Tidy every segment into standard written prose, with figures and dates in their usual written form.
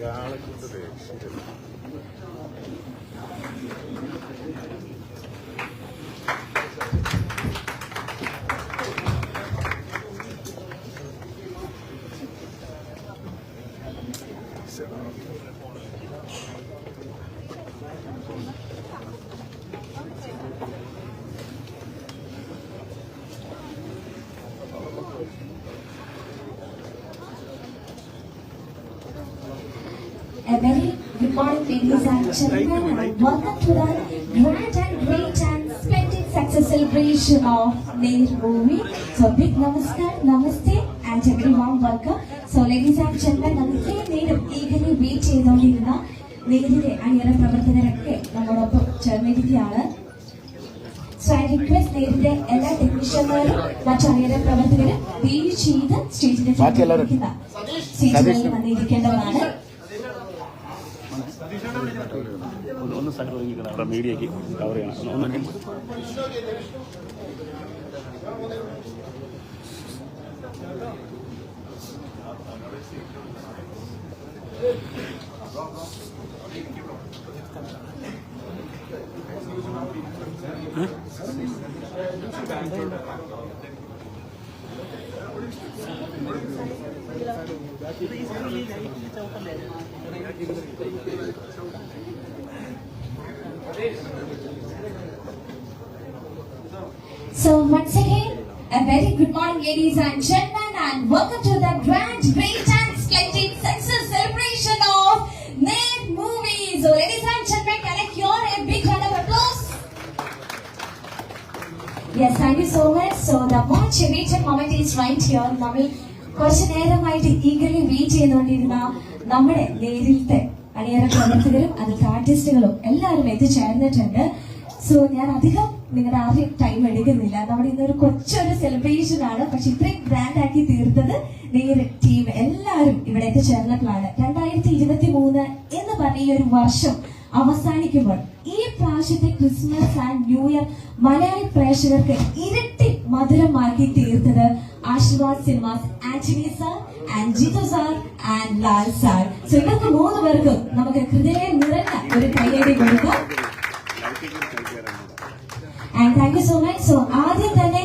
ഇയാളെ കൊണ്ട് രക്ഷയില്ല. A very good morning, ladies and gentlemen, and welcome to the grand and great and splendid success celebration of Nair movie. So, big namaste, and everyone welcome. So, ladies and gentlemen, നമുക്ക് നേരം eagerly wait ചെയ്തുകൊണ്ടിരുന്ന നേരിലെ അണിയറ പ്രവർത്തകരൊക്കെ നമ്മളോടൊപ്പം ചേർന്നിരിക്കുകയാണ്. So, I request നേരിന്റെ എല്ലാ ടെക്നീഷ്യന്മാരും മറ്റു അണിയറ പ്രവർത്തകരും ദയവ് ചെയ്ത് സ്റ്റേജിന്റെ സ്റ്റേജിൽ വന്നിരിക്കേണ്ടതാണ്. ഒന്ന് സ്ഥലം ഒതുങ്ങിക്കണം, അവിടെ മീഡിയക്ക് കവർ ചെയ്യണം. ഒന്ന് So once again, a very good morning, ladies and gentlemen, and welcome to the grand, great and splendid success celebration of Nair Movies. So ladies and gentlemen, can I hear a big round of applause? Yes, thank you so much. So the much awaited moment is right here. നമ്മൾ കുറച്ചു നേരമായിട്ട് eagerly wait ചെയ്തുകൊണ്ടിരുന്ന നമ്മുടെ നേരിലത്തെ അണിയറ പ്രവർത്തകരും അതിലത്തെ ആർട്ടിസ്റ്റുകളും എല്ലാവരും എത്തിച്ചേർന്നിട്ടുണ്ട്. So ഞാൻ അധികം നിങ്ങളുടെ ആദ്യം ടൈം എടുക്കുന്നില്ല. നമ്മുടെ ഇന്നൊരു കൊച്ചൊരു സെലിബ്രേഷൻ ആണ്, പക്ഷെ ഇത്രയും ഗ്രാൻഡ് ആക്കി തീർത്തത് നേരെ ടീം എല്ലാവരും ഇവിടെ എത്തിച്ചേർന്നപ്പോഴാണ്. 2023 എന്ന് പറഞ്ഞ ഈ ഒരു വർഷം അവസാനിക്കുമ്പോൾ ഈ പ്രാവശ്യത്തെ Christmas and New Year Malayali പ്രേക്ഷകർക്ക് ഇരട്ടി മധുരമാക്കി തീർത്തത് Aashirvad Cinemas Antony sir and Jeethu sir and Lal sir. So ഇവർക്ക് 3 പേർക്കും നമുക്ക് ഹൃദയം നിറഞ്ഞ ഒരു കൈയടി കൊടുക്കാം. And thank you so much. So ആദ്യം തന്നെ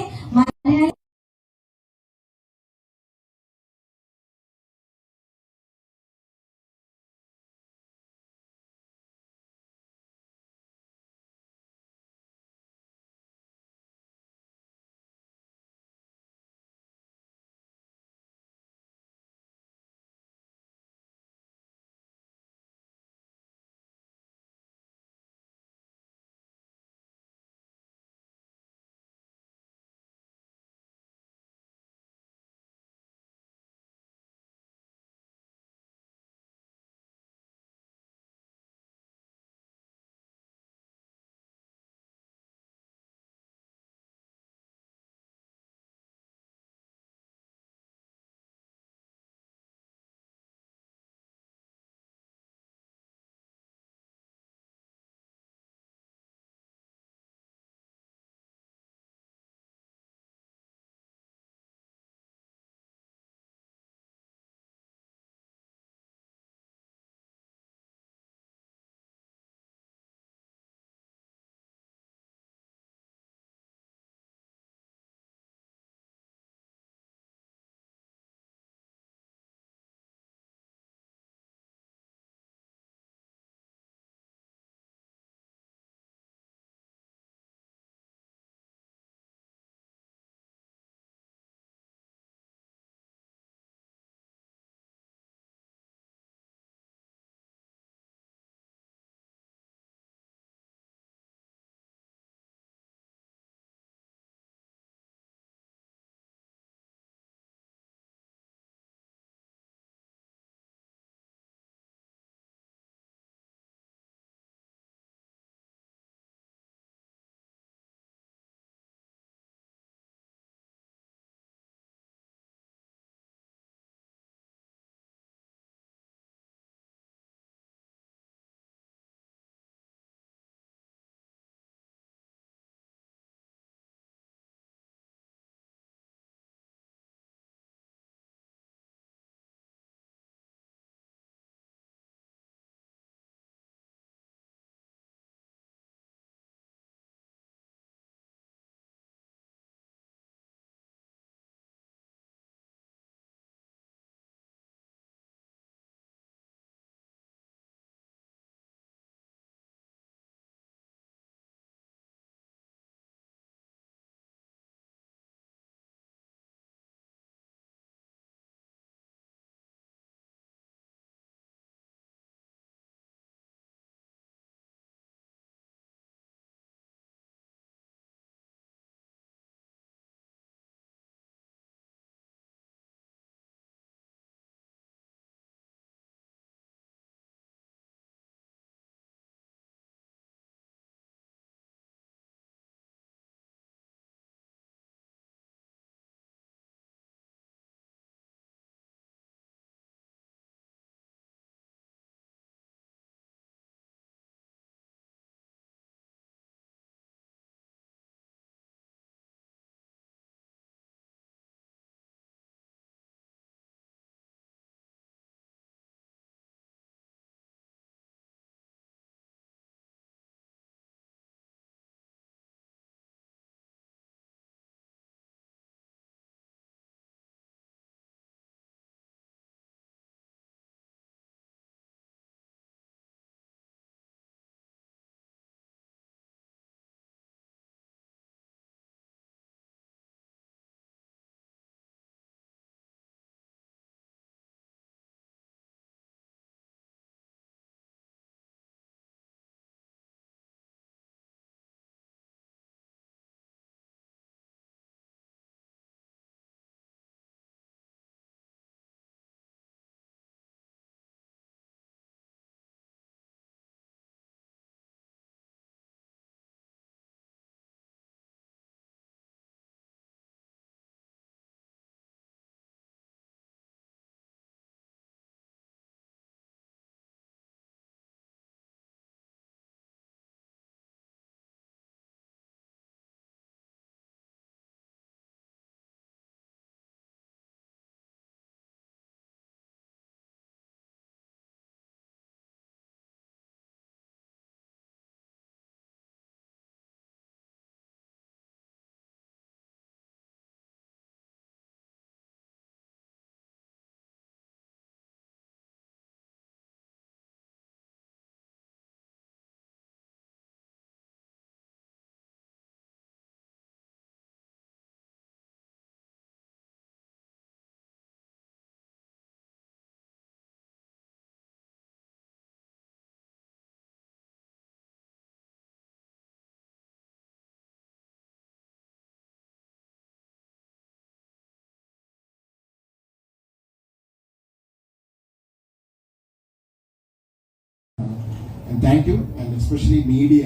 thank you. And especially media,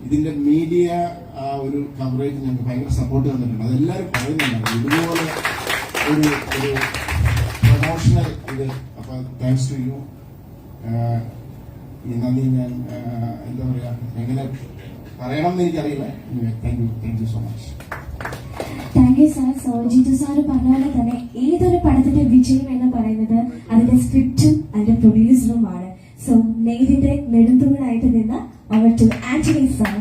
ഇതിന്റെ മീഡിയ ആ ഒരു കവറേജ് ഞങ്ങൾക്ക് ഭയങ്കര സപ്പോർട്ട് തന്നിട്ടുണ്ട്. അതെല്ലാവരും പറയുന്നുണ്ടായിരുന്നു ഇതുപോലെ ഒരു പ്രൊമോഷണൽ ഇത്. അപ്പൊ താങ്ക്സ് ടു യു. ഈ നന്ദി ഞാൻ എന്താ പറയാ, എങ്ങനെ പറയണം എന്ന് എനിക്കറിയില്ല. Thank you so much. Thank you sir. So Jeethu sir പറഞ്ഞ പോലെ തന്നെ ഏതൊരു പടത്തിന്റെ വിജയം എന്ന് പറയുന്നത് അതിന്റെ സ്ക്രിപ്റ്റും അതിന്റെ പ്രൊഡ്യൂസറുമാണ്. സോ നേരിന്റെ നെടുന്തൂണായിട്ട് നിന്ന് അവർ ടു ആന്റണി സാർ.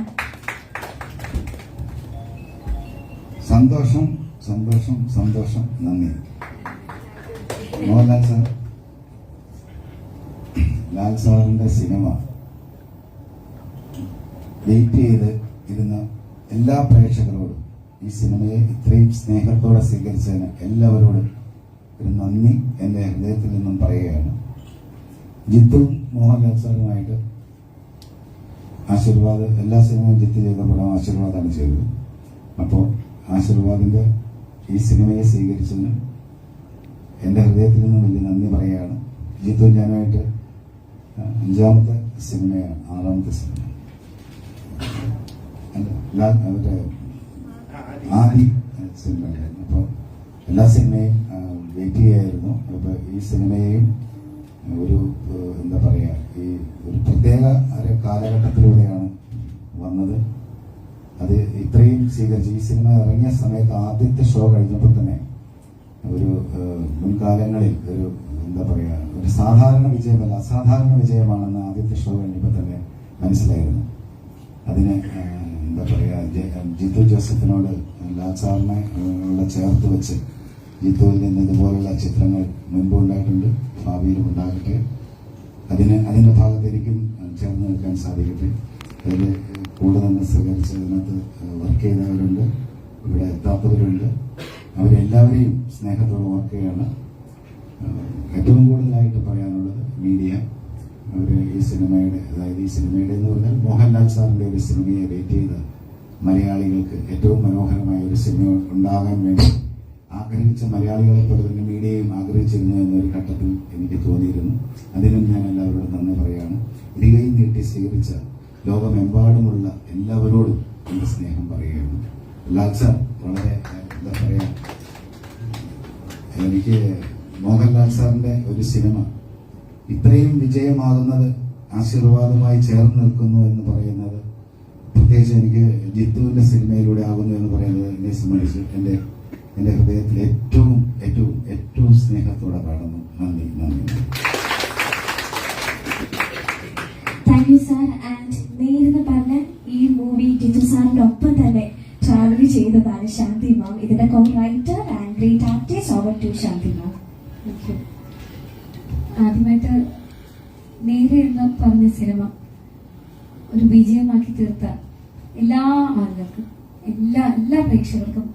സന്തോഷം സന്തോഷം സന്തോഷം. നന്ദി. മോഹൻലാൽ സാർ, ലാൽ സാറിന്റെ സിനിമ വെയിറ്റ് ചെയ്ത് ഇരുന്ന എല്ലാ പ്രേക്ഷകരോടും ഈ സിനിമയെ ഇത്രയും സ്നേഹത്തോടെ സ്വീകരിച്ചതിന് എല്ലാവരോടും ഒരു നന്ദി എൻ്റെ ഹൃദയത്തിൽ നിന്നും പറയുകയാണ്. ജിത്തും മോഹൻലാൽ സാറുമായിട്ട് ആശീർവാദ്, എല്ലാ സിനിമയും ജിത്ത് ചെയ്ത പടം ആശീർവാദാണ് ചെയ്തത്. അപ്പോൾ ആശീർവാദിന്റെ ഈ സിനിമയെ സ്വീകരിച്ചതിന് എൻ്റെ ഹൃദയത്തിൽ നിന്നും വലിയ നന്ദി പറയുകയാണ്. ജിത്തു ഞാനുമായിട്ട് 5ാമത്തെ സിനിമയാണ്, 6ാമത്തെ സിനിമ. അവരുടെ ആദ്യ സിനിമയായിരുന്നു. അപ്പോൾ എല്ലാ സിനിമയും വെയിറ്റ് ചെയ്യായിരുന്നു. അപ്പോൾ ഈ സിനിമയെയും ഒരു എന്താ പറയുക, ഈ ഒരു പ്രത്യേക കാലഘട്ടത്തിലൂടെയാണ് വന്നത്. അത് ഇത്രയും സ്വീകരിച്ച് ഈ സിനിമ ഇറങ്ങിയ സമയത്ത് ആദ്യത്തെ ഷോ കഴിഞ്ഞപ്പോൾ തന്നെ ഒരു മുൻകാലങ്ങളിൽ ഒരു എന്താ പറയുക, ഒരു സാധാരണ വിജയമല്ല അസാധാരണ വിജയമാണെന്ന് ആദ്യത്തെ ഷോ കഴിഞ്ഞപ്പോൾ തന്നെ മനസ്സിലായിരുന്നു. അതിന് എന്താ പറയുക, ജിത്തു ജോസഫിനോട് ലാൽ സാറിനെ ചേർത്ത് വെച്ച് ജിത്തുവിൽ നിന്ന് ഇതുപോലുള്ള ചിത്രങ്ങൾ മുൻപ് ഉണ്ടായിട്ടുണ്ട്, ഭാവിയിലും ഉണ്ടാകട്ടെ. അതിന്റെ ഭാഗത്തേക്കും ചേർന്ന് നിൽക്കാൻ സാധിക്കട്ടെ. അതിൽ കൂടുതൽ സഹകരിച്ച് അതിനകത്ത് വർക്ക് ചെയ്തവരുണ്ട്, ഇവിടെ എത്താത്തവരുണ്ട്. അവരെല്ലാവരെയും സ്നേഹത്തോടെ വർക്ക് ചെയ്യാണ്. ഏറ്റവും കൂടുതലായിട്ട് പറയാനുള്ളത് മീഡിയ. അവർ ഈ സിനിമയുടെ, അതായത് ഈ സിനിമയുടെ എന്ന് പറഞ്ഞാൽ മോഹൻലാൽ സാറിന്റെ ഒരു സിനിമയെ വെയിറ്റ് ചെയ്ത് മലയാളികൾക്ക് ഏറ്റവും മനോഹരമായ ഒരു സിനിമ ഉണ്ടാകാൻ വേണ്ടി ആഗ്രഹിച്ച മലയാളികളെ പോലെ തന്നെ മീഡിയയും ആഗ്രഹിച്ചിരുന്നു എന്നൊരു ഘട്ടത്തിൽ എനിക്ക് തോന്നിയിരുന്നു. അതിനും ഞാൻ എല്ലാവരോടും നന്ദി പറയുകയാണ്. ഇരുകൈ നീട്ടി സ്വീകരിച്ച ലോകമെമ്പാടുമുള്ള എല്ലാവരോടും എന്റെ സ്നേഹം പറയുകയാണ്. ലാൽ സാർ വളരെ എന്താ പറയാ, എനിക്ക് മോഹൻലാൽ സാറിന്റെ ഒരു സിനിമ ഇത്രയും വിജയമാകുന്നത് ആശീർവാദമായി ചേർന്ന് നിൽക്കുന്നു എന്ന് പറയുന്നത്, പ്രത്യേകിച്ച് എനിക്ക് ജിത്തുവിന്റെ സിനിമയിലൂടെ ആകുന്നു എന്ന് പറയുന്നത് എന്നെ സംബന്ധിച്ച് എന്റെ ഹൃദയത്തിൽ ഏറ്റവും ഏറ്റവും ഏറ്റവും സ്നേഹത്തോടെ കാണുന്നു. നന്ദി നന്ദി. Thank you sir. ആൻഡ് നേരിന്ന് പറഞ്ഞ ഈ മൂവി ജിത്തു സാറിന്റെ ഒപ്പം തന്നെ ട്രാവൽ ചെയ്തതാണ് ശാന്തി മാം. ഇതിന്റെ co writer and great artist. Over to Shanti ma'am. ആദ്യമായിട്ട് നേരെ എന്ന് പറഞ്ഞ സിനിമ ഒരു വിജയമാക്കി തീർത്ത എല്ലാ ആളുകൾക്കും, എല്ലാ പ്രേക്ഷകർക്കും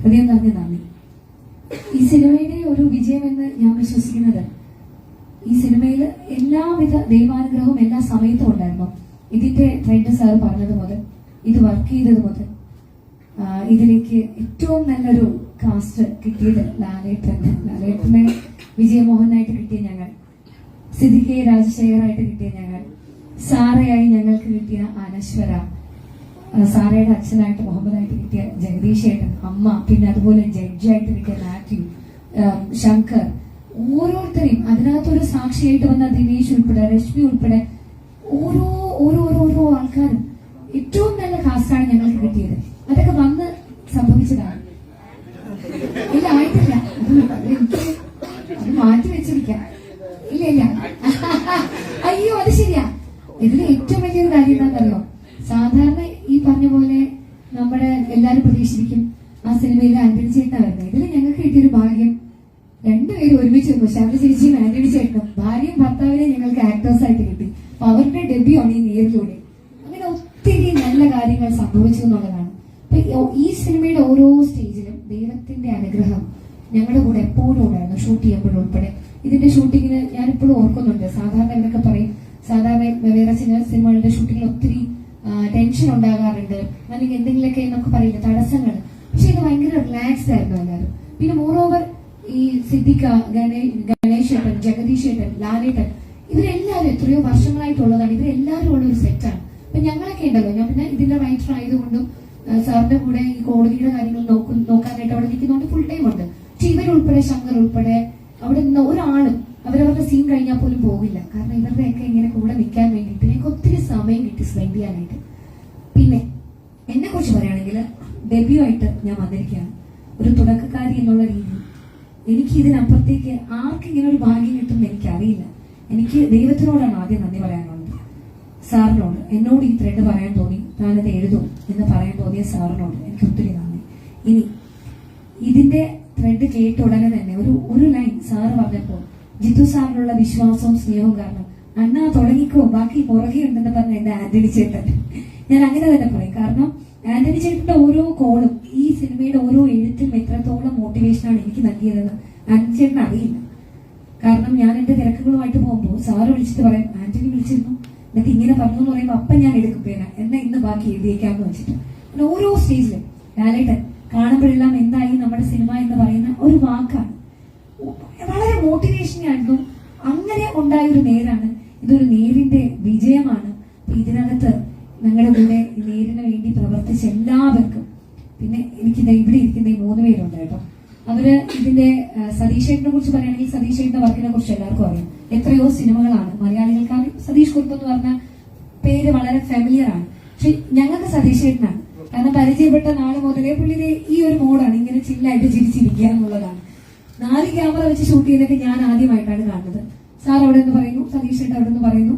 ഹൃദയം നിറഞ്ഞ നന്ദി. ഈ സിനിമയുടെ ഒരു വിജയമെന്ന് ഞാൻ വിശ്വസിക്കുന്നത്, ഈ സിനിമയിൽ എല്ലാവിധ ദൈവാനുഗ്രഹവും എല്ലാ സമയത്തും ഉണ്ടായിരുന്നു. ഇതിന്റെ ട്രെൻഡ് സാർ പറഞ്ഞത് മുതൽ, ഇത് വർക്ക് ചെയ്തത് മുതൽ, ഇതിലേക്ക് ഏറ്റവും നല്ലൊരു കാസ്റ്റ് കിട്ടിയത് ലാലേട്ടനെ വിജയമോഹനായിട്ട് കിട്ടിയ ഞങ്ങൾ, സിദ്ദിഖെ രാജശേഖറായിട്ട് കിട്ടിയ ഞങ്ങൾ, സാറയായി ഞങ്ങൾക്ക് കിട്ടിയ അനശ്വര, സാറയുടെ അച്ഛനായിട്ട് മുഹമ്മദായിട്ട് കിട്ടിയ ജഗദീഷ് ഏട്ടൻ, അമ്മ, പിന്നെ അതുപോലെ ജഡ്ജായിട്ട് കിട്ടിയ മാത്യു, ശങ്കർ, ഓരോരുത്തരെയും അതിനകത്തൊരു സാക്ഷിയായിട്ട് വന്ന ദിനേശ് ഉൾപ്പെടെ, രശ്മി ഉൾപ്പെടെ ഓരോ ഓരോ ഓരോ ആൾക്കാരും ഏറ്റവും നല്ല കാസ്റ്റാണ് ഞങ്ങൾക്ക് കിട്ടിയത്. അതൊക്കെ വന്ന് സംഭവിച്ചതാണ്. ഇല്ല, ആയിട്ടില്ല, അത് മാറ്റി വെച്ചിരിക്കാം. ഇല്ല അയ്യോ, അത് ശരിയാ. ഇതിന് ഏറ്റവും വലിയൊരു കാര്യം എന്താണെന്നറിയോ, സാധാരണ ഈ പറഞ്ഞ പോലെ നമ്മുടെ എല്ലാരും പ്രതീക്ഷിക്കും ആ സിനിമയിൽ ആന്റണി ചേട്ടനാ വരുന്നത്. ഇതിൽ ഞങ്ങൾക്ക് കിട്ടിയൊരു ഭാഗ്യം, രണ്ടുപേരും ഒരുമിച്ച് വന്നു. ശാന്ത ചേച്ചിയും ആന്റണി ചേട്ടനും, ഭാര്യയും ഭർത്താവിനെ ഞങ്ങൾക്ക് ആക്ടേഴ്സ് ആയിട്ട് കിട്ടി. അപ്പൊ അവരുടെ ഡെബ്യൂ ആണ് ഈ നേരിലൂടെ. അങ്ങനെ ഒത്തിരി നല്ല കാര്യങ്ങൾ സംഭവിച്ചു എന്നുള്ളതാണ്. അപ്പൊ ഈ സിനിമയുടെ ഓരോ സ്റ്റേജിലും ദൈവത്തിന്റെ അനുഗ്രഹം ഞങ്ങളുടെ കൂടെ എപ്പോഴും ഉണ്ടായിരുന്നു, ഷൂട്ട് ചെയ്യുമ്പോഴും ഉൾപ്പെടെ. ഇതിന്റെ ഷൂട്ടിങ്ങിന് ഞാനിപ്പോഴും ഓർക്കുന്നുണ്ട്. സാധാരണ ഇവരൊക്കെ പറയും, സാധാരണ വേറെ സിനിമകളുടെ ഷൂട്ടിങ്ങിൽ ഒത്തിരി ടെൻഷൻ ഉണ്ടാകാറുണ്ട്, അല്ലെങ്കിൽ എന്തെങ്കിലുമൊക്കെ നമുക്ക് പറയില്ല തടസ്സങ്ങൾ. പക്ഷെ ഇത് ഭയങ്കര റിലാക്സ്ഡ് ആയിരുന്നു എല്ലാവരും. പിന്നെ മോറോവർ ഈ സിദ്ദിഖ, ഗണേശ് ഏട്ടൻ, ജഗദീഷ് ഏട്ടൻ, ലാലേട്ടൻ, ഇവരെല്ലാവരും എത്രയോ വർഷങ്ങളായിട്ടുള്ളതാണ്. ഇവരെല്ലാവരും ഉള്ള ഒരു സെറ്റാണ്. അപ്പൊ ഞങ്ങളൊക്കെ ഉണ്ടല്ലോ, ഞാൻ പിന്നെ ഇതിന്റെ റൈറ്റർ ആയതുകൊണ്ടും സാറിന്റെ കൂടെ ഈ കോടതിയുടെ കാര്യങ്ങൾ നോക്കാനായിട്ട് അവിടെ നിൽക്കുന്നതുകൊണ്ട് ഫുൾ ടൈം ഉണ്ട്. പക്ഷെ ഇവരുൾപ്പെടെ ശങ്കർ ഉൾപ്പെടെ അവിടെ നിന്ന് ഒരാളും അവരവരുടെ സീൻ കഴിഞ്ഞാൽ പോലും പോകില്ല. കാരണം ഇവരുടെയൊക്കെ ഇങ്ങനെ കൂടെ നിൽക്കാൻ വേണ്ടിയിട്ട് എനിക്ക് ഒത്തിരി സമയം കിട്ടി സ്പെൻഡ് ചെയ്യാനായിട്ട്. പിന്നെ എന്നെ കുറിച്ച് പറയുകയാണെങ്കിൽ ഡെബ്യൂ ആയിട്ട് ഞാൻ വന്നിരിക്കുകയാണ് ഒരു തുടക്കക്കാരി എന്നുള്ള രീതിയിൽ. എനിക്ക് ഇതിനപ്പുറത്തേക്ക് ആർക്കും ഇങ്ങനെ ഒരു ഭാഗ്യം കിട്ടുമെന്ന് എനിക്കറിയില്ല. എനിക്ക് ദൈവത്തിനോടാണ് ആദ്യം നന്ദി പറയാനുള്ളത്, സാറിനോട്. എന്നോട് ഈ ത്രെഡ് പറയാൻ തോന്നി, ഞാനത് എഴുതും എന്ന് പറയാൻ തോന്നിയ സാറിനോട് എനിക്ക് ഒത്തിരി നന്ദി. ഇനി ഇതിന്റെ ത്രെഡ് കേട്ട ഉടനെ തന്നെ ഒരു ലൈൻ സാറ് പറഞ്ഞപ്പോൾ ജിത്തു സാറിനുള്ള വിശ്വാസവും സ്നേഹവും കാരണം അണ്ണാ തുടങ്ങിക്കോ, ബാക്കി പുറകെ ഉണ്ടെന്ന് പറഞ്ഞ എന്റെ ആന്റണി ചേട്ടൻ. ഞാൻ അങ്ങനെ തന്നെ പറയും. കാരണം ആന്റണി ചേട്ടന്റെ ഓരോ കോളും ഈ സിനിമയുടെ ഓരോ എഴുത്തും എത്രത്തോളം മോട്ടിവേഷനാണ് എനിക്ക് നൽകിയതെന്ന് ആന്റണി ചേട്ടൻ അറിയില്ല. കാരണം ഞാൻ എന്റെ തിരക്കുകളുമായിട്ട് പോകുമ്പോൾ സാറ് വിളിച്ചിട്ട് പറയും, ആന്റണി വിളിച്ചിരുന്നു എന്നിട്ട് ഇങ്ങനെ പറഞ്ഞു എന്ന് പറയുമ്പോൾ അപ്പം ഞാൻ എടുക്കും പേന, എന്നാ ഇന്ന് ബാക്കി എഴുതിയേക്കാന്ന് വെച്ചിട്ട്. അങ്ങനെ ഓരോ സ്റ്റേജിലും ലാലേട്ടൻ കാണുമ്പോഴെല്ലാം എന്തായി നമ്മുടെ സിനിമ എന്ന് പറയുന്ന ഒരു വാക്കാണ്. വളരെ മോട്ടിവേഷൻ ആയിരുന്നു. അങ്ങനെ ഉണ്ടായ ഒരു നേരാണ്. ഇതൊരു നേരിന്റെ വിജയമാണ്. ഇതിനകത്ത് ഞങ്ങളുടെ കൂടെ ഈ നേരിന് വേണ്ടി പ്രവർത്തിച്ച എല്ലാവർക്കും, പിന്നെ എനിക്കിത് ഇവിടെ ഇരിക്കുന്ന ഈ 3 പേരുണ്ട് കേട്ടോ. അവര് ഇതിന്റെ സതീഷേട്ടനെ കുറിച്ച് പറയുകയാണെങ്കിൽ സതീഷേട്ടന്റെ വർക്കിനെ കുറിച്ച് എല്ലാവർക്കും അറിയാം. എത്രയോ സിനിമകളാണ് മലയാളികൾക്കാണ്. സതീഷ് കുറുപ്പ് എന്ന് പറഞ്ഞ പേര് വളരെ ഫെമിലിയർ ആണ്. പക്ഷെ ഞങ്ങൾക്ക് സതീഷേട്ടനാണ്. കാരണം പരിചയപ്പെട്ട നാള് മുതലേ പുള്ളിയുടെ ഈ ഒരു മോഡാണ്, ഇങ്ങനെ ചില്ലായിട്ട് ചിരിച്ചിരിക്കുക എന്നുള്ളതാണ്. 4 ക്യാമറ വെച്ച് ഷൂട്ട് ചെയ്തൊക്കെ ഞാൻ ആദ്യമായിട്ടാണ് കാണുന്നത്. സാർ അവിടെ നിന്ന് പറയുന്നു, സതീഷേട്ടൻ അവിടെ നിന്ന് പറയുന്നു,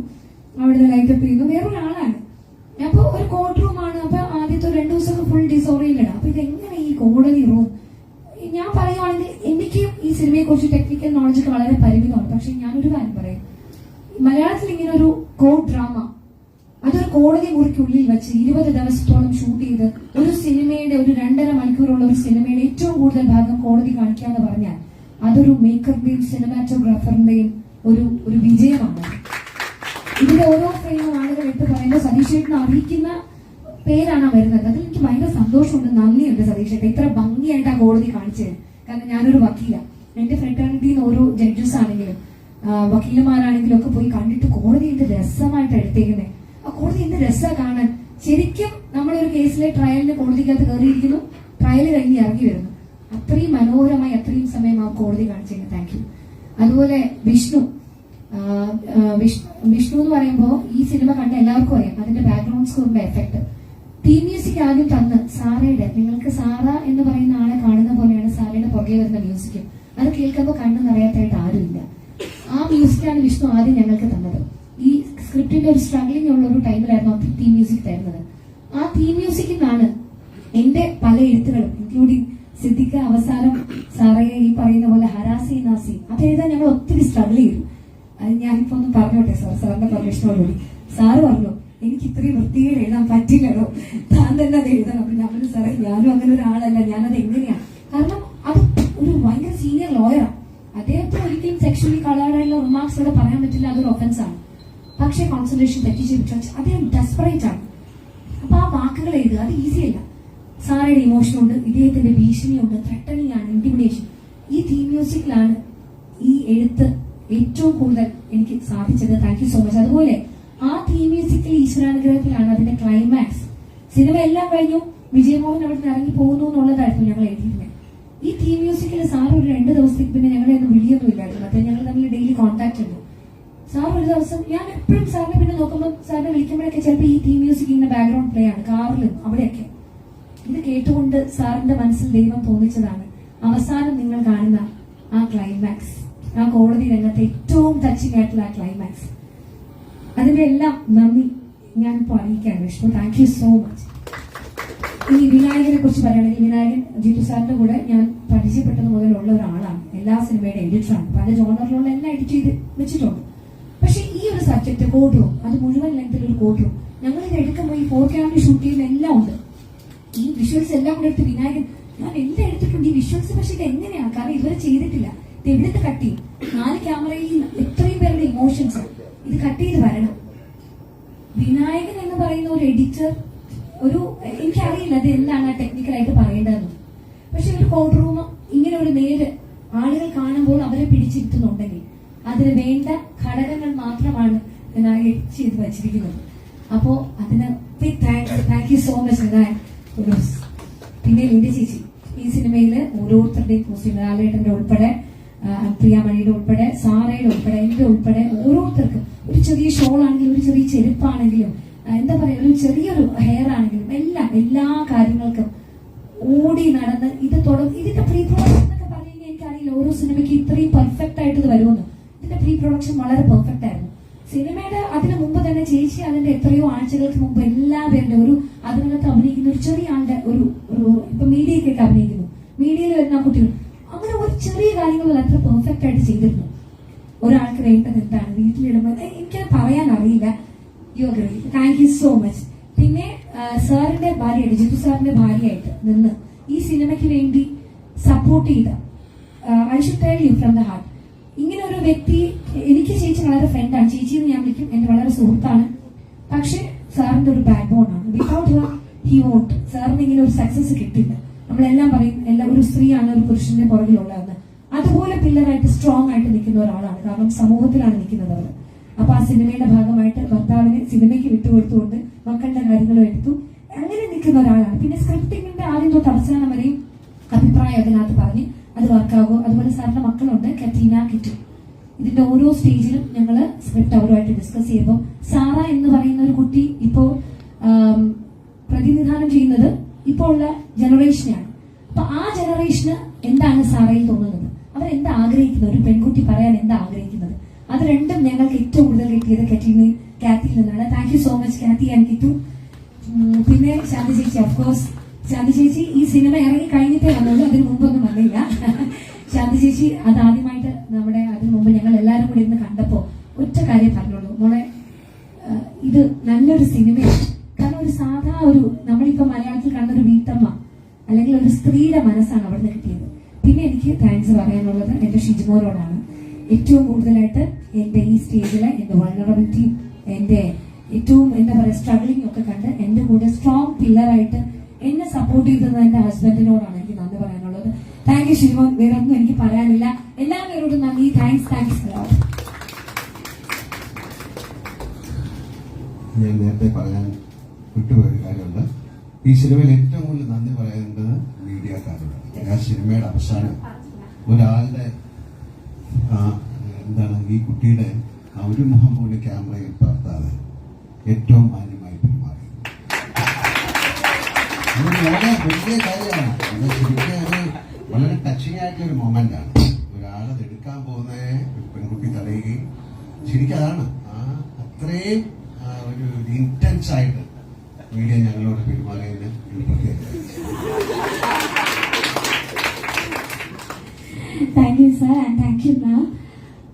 അവിടെ ലൈറ്റപ്പ് ചെയ്യുന്നു, വേറൊരാളാണ്. അപ്പൊ ഒരു കോർട്ട് റൂം ആണ്. അപ്പൊ ആദ്യത്തെ 2 ദിവസം ഫുൾ ഡിസോറിയന്റഡ്. അപ്പൊ ഇതെങ്ങനെ ഈ കോടതി റൂം, ഞാൻ പറയുവാണെങ്കിൽ എനിക്കും ഈ സിനിമയെ കുറിച്ച് ടെക്നിക്കൽ നോളജ് ഒക്കെ വളരെ പരിമിതമാണ്. പക്ഷെ ഞാനൊരു കാര്യം പറയും, മലയാളത്തിൽ ഇങ്ങനെ ഒരു കോർട്ട് ഡ്രാമ, അതൊരു കോടതി മുറിക്കുള്ളിൽ വെച്ച് 20 ദിവസത്തോളം ഷൂട്ട് ചെയ്ത് ഒരു സിനിമയുടെ ഒരു 2.5 മണിക്കൂറുള്ള ഒരു സിനിമയുടെ ഏറ്റവും കൂടുതൽ ഭാഗം കോടതി കാണിക്കുക എന്ന് പറഞ്ഞാൽ അതൊരു മേക്കറിന്റെയും സിനിമാറ്റോഗ്രാഫറിന്റെയും ഒരു വിജയമാണ്. ഇതിന്റെ ഓരോ ഫ്രെയിമും ആളുകൾ എടുത്ത് പറയുമ്പോൾ സതീഷേട്ടനെ അറിയിക്കുന്ന പേരാണ് വരുന്നത്. അതിൽ എനിക്ക് ഭയങ്കര സന്തോഷമുണ്ട്, നന്ദിയുണ്ട് സതീഷേട്ടൻ. ഇത്ര ഭംഗിയായിട്ട് ആ കോടതി കാണിച്ചത്. കാരണം ഞാനൊരു വക്കീലാണ്. എന്റെ ഫ്രട്ടേണിറ്റിയിൽ നിന്ന് ഓരോ ജഡ്ജസ് ആണെങ്കിലും വക്കീലന്മാരാണെങ്കിലും ഒക്കെ പോയി കണ്ടിട്ട് കോടതി എന്ത് രസമായിട്ട് എടുത്തേക്കുന്നത്. ആ കോടതി എന്ത് രസമാണ് കാണാൻ. ശരിക്കും നമ്മളൊരു കേസിലെ ട്രയലിന് കോടതിക്കകത്ത് കയറിയിരിക്കുന്നു, ട്രയൽ കഴിഞ്ഞ് ഇറങ്ങി വരുന്നു. അത്രയും മനോഹരമായി അത്രയും സമയം ആ കോടതി കാണിച്ചേക്കുന്നത്. Thank you. അതുപോലെ വിഷ്ണു എന്ന് പറയുമ്പോൾ ഈ സിനിമ കണ്ട എല്ലാവർക്കും അറിയാം അതിന്റെ ബാക്ക്ഗ്രൗണ്ട് സ്കോറിന്റെ എഫക്ട്. തീം മ്യൂസിക് ആദ്യം തന്ന് സാറയുടെ, നിങ്ങൾക്ക് സാറ എന്ന് പറയുന്ന ആളെ കാണുന്ന പോലെയാണ് സാറയുടെ പുറകെ വരുന്ന മ്യൂസിക്കും. അത് കേൾക്കുമ്പോൾ കണ്ണ് നിറയാത്തായിട്ട് ആരുമില്ല. ആ മ്യൂസിക്കാണ് വിഷ്ണു ആദ്യം ഞങ്ങൾക്ക് തന്നത്. ഈ സ്ക്രിപ്റ്റിന്റെ ഒരു സ്ട്രഗ്ലിംഗ് ഉള്ള ഒരു ടൈമിലായിരുന്നു ആ തീം മ്യൂസിക് തരുന്നത്. ആ തീം മ്യൂസിക്കിൽ നിന്നാണ് എന്റെ പല എഴുത്തുകളും, ഇൻക്ലൂഡിങ് സിദ്ദിഖ അവസാനം സാറയെ ഈ പറയുന്ന പോലെ ഹരാസി നാസി അതെഴുതാൻ ഞങ്ങൾ ഒത്തിരി സ്ട്രഗിൾ ചെയ്തു. അത് ഞാനിപ്പോ ഒന്ന് പറഞ്ഞോട്ടെ സാറിന്റെ പെർമിഷനോടുകൂടി. സാറ് പറഞ്ഞു, എനിക്ക് ഇത്രയും വൃത്തികൾ എഴുതാൻ പറ്റില്ലല്ലോ, താൻ തന്നെ അത് എഴുതണം. അപ്പൊ ഞാൻ സാറേ ഞാനും അങ്ങനെ ഒരാളല്ല, ഞാനത് എങ്ങനെയാണ്. കാരണം അത് ഒരു ഭയങ്കര സീനിയർ ലോയറാണ്. അദ്ദേഹത്തെ ഒരിക്കലും സെക്ഷലി കളേർഡായിട്ടുള്ള റിമാർക്സ് ഇവിടെ പറയാൻ പറ്റില്ല, അതൊരു ഒഫൻസ് ആണ്. പക്ഷേ കോൺസെൻട്രേഷൻ തെറ്റിച്ച് അദ്ദേഹം ഡെസ്പറേറ്റ് ആണ്. അപ്പൊ ആ വാക്കുകൾ എഴുതുക അത് ഈസി അല്ല. സാറയുടെ ഇമോഷൻ ഉണ്ട്, ഇദ്ദേഹത്തിന്റെ ഭീഷണിയുണ്ട്, ത്രെട്ടനിങ് ആണ്, ഇന്റിമിഡേഷൻ. ഈ തീം മ്യൂസിക്കിലാണ് ഈ എഴുത്ത് ഏറ്റവും കൂടുതൽ എനിക്ക് സാധിച്ചത്. Thank you so much. അതുപോലെ ആ തീം മ്യൂസിക്കിൽ ഈശ്വരാനുഗ്രഹത്തിലാണ് അതിന്റെ ക്ലൈമാക്സ്. സിനിമ എല്ലാം കഴിഞ്ഞു, വിജയമോഹൻ അവിടെ നിന്ന് ഇറങ്ങി പോകുന്നു എന്നുള്ളതായിരുന്നു ഞങ്ങൾ എഴുതിയിരുന്നത്. ഈ തീം മ്യൂസിക്കിൽ സാർ ഒരു 2 ദിവസത്തേക്ക് പിന്നെ ഞങ്ങളെ ഒന്നും വിളിയൊന്നും ഇല്ലായിരുന്നു. അത് ഞങ്ങൾ തമ്മിൽ ഡെയിലി കോൺടാക്ട് ഉണ്ട്. സാർ ഒരു ദിവസം, ഞാൻ എപ്പോഴും സാറിനെ പിന്നെ നോക്കുമ്പോൾ സാറിനെ വിളിക്കുമ്പോഴൊക്കെ ചിലപ്പോൾ ഈ തീം മ്യൂസിക് ഇങ്ങനെ ബാക്ക്ഗ്രൗണ്ട് പ്ലേ ആണ് കാറിലും അവിടെയൊക്കെ. ഇത് കേട്ടുകൊണ്ട് സാറിന്റെ മനസ്സിൽ ദൈവം തോന്നിച്ചതാണ് അവസാനം നിങ്ങൾ കാണുന്ന ആ ക്ലൈമാക്സ്, ആ കോടതി രംഗത്തെ ഏറ്റവും ടച്ചിങ് ആയിട്ടുള്ള ആ ക്ലൈമാക്സ്. അതിന്റെ എല്ലാം നന്ദി ഞാനിപ്പോ അറിയിക്കാൻ Vishnu. Thank you so much. ഇനി വിനായകനെ കുറിച്ച് പറയുകയാണെങ്കിൽ, വിനായകൻ ജിത്തു സാറിന്റെ കൂടെ ഞാൻ പരിചയപ്പെട്ടത് മുതലുള്ള ഒരാളാണ്. എല്ലാ സിനിമയുടെ എഡിറ്ററാണ്. പല ജോണറിലുള്ള എല്ലാം എഡിറ്റ് ചെയ്ത് വെച്ചിട്ടുണ്ട്. പക്ഷെ ഈ ഒരു സബ്ജക്ട് കോർട്ട് റൂം, അത് മുഴുവൻ ലെങ്തിൽ ഒരു കോർട്ട് റൂം, ഞങ്ങൾ ഇത് എടുക്കുമ്പോൾ ഈ 4 ക്യാമറ ഷൂട്ട് ചെയ്യുന്ന എല്ലാം ഉണ്ട്. ഈ വിഷ്വൽസ് എല്ലാം കൂടെ എടുത്ത് വിനായകൻ ഞാൻ എല്ലാം എടുത്തിട്ടുണ്ട്. ഈ വിഷ്വൽസ് പക്ഷെ ഇത് എങ്ങനെയാണ്, കാരണം ഇതുവരെ ചെയ്തിട്ടില്ല. ഇത് എവിടുത്തെ കട്ട് ചെയ്യും? 4 ക്യാമറയിൽ എത്രയും പേരുടെ ഇമോഷൻസ് ഇത് കട്ട് ചെയ്ത് വരണം. വിനായകൻ എന്ന് പറയുന്ന ഒരു എഡിറ്റർ, എനിക്കറിയില്ല അത് എന്താണ് ടെക്നിക്കലായിട്ട് പറയേണ്ടതെന്ന്. പക്ഷെ ഒരു കോർട്ട് റൂം ഇങ്ങനെ ഒരു നേര് ആളുകൾ കാണുമ്പോൾ അവരെ പിടിച്ചിരുത്തുന്നുണ്ടെങ്കിൽ അതിന് വേണ്ട ഘടകങ്ങൾ മാത്രമാണ് ഞാൻ എഡിറ്റ് ചെയ്ത് വച്ചിരിക്കുന്നത്. അപ്പോ അതിന് big thank you so much. പിന്നെ ലിൻഡി ചേച്ചി ഈ സിനിമയില് ഓരോരുത്തരുടെയും കോസ്റ്റ്യൂം, ലാലേട്ടന്റെ ഉൾപ്പെടെ, പ്രിയാമണിയുടെ ഉൾപ്പെടെ, സാറയുടെ ഉൾപ്പെടെ, എന്റെ ഉൾപ്പെടെ ഓരോരുത്തർക്കും ഒരു ചെറിയ ഷോൾ ആണെങ്കിലും ഒരു ചെറിയ ചെരുപ്പാണെങ്കിലും എന്താ പറയാ ഒരു ചെറിയൊരു ഹെയർ ആണെങ്കിലും എല്ലാ കാര്യങ്ങൾക്കും ഓടി നടന്ന് ഇതിന്റെ പ്രീ പ്രൊഡക്ഷൻ എന്നൊക്കെ പറഞ്ഞു കഴിഞ്ഞാൽ എനിക്കറിയില്ല ഓരോ സിനിമയ്ക്ക് ഇത്രയും പെർഫെക്റ്റ് ആയിട്ട് ഇത് വരുമെന്ന്. ഇതിന്റെ പ്രീ പ്രൊഡക്ഷൻ വളരെ പെർഫെക്റ്റ് ആയിരുന്നു. സിനിമയുടെ അതിന് മുമ്പ് തന്നെ ചേച്ചി അതിന്റെ എത്രയോ ആഴ്ചകൾക്ക് മുമ്പ് എല്ലാവരുടെ അതിനകത്ത് അഭിനയിക്കുന്ന ഒരു ചെറിയ ആളുടെ ഒരു ഇപ്പൊ മീഡിയക്കൊക്കെ അഭിനയിക്കുന്നു, മീഡിയയിൽ വരുന്ന കുട്ടികൾ, അങ്ങനെ ഒരു ചെറിയ കാര്യങ്ങൾ അത്ര പെർഫെക്റ്റ് ആയിട്ട് ചെയ്തിരുന്നു. ഒരാൾക്ക് വേണ്ടത് എന്താണ് വീട്ടിലിടുമ്പോൾ എനിക്കത് പറയാൻ അറിയില്ല. You agree. Thank you so much. പിന്നെ സാറിന്റെ ഭാര്യയായിട്ട്, ജിത്തു സാറിന്റെ ഭാര്യയായിട്ട് നിന്ന് ഈ സിനിമയ്ക്ക് വേണ്ടി സപ്പോർട്ട് ചെയ്ത, I should tell you from the heart, ഇങ്ങനെ ഒരു വ്യക്തി എനിക്ക് ചേച്ചി വളരെ ഫ്രണ്ടാണ്, ചേച്ചി എന്ന് ഞാൻ വിളിക്കും, എന്റെ വളരെ സുഹൃത്താണ്. പക്ഷെ സാറിന്റെ ഒരു ബാക്ക് ബോൺ ആണ്. Without her he won't. സാറിന് ഇങ്ങനെ ഒരു സക്സസ് കിട്ടില്ല. നമ്മളെല്ലാം പറയും ഒരു സ്ത്രീയാണ് ഒരു പുരുഷന്റെ പുറകിലുള്ളതെന്ന്. അതുപോലെ പില്ലറായിട്ട് സ്ട്രോങ് ആയിട്ട് നിൽക്കുന്ന ഒരാളാണ്. കാരണം സമൂഹത്തിലാണ് നിൽക്കുന്നത് അവർ. അപ്പൊ ആ സിനിമയുടെ ഭാഗമായിട്ട് ഭർത്താവിനെ സിനിമയ്ക്ക് വിട്ടുകൊടുത്തുകൊണ്ട് മക്കളുടെ കാര്യങ്ങളും എടുത്തു. അങ്ങനെ നിൽക്കുന്ന ഒരാളാണ്. പിന്നെ സ്ക്രിപ്റ്റിംഗിന്റെ ആദ്യം തൊട്ട് അവസാനം വരെയും അഭിപ്രായം അതിനകത്ത് പറഞ്ഞ് അത് വർക്കാകും. അതുപോലെ സാറിന്റെ മക്കളുണ്ട്, കറ്റീന, കിറ്റു. ഇതിന്റെ ഓരോ സ്റ്റേജിലും ഞങ്ങള് സ്ക്രിപ്റ്റ് അവരുമായിട്ട് ഡിസ്കസ് ചെയ്യുമ്പോൾ സാറ എന്ന് പറയുന്ന ഒരു കുട്ടി ഇപ്പോ പ്രതിനിധാനം ചെയ്യുന്നത് ഇപ്പോൾ ഉള്ള ജനറേഷനെയാണ്. അപ്പൊ ആ ജനറേഷന് എന്താണ് സാറയിൽ തോന്നുന്നത്, അവരെന്താ ആഗ്രഹിക്കുന്നത്, ഒരു പെൺകുട്ടി പറയാൻ എന്താ ആഗ്രഹിക്കുന്നത്, അത് രണ്ടും ഞങ്ങൾക്ക് ഏറ്റവും കൂടുതൽ കിട്ടിയത് കാത്തിയിൽ നിന്നാണ്. Thank you so much Kathy and Kittu. പിന്നെ ശാന്തി ചേച്ചി, ഓഫ്കോഴ്സ് ശാന്തി ചേച്ചി ഈ സിനിമ ഇറങ്ങി കഴിഞ്ഞിട്ടേ വന്നുള്ളൂ, അതിന് മുമ്പൊന്നും വന്നില്ല. ശാന്തി ചേച്ചി അതാദ്യമായിട്ട് അതിനു മുമ്പ് ഞങ്ങൾ എല്ലാവരും കൂടി ഇന്ന് കണ്ടപ്പോ ഒറ്റ കാര്യം പറഞ്ഞോളൂ, മോളെ ഇത് നല്ലൊരു സിനിമയാണ്. കാരണം ഒരു സാധാ നമ്മളിപ്പോ മലയാളത്തിൽ കണ്ടൊരു വീട്ടമ്മ അല്ലെങ്കിൽ ഒരു സ്ത്രീയുടെ മനസ്സാണ് അവിടുന്ന് കിട്ടിയത്. പിന്നെ എനിക്ക് താങ്ക്സ് പറയാനുള്ളത് എന്റെ ഷിജുമോനോടാണ്. ഏറ്റവും കൂടുതലായിട്ട് എന്റെ ഈ സ്റ്റേജിലെ എന്റെ വൾനറബിലിറ്റിയും എന്റെ ഏറ്റവും എന്താ പറയാ സ്ട്രഗിളിംഗ് ഒക്കെ കണ്ട് എന്റെ കൂടെ സ്ട്രോങ് പില്ലറായിട്ട് എന്നെ സപ്പോർട്ട് ചെയ്തത് എന്റെ ഹസ്ബൻഡിനോടാണ് എനിക്ക് നന്ദി പറയാനുള്ളത്. Thank you Shijumon. വേറെ ഒന്നും എനിക്ക് പറയാനില്ല. എല്ലാവരോടും നന്ദി. താങ്ക്സ്. ഞാൻ നേരത്തെ പറയാൻ വിട്ടുപോയ കാര്യമുണ്ട്. ഈ സിനിമയിൽ ഏറ്റവും കൂടുതൽ നന്ദി പറയേണ്ടത് മീഡിയക്കാരോടാണ്. ആ സിനിമയുടെ അവസാനം ഒരാളുടെ ഈ കുട്ടിയുടെ ഒരു മുഖം പോലും ക്യാമറയിൽ പകർത്താതെ ഏറ്റവും മാന്യമായി പെരുമാറി. അത് വളരെ വലിയ കാര്യമാണ്. അത് ശരിക്കും അത് വളരെ ടച്ചിങ് ആയിട്ടുള്ള ഒരു മൊമെന്റ് ആണ്. ഒരാളത് എടുക്കാൻ പോകുന്ന പെൺകുട്ടി തടയുകയും ശരിക്കും അതാണ് അത്രയും ഒരു ഇന്റൻസ് ആയിട്ട് മീഡിയ ഞങ്ങളോട് പെരുമാറിയതിന് ഒരു പ്രത്യേകത. Thank you sir and thank you ma'am.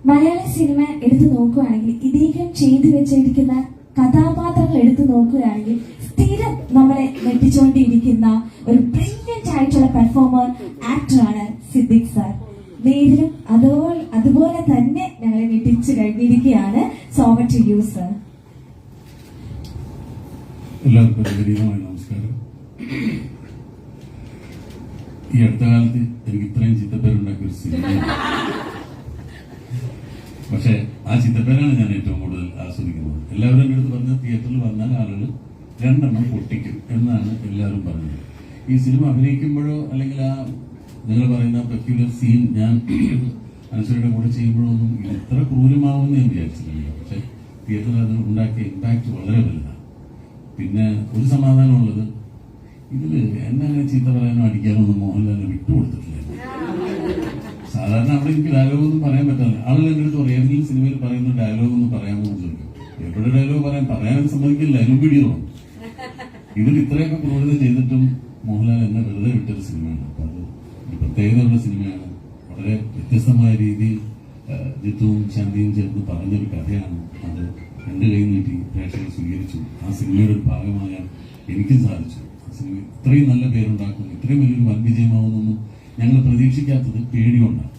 Malayala cinema എടുത്തു നോക്കുകയാണെങ്കിൽ ഇദ്ദേഹം ചെയ്തു വെച്ചിരിക്കുന്ന കഥാപാത്രങ്ങൾ എടുത്തു നോക്കുകയാണെങ്കിൽ സ്ഥിരം നമ്മളെ വെട്ടിച്ചുകൊണ്ടിരിക്കുന്ന ഒരു ബ്രില്യന്റ് ആയിട്ടുള്ള പെർഫോമർ ആക്ടറാണ് സിദ്ദിഖ് സാർ. നേരിലും അതുപോലെ തന്നെ ഞങ്ങളെ വെട്ടിച്ചു കഴിഞ്ഞിരിക്കുകയാണ്. So over to you sir. എല്ലാവർക്കും ഹൃദയമായ നമസ്കാരം. ഈ അടുത്ത കാലത്ത് എനിക്ക് ഇത്രയും ചിത്തപ്പേരുണ്ടാക്കിയ ഒരു സിനിമ, പക്ഷെ ആ ചിത്തപ്പേരാണ് ഞാൻ ഏറ്റവും കൂടുതൽ ആസ്വദിക്കുന്നത്. എല്ലാവരും എൻ്റെ അടുത്ത് പറഞ്ഞ തിയേറ്ററിൽ വന്നാൽ ആളുകൾ 2 എണ്ണം പൊട്ടിക്കും എന്നാണ് എല്ലാവരും പറഞ്ഞത്. ഈ സിനിമ അഭിനയിക്കുമ്പോഴോ അല്ലെങ്കിൽ നിങ്ങൾ പറയുന്ന പെക്യുലർ സീൻ ഞാൻ അനുസരിയുടെ കൂടെ ചെയ്യുമ്പോഴോ ഒന്നും ഇത്ര ക്രൂരമാവുമെന്ന് ഞാൻ വിചാരിച്ചിട്ടില്ല. പക്ഷെ തിയേറ്ററിൽ അത് ഉണ്ടാക്കിയ ഇമ്പാക്ട് വളരെ വലുതാണ്. പിന്നെ ഒരു സമാധാനമുള്ളത്, ഇതില് എന്നെ ചീത്ത പറയാനോ അടിക്കാനോ ഒന്നും മോഹൻലാലിനെ വിട്ടുകൊടുത്തിട്ടില്ല. സാധാരണ അവിടെ എനിക്ക് ഡയലോഗൊന്നും പറയാൻ പറ്റില്ല. ആളുകൾ എൻ്റെ അടുത്ത് പറയും ഏതെങ്കിലും സിനിമയിൽ പറയുന്ന ഡയലോഗ് ഒന്ന് പറയാമോ എന്ന് ചോദിക്കും. എവിടെ ഡയലോഗ് പറയാനും സമ്മതിക്കില്ല, അതിനും പിടിയോണം. ഇതിൽ ഇത്രയൊക്കെ ക്രൂരത ചെയ്തിട്ടും മോഹൻലാൽ എന്നെ വെറുതെ വിട്ടൊരു സിനിമയാണ്. അപ്പൊ അത് ഒരു പ്രത്യേകതയുള്ള സിനിമയാണ്. വളരെ വ്യത്യസ്തമായ രീതിയിൽ ജിത്തുവും ശാന്തിയും ചേർന്ന് പറഞ്ഞൊരു കഥയാണ്. അത് എന്റെ കൈ നീട്ടി പ്രേക്ഷകർ സ്വീകരിച്ചു. ആ സിനിമയുടെ ഒരു ഭാഗമാകാൻ എനിക്കും സാധിച്ചു. ആ സിനിമ ഇത്രയും നല്ല പേരുണ്ടാക്കുന്നു, ഇത്രയും വലിയൊരു വൻ വിജയമാവുന്നൊന്നും ഞങ്ങൾ പ്രതീക്ഷിക്കാത്തത് പേടികൊണ്ടാണ്.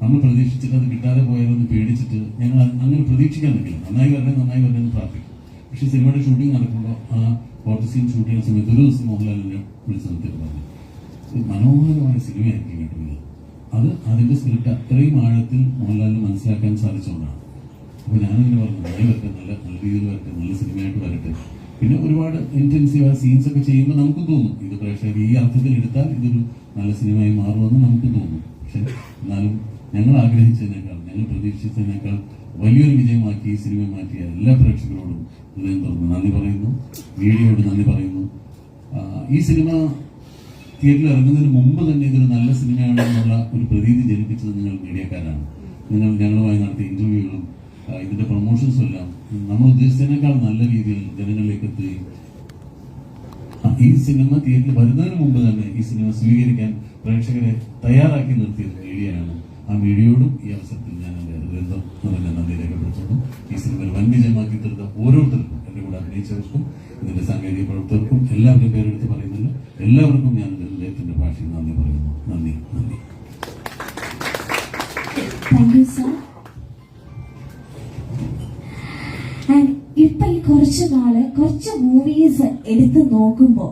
നമ്മൾ പ്രതീക്ഷിച്ചിട്ട് അത് കിട്ടാതെ പോയാലൊന്ന് പേടിച്ചിട്ട് ഞങ്ങൾ അങ്ങനെ പ്രതീക്ഷിക്കാൻ നിൽക്കില്ല. നന്നായി വരണമെന്ന് പ്രാർത്ഥിക്കും. പക്ഷെ സിനിമയുടെ ഷൂട്ടിംഗ് നടക്കുമ്പോൾ ആ ഫോട്ടോ സീൻ ഷൂട്ട് ചെയ്യുന്ന സമയത്ത് ഒരു ദിവസം മോഹൻലാലിനെ വിളിച്ചു നിർത്തിയിട്ട് പറഞ്ഞു, മനോഹരമായ സിനിമയായിരിക്കും കേട്ടത്. അത് അതിന്റെ സ്ക്രിപ്റ്റ് അത്രയും ആഴത്തിൽ മോഹൻലാലിന് മനസ്സിലാക്കാൻ സാധിച്ചുകൊണ്ടാണ്. അപ്പൊ ഞാനിങ്ങനെ പറഞ്ഞു, നന്നായി വരട്ടെ, നല്ല രീതിയിൽ വരട്ടെ, നല്ല സിനിമയായിട്ട് വരട്ടെ. പിന്നെ ഒരുപാട് ഇന്റൻസീവ് സീൻസ് ഒക്കെ ചെയ്യുമ്പോൾ നമുക്ക് തോന്നും ഇത് പ്രേക്ഷകർ ഈ അർത്ഥത്തിൽ എടുത്താൽ ഇതൊരു നല്ല സിനിമയായി മാറുമെന്ന് നമുക്ക് തോന്നും. പക്ഷെ എന്നാലും ഞങ്ങൾ ആഗ്രഹിച്ചതിനേക്കാൾ, ഞങ്ങൾ പ്രതീക്ഷിച്ചതിനേക്കാൾ വലിയൊരു വിജയമാക്കി ഈ സിനിമ മാറ്റിയ എല്ലാ പ്രേക്ഷകരോടും ഹൃദയം തുറന്ന് നന്ദി പറയുന്നു, മീഡിയയോട് നന്ദി പറയുന്നു. ഈ സിനിമ തിയേറ്ററിൽ ഇറങ്ങുന്നതിന് മുമ്പ് തന്നെ ഇതൊരു നല്ല സിനിമയാണെന്നുള്ള ഒരു പ്രതീതി ജനിപ്പിച്ചത് നിങ്ങൾ മീഡിയക്കാരാണ്. നിങ്ങൾ ഞങ്ങളുമായി നടത്തിയ ഇന്റർവ്യൂകളും ഇതിന്റെ പ്രൊമോഷൻസും എല്ലാം നമ്മൾ ഉദ്ദേശിച്ചതിനേക്കാൾ നല്ല രീതിയിൽ ജനങ്ങളിലേക്ക് എത്തുകയും ഈ സിനിമ തിയേറ്ററിൽ വരുന്നതിന് മുമ്പ് തന്നെ ഈ സിനിമ സ്വീകരിക്കാൻ പ്രേക്ഷകരെ തയ്യാറാക്കി നിർത്തിയത് മീഡിയയാണ്. ആ മീഡിയയോടും ഈ അവസരത്തിൽ ഞാൻ എൻ്റെ ഹൃദയം നിറഞ്ഞ നന്ദി രേഖപ്പെടുത്തുന്നു. ഈ സിനിമയിൽ വൻ വിജയമാക്കി തീർത്ത ഓരോരുത്തർക്കും, എൻ്റെ കൂടെ അഭിനയിച്ചവർക്കും ഇതിന്റെ സാങ്കേതിക പ്രവർത്തകർക്കും എല്ലാവരുടെയും പേരെടുത്ത് പറയുന്നില്ല, എല്ലാവർക്കും ഞാൻ ഹൃദയത്തിന്റെ ഭാഷയിൽ നന്ദി പറയുന്നു. നന്ദി. Thank you sir. ഇപ്പൊ ഈ കുറച്ച് മൂവീസ് എടുത്തു നോക്കുമ്പോ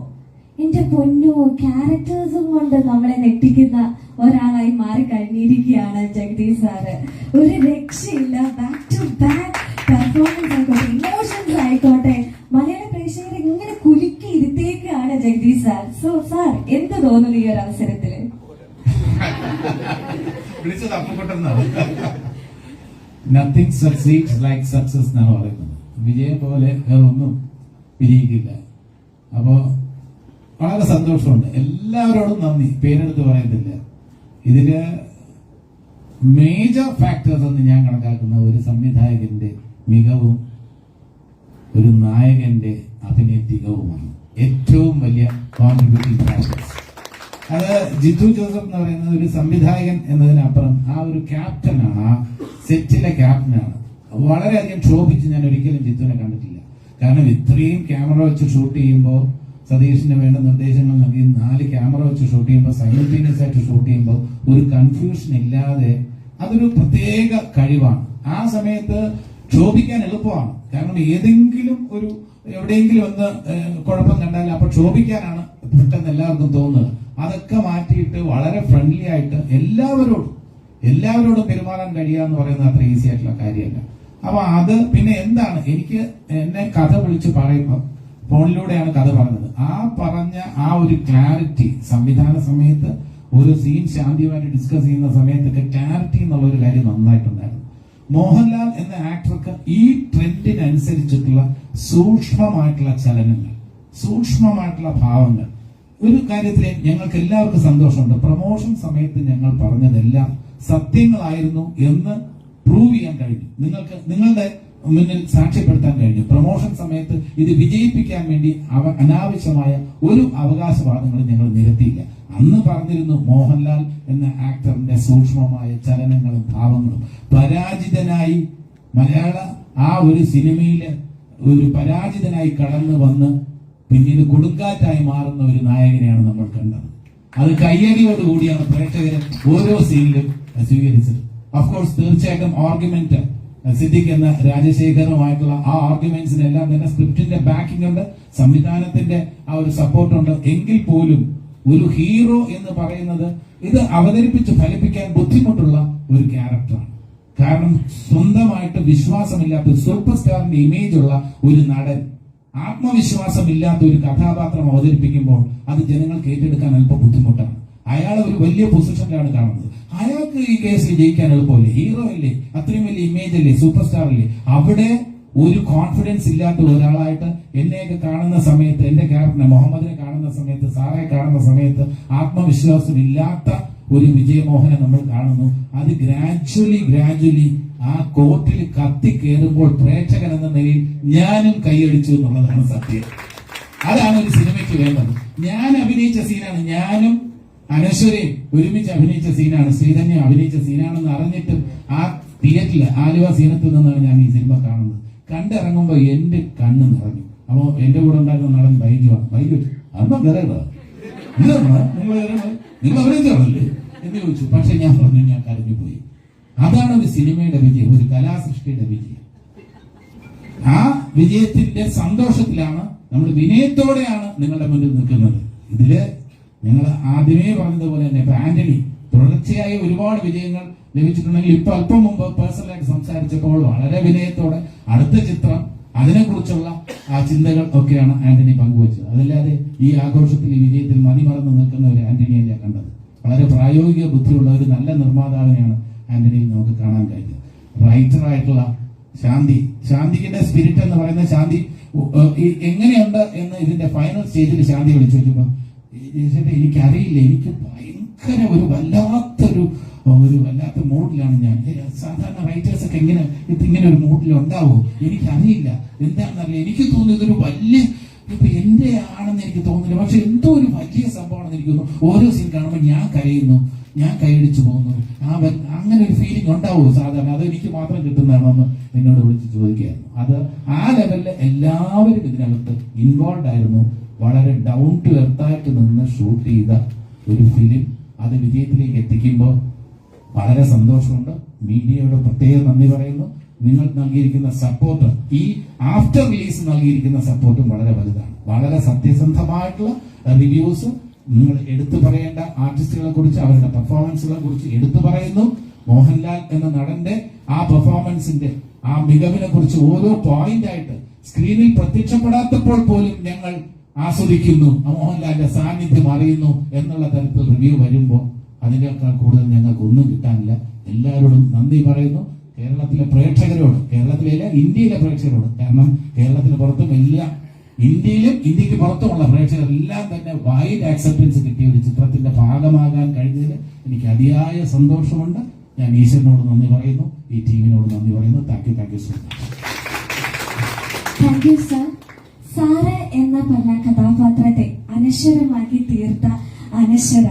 എന്റെ പൊന്നോ, ക്യാരക്ടേഴ്സും കൊണ്ട് നമ്മളെ ഞെട്ടിക്കുന്ന ഒരാളായി മാറി കഴിഞ്ഞിരിക്കുകയാണ് ജഗദീഷ് സാറ്. ഒരു രക്ഷയില്ല. ബാക്ക് ടു ബാക്ക് പെർഫോമൻസ് ആയിക്കോട്ടെ, ഇമോഷൻസ് ആയിക്കോട്ടെ, മലയാള പ്രേക്ഷകരെ ഇങ്ങനെ കുലുക്കി ഇരുത്തേക്കാണ് ജഗദീഷ് സാർ. സോ സാർ, എന്ത് തോന്നുന്നു ഈ ഒരു അവസരത്തില്? നത്തിങ് സക്സീഡ്സ് ലൈക്ക് സക്സസ് എന്നാണ് പറയുന്നത്. വിജയം പോലെ ഒന്നും വിജയിക്കില്ല. അപ്പോ വളരെ സന്തോഷമുണ്ട്. എല്ലാവരോടും നന്ദി, പേരെടുത്ത് പറയുന്നില്ല. ഇതില് മേജർ ഫാക്ടേഴ്സ് എന്ന് ഞാൻ കണക്കാക്കുന്ന ഒരു സംവിധായകന്റെ മികവും ഒരു നായകന്റെ അഭിനയത്തികവുമാണ് ഏറ്റവും വലിയ കോൺട്രിബ്യൂട്ടിംഗ് ഫാക്ടേഴ്സ്. അത് ജിത്തു ജോസഫ് എന്ന് പറയുന്നത് ഒരു സംവിധായകൻ എന്നതിനപ്പുറം ആ ഒരു ക്യാപ്റ്റനാണ്, ആ സെറ്റിലെ ക്യാപ്റ്റനാണ്. വളരെയധികം ക്ഷോഭിച്ച് ഞാൻ ഒരിക്കലും ജിത്തുവിനെ കണ്ടിട്ടില്ല. കാരണം ഇത്രയും ക്യാമറ വെച്ച് ഷൂട്ട് ചെയ്യുമ്പോൾ, സതീഷിന് വേണ്ട നിർദ്ദേശങ്ങൾ നൽകി 4 ക്യാമറ വെച്ച് ഷൂട്ട് ചെയ്യുമ്പോൾ, സൈമൾട്ടേനിയസ് ആയിട്ട് ഷൂട്ട് ചെയ്യുമ്പോൾ ഒരു കൺഫ്യൂഷൻ ഇല്ലാതെ, അതൊരു പ്രത്യേക കഴിവാണ്. ആ സമയത്ത് ക്ഷോഭിക്കാൻ എളുപ്പമാണ്. കാരണം എവിടെയെങ്കിലും ഒന്ന് കുഴപ്പം കണ്ടാൽ അപ്പൊ ക്ഷോഭിക്കാനാണ് പെട്ടെന്ന് എല്ലാവർക്കും തോന്നുന്നത്. അതൊക്കെ മാറ്റിയിട്ട് വളരെ ഫ്രണ്ട്ലി ആയിട്ട് എല്ലാവരോടും പെരുമാറാൻ കഴിയുക എന്ന് പറയുന്നത് അത്ര ഈസി ആയിട്ടുള്ള കാര്യമല്ല. അപ്പൊ അത് പിന്നെ എന്താണ്, എന്നെ കഥ വിളിച്ച് പറയുമ്പോൾ ഫോണിലൂടെയാണ് കഥ പറഞ്ഞത്. ആ പറഞ്ഞ ആ ഒരു ക്ലാരിറ്റി, സംവിധാന സമയത്ത് ഒരു സീൻ ശാന്തിയുമായിട്ട് ഡിസ്കസ് ചെയ്യുന്ന സമയത്തൊക്കെ ക്ലാരിറ്റി എന്നുള്ള ഒരു കാര്യം നന്നായിട്ടുണ്ടായിരുന്നു. മോഹൻലാൽ എന്ന ആക്ടർക്ക് ഈ ട്രെൻഡിനനുസരിച്ചിട്ടുള്ള സൂക്ഷ്മമായിട്ടുള്ള ചലനങ്ങൾ, സൂക്ഷ്മമായിട്ടുള്ള ഭാവങ്ങൾ. ഒരു കാര്യത്തിൽ ഞങ്ങൾക്ക് എല്ലാവർക്കും സന്തോഷമുണ്ട്. പ്രൊമോഷൻ സമയത്ത് ഞങ്ങൾ പറഞ്ഞതെല്ലാം സത്യങ്ങളായിരുന്നു എന്ന് പ്രൂവ് ചെയ്യാൻ കഴിഞ്ഞു. നിങ്ങളുടെ മുന്നിൽ സാക്ഷ്യപ്പെടുത്താൻ കഴിഞ്ഞു. പ്രൊമോഷൻ സമയത്ത് ഇത് വിജയിപ്പിക്കാൻ വേണ്ടി അനാവശ്യമായ ഒരു അവകാശവാദങ്ങളും ഞങ്ങൾ നിരത്തിയില്ല. അന്ന് പറഞ്ഞിരുന്നു മോഹൻലാൽ എന്ന ആക്ടറിന്റെ സൂക്ഷ്മമായ ചലനങ്ങളും ഭാവങ്ങളും. പരാജിതനായി മലയാള ആ ഒരു സിനിമയിലെ ഒരു പരാജിതനായി കടന്നു വന്ന് പിന്നീട് കൊടുങ്കാറ്റായി മാറുന്ന ഒരു നായകനെയാണ് നമ്മൾ കണ്ടത്. അത് കയ്യടിയോടുകൂടിയാണ് പ്രേക്ഷകരെ ഓരോ സീനിലും സ്വീകരിച്ചത്. ഓഫ്കോഴ്സ് തീർച്ചയായിട്ടും ആർഗ്യുമെന്റ് സിദ്ദിഖ് എന്ന രാജശേഖറുമായിട്ടുള്ള ആ ആർഗ്യുമെന്റ്സിനെല്ലാം തന്നെ സ്ക്രിപ്റ്റിന്റെ ബാക്കിംഗ് ഉണ്ട്, സംവിധാനത്തിന്റെ ആ ഒരു സപ്പോർട്ട് ഉണ്ട്. എങ്കിൽ പോലും ഒരു ഹീറോ എന്ന് പറയുന്നത് ഇത് അവതരിപ്പിച്ച് ഫലിപ്പിക്കാൻ ബുദ്ധിമുട്ടുള്ള ഒരു ക്യാരക്ടറാണ്. കാരണം സ്വന്തമായിട്ട് വിശ്വാസമില്ലാത്ത സൂപ്പർ സ്റ്റാറിന്റെ ഇമേജ് ഉള്ള ഒരു നടൻ ആത്മവിശ്വാസമില്ലാത്ത ഒരു കഥാപാത്രം അവതരിപ്പിക്കുമ്പോൾ അത് ജനങ്ങൾക്ക് ഏറ്റെടുക്കാൻ അല്പം ബുദ്ധിമുട്ടാണ്. അയാൾ ഒരു വലിയ പൊസിഷനിലാണ് കാണുന്നത്. അയാൾക്ക് ഈ കേസിൽ ജയിക്കാൻ എളുപ്പമല്ലേ, ഹീറോ അല്ലേ, അത്രയും വലിയ ഇമേജ് അല്ലേ, സൂപ്പർ സ്റ്റാർ അല്ലേ. അവിടെ ഒരു കോൺഫിഡൻസ് ഇല്ലാത്ത ഒരാളായിട്ട് എന്നെയൊക്കെ കാണുന്ന സമയത്ത്, എന്റെ ക്യാപ്റ്റനെ മുഹമ്മദിനെ കാണുന്ന സമയത്ത്, സാറെ കാണുന്ന സമയത്ത് ആത്മവിശ്വാസം ഇല്ലാത്ത ഒരു വിജയമോഹനെ നമ്മൾ കാണുന്നു. അത് ഗ്രാജുവലി ആ കോർട്ടിൽ കത്തിക്കേറുമ്പോൾ പ്രേക്ഷകൻ എന്ന നിലയിൽ ഞാനും കൈയടിച്ചു എന്നുള്ളതാണ് സത്യം. അതാണ് ഒരു സിനിമയ്ക്ക് വേണ്ടത്. ഞാൻ അഭിനയിച്ച സീനാണ്, ഞാനും അനശ്വരയും ഒരുമിച്ച് അഭിനയിച്ച സീനാണ്, ശ്രീധന്യ അഭിനയിച്ച സീനാണെന്ന് അറിഞ്ഞിട്ടും ആ തിയേറ്ററിൽ ആലുവ സീനത്തിൽ നിന്നാണ് ഞാൻ ഈ സിനിമ കാണുന്നത്. കണ്ടിറങ്ങുമ്പോ എന്റെ കണ്ണ് നിറഞ്ഞു. അപ്പൊ എന്റെ കൂടെ ഉണ്ടായിരുന്ന നടൻ ബൈജുവാണ്. ബൈജു അമ്മ കരയടാ, നിങ്ങൾ അഭിനയിച്ചാണല്ലേ എന്ന് ചോദിച്ചു. പക്ഷെ ഞാൻ പറഞ്ഞു, ഞാൻ കരഞ്ഞു പോയി. അതാണ് ഒരു സിനിമയുടെ വിജയം, ഒരു കലാസൃഷ്ടിയുടെ വിജയം. ആ വിജയത്തിന്റെ സന്തോഷത്തിലാണ് നമ്മൾ വിനയത്തോടെയാണ് നിങ്ങളുടെ മുന്നിൽ നിൽക്കുന്നത്. ഇതില് ഞങ്ങൾ ആദ്യമേ പറഞ്ഞതുപോലെ തന്നെ ഇപ്പൊ തുടർച്ചയായ ഒരുപാട് വിജയങ്ങൾ ലഭിച്ചിട്ടുണ്ടെങ്കിൽ ഇപ്പൊ അല്പം മുമ്പ് പേഴ്സണലായിട്ട് സംസാരിച്ചപ്പോൾ വളരെ വിനയത്തോടെ അടുത്ത ചിത്രം അതിനെക്കുറിച്ചുള്ള ആ ചിന്തകൾ ഒക്കെയാണ് ആന്റണി പങ്കുവച്ചത്. അതല്ലാതെ ഈ ആഘോഷത്തിൽ ഈ വിജയത്തിൽ മതിമറന്ന് നിൽക്കുന്ന ഒരു ആന്റണിയെ കണ്ടത്. വളരെ പ്രായോഗിക ബുദ്ധിയുള്ള ഒരു നല്ല നിർമ്മാതാവിനെയാണ് ആന്റണിയിൽ നമുക്ക് കാണാൻ കഴിഞ്ഞത്. റൈറ്ററായിട്ടുള്ള ശാന്തിയുടെ സ്പിരിറ്റ് എന്ന് പറയുന്ന ശാന്തി എങ്ങനെയുണ്ട് എന്ന് ഇതിന്റെ ഫൈനൽ സ്റ്റേജിൽ ശാന്തി വിളിച്ചു ചോദിച്ചപ്പോ എനിക്കറിയില്ല, എനിക്ക് ഭയങ്കര ഒരു വല്ലാത്ത മൂഡിലാണ് ഞാൻ. സാധാരണ റൈറ്റേഴ്സ് ഒക്കെ ഇങ്ങനെ ഒരു മൂഡിൽ ഉണ്ടാവും, എനിക്കറിയില്ല എന്താണെന്നറിയില്ല. എനിക്ക് തോന്നുന്നു ഇതൊരു വലിയ ഇപ്പൊ എന്റെ ആണെന്ന് എനിക്ക് തോന്നുന്നില്ല, പക്ഷെ എന്തോ ഒരു വലിയ സംഭവമാണെന്ന് എനിക്ക് തോന്നുന്നു. ഓരോ സീൻ കാണുമ്പോൾ ഞാൻ കരയുന്നു, ഞാൻ കൈയടിച്ചു പോകുന്നു. അങ്ങനെ ഒരു ഫീലിംഗ് ഉണ്ടാവുമോ സാധാരണ? അത് എനിക്ക് മാത്രം കിട്ടുന്നതാണോന്ന് എന്നോട് വിളിച്ച് ചോദിക്കുകയായിരുന്നു. അത് ആ ലെവലിൽ എല്ലാവരും ഇതിനകത്ത് ഇൻവോൾവ് ആയിരുന്നു. വളരെ ഡൗൺ ടു എർത്തായിട്ട് നിന്ന് ഷൂട്ട് ചെയ്ത ഒരു ഫിലിം അത് വിജയത്തിലേക്ക് എത്തിക്കുമ്പോൾ വളരെ സന്തോഷമുണ്ട്. മീഡിയയോട് പ്രത്യേകം നന്ദി പറയുന്നു. നിങ്ങൾ നൽകിയിരിക്കുന്ന സപ്പോർട്ട്, ഈ ആഫ്റ്റർ റിലീസ് നൽകിയിരിക്കുന്ന സപ്പോർട്ടും വളരെ വലുതാണ്. വളരെ സത്യസന്ധമായിട്ടുള്ള റിവ്യൂസ് നിങ്ങൾ എടുത്തു പറയേണ്ട ആർട്ടിസ്റ്റുകളെ കുറിച്ച്, അവരുടെ പെർഫോമൻസുകളെ കുറിച്ച് എടുത്തു പറയുന്നു. മോഹൻലാൽ എന്ന നടന്റെ ആ പെർഫോമൻസിന്റെ ആ മികവിനെ കുറിച്ച് ഓരോ പോയിന്റ് ആയിട്ട് സ്ക്രീനിൽ പ്രത്യക്ഷപ്പെടാത്തപ്പോൾ പോലും ഞങ്ങൾ ആസ്വദിക്കുന്നു, മോഹൻലാലിന്റെ സാന്നിധ്യം അറിയുന്നു എന്നുള്ള തരത്തിൽ റിവ്യൂ വരുമ്പോൾ അതിനേക്കാൾ കൂടുതൽ ഞങ്ങൾക്ക് ഒന്നും കിട്ടാനില്ല. എല്ലാവരോടും നന്ദി പറയുന്നു. കേരളത്തിലെ പ്രേക്ഷകരോട്, കേരളത്തിലെ ഇന്ത്യയിലെ പ്രേക്ഷകരോട്, കാരണം കേരളത്തിന് പുറത്തും എല്ലാം ഇന്ത്യക്ക് പുറത്തുമുള്ള പ്രേക്ഷകരെല്ലാം തന്നെ വൈഡ് ആക്സെപ്റ്റൻസ് കിട്ടിയ ഒരു ചിത്രത്തിന്റെ ഭാഗമാകാൻ കഴിഞ്ഞതിൽ എനിക്ക് അതിയായ സന്തോഷമുണ്ട്. ഞാൻ ഈശ്വരനോട് നന്ദി പറയുന്നു, ഈ ടീമിനോട് നന്ദി പറയുന്നു. Thank you so much. Thank you sir. Sara എന്ന പറഞ്ഞ കഥാപാത്രത്തെ അനശ്വരമാക്കി തീർത്ത അനശ്വര,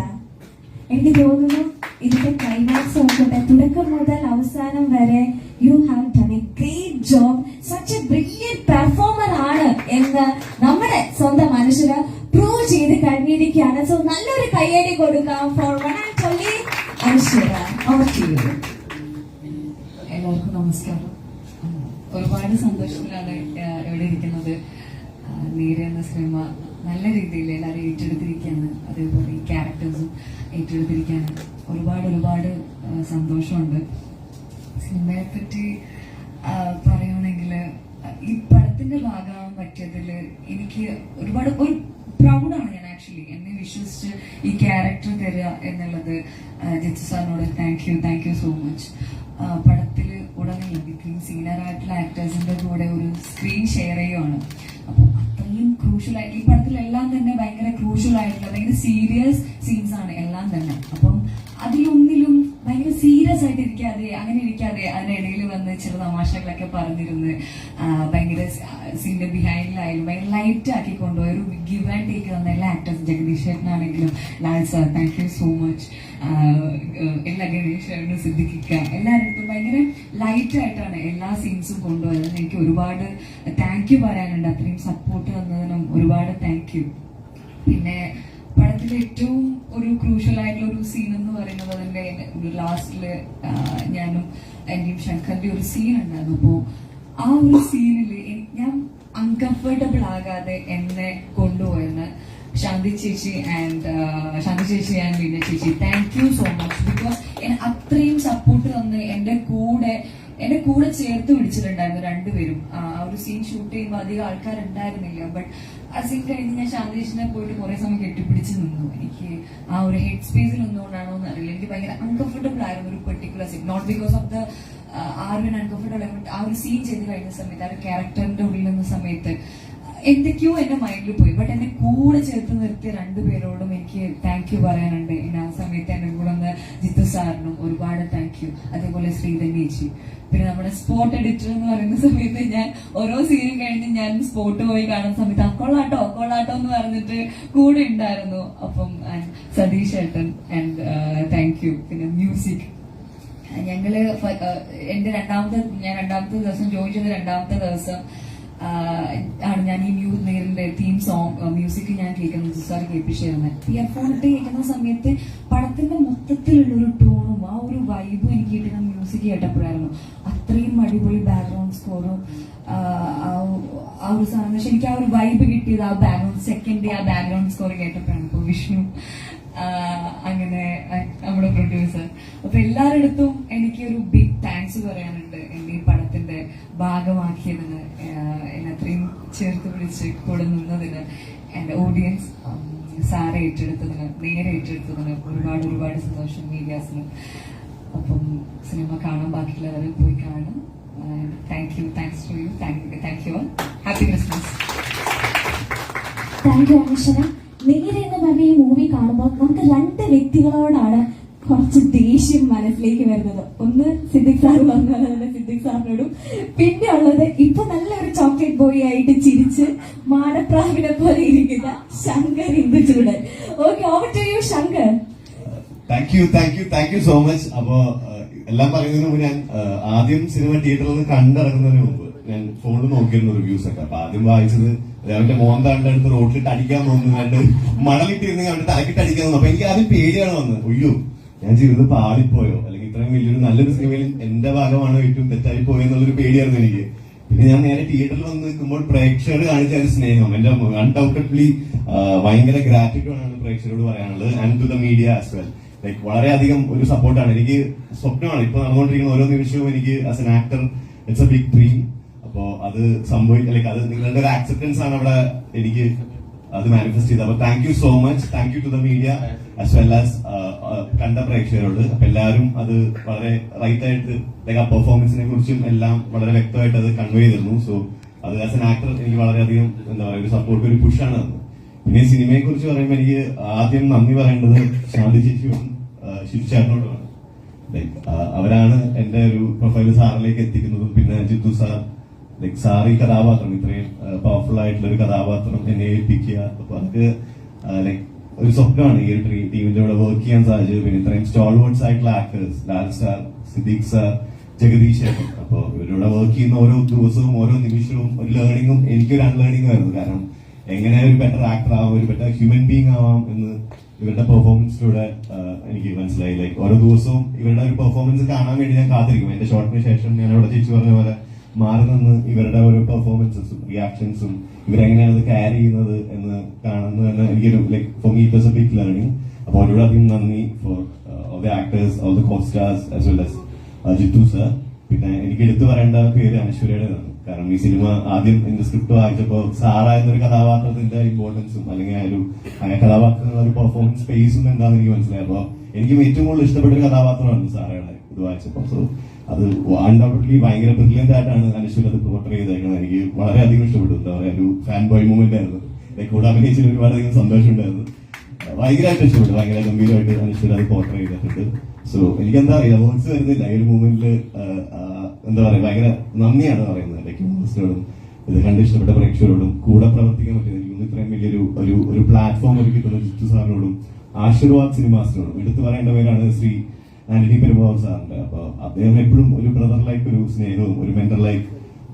എനിക്ക് തോന്നുന്നു ഇതിന്റെ ക്ലൈമാക്സ് നോക്കട്ടെ, തുടക്കം മുതൽ അവസാനം വരെ you have done A great job. Such A brilliant performer ആണ് എന്ന് നമ്മുടെ സ്വന്തം അനശ്വര പ്രൂവ് ചെയ്ത് കഴിഞ്ഞിരിക്കുകയാണ്. സോ നല്ലൊരു കയ്യടി കൊടുക്കാം ഫോർ വൺ ആൻഡ് ഓൺലി അനശ്വര. എല്ലാവർക്കും നമസ്കാരം. ഒരുപാട് സന്തോഷത്തിലാണ് ഇവിടെ ഇരിക്കുന്നത്. നീര എന്ന സിനിമ നല്ല രീതിയിൽ എല്ലാവരും ഏറ്റെടുത്തിരിക്കുകയാണ്. അതേപോലെ ഈ ക്യാരക്ടേഴ്സും ഏറ്റെടുത്തിരിക്കുകയാണ്. ഒരുപാട് സന്തോഷമുണ്ട്. സിനിമയെ പറ്റി പറയുകയാണെങ്കിൽ ഈ പടത്തിന്റെ ഭാഗമാകാൻ പറ്റിയതിൽ എനിക്ക് ഒരു പ്രൗഡാണ്. ഞാൻ ആക്ച്വലി എന്നെ വിശ്വസിച്ച് ഈ ക്യാരക്ടർ തരിക എന്നുള്ളത് ജിത്തു സാറിനോട് താങ്ക് യു സോ മച്ച്. പടത്തിൽ ഉടനീളം ബിറ്റ്വീൻ സീനിയർ ആയിട്ടുള്ള ആക്ടേഴ്സിന്റെ കൂടെ ഒരു സ്ക്രീൻ ഷെയർ ചെയ്യുകയാണ്. അപ്പോൾ അത്രയും ക്രൂഷ്യൽ ആയിട്ട് ഈ പടത്തിലെല്ലാം തന്നെ ഭയങ്കര ക്രൂഷ്യൽ ആയിട്ടുള്ള ഭയങ്കര സീരിയസ് സീൻസ് ആണ് എല്ലാം തന്നെ. അപ്പം അതിലൊന്നിലും ഭയങ്കര സീരിയസ് ആയിട്ട് ഇരിക്കാതെ അതിനിടയിൽ വന്ന് ചില തമാശകളൊക്കെ പറഞ്ഞിരുന്ന് ഭയങ്കര സീനിന്റെ ബിഹൈൻഡിലായാലും ഭയങ്കര ലൈറ്റ് ആക്കി കൊണ്ടുപോയി ഒരു ഗിവ് ആൻഡ് ടേക്ക് തന്ന എല്ലാ ആക്ടേഴ്സും, ജഗദീഷ് ചേട്ടനാണെങ്കിലും Lal sir thank you so much, എല്ലാ ഗണേഷ് ചേട്ടനും സിദ്ദിഖിക്ക എല്ലാവരും ഭയങ്കര ലൈറ്റ് ആയിട്ടാണ് എല്ലാ സീൻസും കൊണ്ടുപോയത്. എനിക്ക് ഒരുപാട് താങ്ക് യു പറയാനുണ്ട്. അത്രയും സപ്പോർട്ട് തന്നതിനും ഒരുപാട് താങ്ക് യു. പിന്നെ പടത്തിലെ ഏറ്റവും ഒരു ക്രൂഷ്യൽ ആയിട്ടുള്ള ഒരു സീൻ എന്ന് പറയുന്നത് അതിന്റെ ലാസ്റ്റില് ഞാനും എന്റെയും ശങ്കറിന്റെ ഒരു സീൻ ഉണ്ടായിരുന്നു. അപ്പോ ആ ഒരു സീനിൽ ഞാൻ അൺകംഫർട്ടബിൾ ആകാതെ എന്നെ കൊണ്ടുപോയെന്ന് ശാന്തി ചേച്ചി ആൻഡ് ലീന ചേച്ചി thank you so much. Because അത്രയും സപ്പോർട്ട് തന്ന് എന്റെ കൂടെ ചേർത്ത് പിടിച്ചിട്ടുണ്ടായിരുന്നു രണ്ടുപേരും. ആ ഒരു സീൻ ഷൂട്ട് ചെയ്യുമ്പോൾ അധികം ആൾക്കാരുണ്ടായിരുന്നില്ല. ബട്ട് ആ സീൻ കഴിഞ്ഞ് ഞാൻ ശാന്തി ചേച്ചിനെ പോയിട്ട് കുറെ സമയം കെട്ടിപ്പിടിച്ച് നിന്നു. എനിക്ക് ആ ഒരു ഹെഡ് സ്പേസിൽ നിന്നുകൊണ്ടാണോ എന്ന് അറിയില്ല, എനിക്ക് ഭയങ്കര അൺകംഫർട്ടബിൾ ആയിരുന്നു ഒരു particular scene. Not because of the ആർവിൻ അൺകംഫർട്ടബിൾ ആയിരുന്നു. ആ ഒരു സീൻ ചെയ്ത് കഴിഞ്ഞ സമയത്ത് ആ ഒരു ക്യാരക്ടറിന്റെ ഉള്ളിൽ നിന്ന സമയത്ത് എന്തൊക്കെയോ എന്റെ മൈൻഡിൽ പോയി. ബട്ട് എന്നെ കൂടെ ചേർത്ത് നിർത്തിയ രണ്ടുപേരോടും എനിക്ക് താങ്ക് യു പറയാനുണ്ട്. ആ സമയത്ത് എന്നെ കൂടെ വന്ന ജിത്തു സാറിനും ഒരുപാട് താങ്ക് യു. അതേപോലെ ശ്രീധന്യ ചേച്ചി. പിന്നെ നമ്മുടെ സ്പോട്ട് എഡിറ്റർ എന്ന് പറയുന്ന സമയത്ത് ഞാൻ ഓരോ സീനും കഴിഞ്ഞ് ഞാൻ സ്പോട്ട് പോയി കാണുന്ന സമയത്ത് കൊള്ളാട്ടോ എന്ന് പറഞ്ഞിട്ട് കൂടെ ഉണ്ടായിരുന്നു. അപ്പം സതീഷ് ഏട്ടൻ ആൻഡ് താങ്ക് യു. പിന്നെ മ്യൂസിക് ഞങ്ങള് ഞാൻ രണ്ടാമത്തെ ദിവസം ജോയിൻ ചെയ്ത രണ്ടാമത്തെ ദിവസം ആണ് ഞാൻ ഈ നേരിന്റെ തീം സോങ് മ്യൂസിക് ഞാൻ കേൾക്കുന്നത് സാർ കേൾപ്പിച്ചിരുന്നത്. ഇയർഫോണിട്ട് കേൾക്കുന്ന സമയത്ത് പടത്തിന്റെ മൊത്തത്തിലുള്ള ഒരു ടോണും ആ ഒരു വൈബും എനിക്ക് കിട്ടുന്ന മ്യൂസിക് കേട്ടപ്പോഴായിരുന്നു. അത്രയും അടിപൊളി ബാക്ക്ഗ്രൗണ്ട് സ്കോറും ആ ഒരു സാധനം. പക്ഷെ എനിക്ക് ആ ഒരു വൈബ് കിട്ടിയത് ആ ബാക്ക്ഗ്രൗണ്ട് സെക്കൻഡ് ആ ബാക്ക്ഗ്രൗണ്ട് സ്കോർ കേട്ടപ്പോഴാണ്. ഇപ്പൊ വിഷ്ണു അങ്ങനെ നമ്മുടെ പ്രൊഡ്യൂസർ. അപ്പൊ എല്ലാവരുടെടുത്തും എനിക്കൊരു ബിഗ് താങ്ക്സ് പറയാനുണ്ട് എന്റെ ഈ പടത്തിന്റെ ഭാഗമാക്കിയതിന്, എന്നെ അത്രയും ചേർത്ത് പിടിച്ച് കൂടെ നിന്നതിന്, എന്റെ ഓഡിയൻസ് സാറെ ഏറ്റെടുത്തതിന്, നേരെ ഏറ്റെടുത്തതിന് ഒരുപാട് സന്തോഷം മീഡിയാസിന്. അപ്പം സിനിമ കാണാൻ ബാക്കിയുള്ളവരെ പോയി കാണും. Thanks to you, thank you all. Happy Christmas. Thank you Anaswara. നേരെ എന്ന് പറഞ്ഞ ഈ മൂവി കാണുമ്പോൾ നമുക്ക് 2 വ്യക്തികളോടാണ് കുറച്ച് ദേഷ്യം മനസ്സിലേക്ക് വരുന്നത്. ഒന്ന് സിദ്ദിഖ് സാർ പറഞ്ഞ പോലെ തന്നെ സിദ്ദിഖ് സാറിനോടും, പിന്നെ ഉള്ളത് ഇപ്പൊ നല്ലൊരു ചോക്ലേറ്റ് ബോയ് ആയിട്ട് ചിരിച്ച് മാടപ്രാവിനെ പോലെ ഇരിക്കുന്ന Shankar Induchoodan. Okay, over to you Shankar. Thank you so much. അപ്പോ എല്ലാം പറയുന്നതിന് മുമ്പ് ഞാൻ ആദ്യം സിനിമ തിയേറ്ററിൽ നിന്ന് കണ്ടിറങ്ങുന്നതിന് മുമ്പ് ഞാൻ ഫോണിൽ നോക്കിയിരുന്നു റിവ്യൂസ് ഒക്കെ. അപ്പൊ ആദ്യം വായിച്ചത് അവന്റെ മോന്താണ്ട് അടുത്ത് റോഡിലിട്ട് അടിക്കാൻ തോന്നുന്നു, രണ്ട് മണലിട്ടിരുന്നെങ്കിൽ അവന്റെ തലക്കിട്ട് അടിക്കാൻ തോന്നുന്നു. അപ്പൊ എനിക്ക് ആദ്യം പേടിയാണ് വന്നത്, അയ്യോ ഞാൻ ചെയ്തത് പാളിപ്പോയോ, അല്ലെങ്കിൽ ഇത്രയും വലിയൊരു നല്ലൊരു സിനിമയിൽ എന്റെ ഭാഗമാണോ ഏറ്റവും തെറ്റായി പോയോ എന്നുള്ളൊരു പേടിയായിരുന്നു എനിക്ക്. പിന്നെ ഞാൻ നേരെ തിയേറ്ററിൽ വന്ന് നിൽക്കുമ്പോൾ പ്രേക്ഷകർ കാണിച്ച ഒരു സ്നേഹം, എന്റെ അൺഡൗട്ടഡ്ലി ഭയങ്കര ഗ്രാറ്റിറ്റ്യൂഡ് ആണ് പ്രേക്ഷകരോട് പറയാനുള്ളത്. And to the media as well. Like വളരെയധികം ഒരു സപ്പോർട്ടാണ്. എനിക്ക് സ്വപ്നമാണ് ഇപ്പൊ നടന്നുകൊണ്ടിരിക്കുന്ന ഓരോ നിമിഷവും. എനിക്ക് as an actor it's a big dream. അപ്പോ അത് ലൈക്ക് അത് നിങ്ങളുടെ ഒരു ആക്സെപ്റ്റൻസ് ആണ് അവിടെ എനിക്ക് അത് മാനിഫെസ്റ്റ് ചെയ്തത്. അപ്പൊ thank you so much. Thank you to the media as well as കണ്ട പ്രേക്ഷകരോട്. അപ്പൊ എല്ലാവരും അത് വളരെ റൈറ്റ് ആയിട്ട് ലൈക്ക് ആ പെർഫോമൻസിനെ കുറിച്ചും എല്ലാം വളരെ വ്യക്തമായിട്ട് അത് കൺവേ ചെയ്തിരുന്നു. സോ അത് ആസ് എൻ ആക്ടർ എനിക്ക് വളരെയധികം എന്താ പറയുക ഒരു സപ്പോർട്ട്, ഒരു പുഷാണ് അത്. പിന്നെ സിനിമയെ കുറിച്ച് പറയുമ്പോൾ എനിക്ക് ആദ്യം നന്ദി പറയേണ്ടത് ശാന്തി ചേച്ചിയോടും ശിവചേട്ടനോടുമാണ്. ലൈക്ക് അവരാണ് എന്റെ ഒരു പ്രൊഫൈല് സാറിലേക്ക് എത്തിക്കുന്നതും. പിന്നെ ജിത്തു സാർ, ലൈക്ക് സാർ ഈ കഥാപാത്രം ഇത്രയും പവർഫുൾ ആയിട്ടുള്ള ഒരു കഥാപാത്രം എന്നെ ഏൽപ്പിക്കുക. അപ്പൊ അതൊക്കെ ലൈക്ക് ഒരു സ്വപ്നമാണ് ഈ ഒരു ടീമിന്റെ കൂടെ വർക്ക് ചെയ്യാൻ സാധിച്ചത്. പിന്നെ ഇത്രയും സ്റ്റോൾവേർഡ്സ് ആയിട്ടുള്ള actors, Lal sir, Siddique sir, Jagadish ചേട്ടൻ. അപ്പൊ ഇവരുടെ വർക്ക് ചെയ്യുന്ന ഓരോ ദിവസവും ഓരോ നിമിഷവും ഒരു ലേണിംഗും എനിക്കൊരു അൺലേണിംഗും ആയിരുന്നു. കാരണം എങ്ങനെ ഒരു ബെറ്റർ ആക്ടർ ആവാം, ഒരു ബെറ്റർ ഹ്യൂമൻ ബീങ് ആവാം എന്ന് ഇവരുടെ പെർഫോമൻസിലൂടെ എനിക്ക് മനസ്സിലായി. ലൈക്ക് ഓരോ ദിവസവും ഇവരുടെ ഒരു പെർഫോമൻസ് കാണാൻ വേണ്ടി ഞാൻ കാത്തിരിക്കും. എന്റെ ഷോട്ടിന് ശേഷം ഞാൻ അവിടെ ചേച്ചി പറഞ്ഞ പോലെ മാറി നിന്ന് ഇവരുടെ ഓരോ പെർഫോമൻസസും റിയാക്ഷൻസും ഇവരെങ്ങനെയാണ് അത് ക്യാരി ചെയ്യുന്നത് എന്ന് കാണുന്നത് തന്നെ എനിക്കൊരു like for me it was a big learning. അപ്പോൾ ഒരുപാടധികം നന്ദി for all the actors, all the co stars as well as Jeethu sir. പിന്നെ എനിക്ക് എടുത്തു പറയേണ്ട പേര് അനശ്വരയുടേതാണ്. കാരണം ഈ സിനിമ ആദ്യം എന്റെ സ്ക്രിപ്റ്റ് വായിച്ചപ്പോൾ സാറായിരുന്ന ഒരു കഥാപാത്രത്തിന്റെ ഇമ്പോർട്ടൻസും അല്ലെങ്കിൽ ആ ഒരു കഥാപാത്രത്തിന്റെ ഒരു പെർഫോമൻസ് സ്പേസും എന്താണെന്ന് എനിക്ക് മനസ്സിലായി. അപ്പൊ എനിക്കും ഏറ്റവും കൂടുതൽ ഇഷ്ടപ്പെട്ട ഒരു കഥാപാത്രമാണ് സാറയുടെ ഇത് വായിച്ചപ്പോൾ. സോ അത് അൺഡൗട്ടഡ്ലി ഭയങ്കര ബ്രില്യന്റ് ആയിട്ടാണ് അനശ്വര അത് പോർട്രേ ചെയ്തേക്കുന്നത്. എനിക്ക് വളരെയധികം ഇഷ്ടപ്പെട്ടു. എന്താ പറയാ ഒരു ഫാൻ ബോയ് മൂവ്മെന്റ് ആയിരുന്നു. ലൈക്ക് കൂടെ അഭിനയിച്ചതിൽ ഒരുപാടധികം സന്തോഷം ഉണ്ടായിരുന്നു. ഭയങ്കരമായിട്ട് ഇഷ്ടപ്പെട്ടു. ഭയങ്കര ഗംഭീരമായിട്ട് അനശ്വര അത് പോർട്രേ ചെയ്തിട്ടുണ്ട്. സോ എനിക്ക് എന്താ അറിയില്ല, വേർഡ്സ് വരുന്നില്ല ഈ ഒരു മൂവ്മെന്റില്. എന്താ പറയാ ഭയങ്കര നന്ദിയാണ് പറയുന്നത് ലൈക്ക് യൂണിവേഴ്സിനോടും ഇത് കണ്ട് ഇഷ്ടപ്പെട്ട പ്രേക്ഷകരോടും കൂടെ പ്രവർത്തിക്കാൻ പറ്റുന്നത്. എനിക്ക് ഇത്രയും വലിയൊരു ഒരു പ്ലാറ്റ്ഫോം ഒരുക്കിയിട്ടുള്ള ജിത്തു സാറിനോടും ആശീർവാദ് സിനിമാസിനോടും എടുത്തു പറയേണ്ട പേരാണ് ശ്രീ ആന്റണി പെരുമ്പാവൂർ സാറിന്റെ. അപ്പൊ അദ്ദേഹം എപ്പോഴും ഒരു ബ്രദർ ലൈക്ക് ഒരു സ്നേഹവും ഒരു മെന്റർ ലൈക്ക്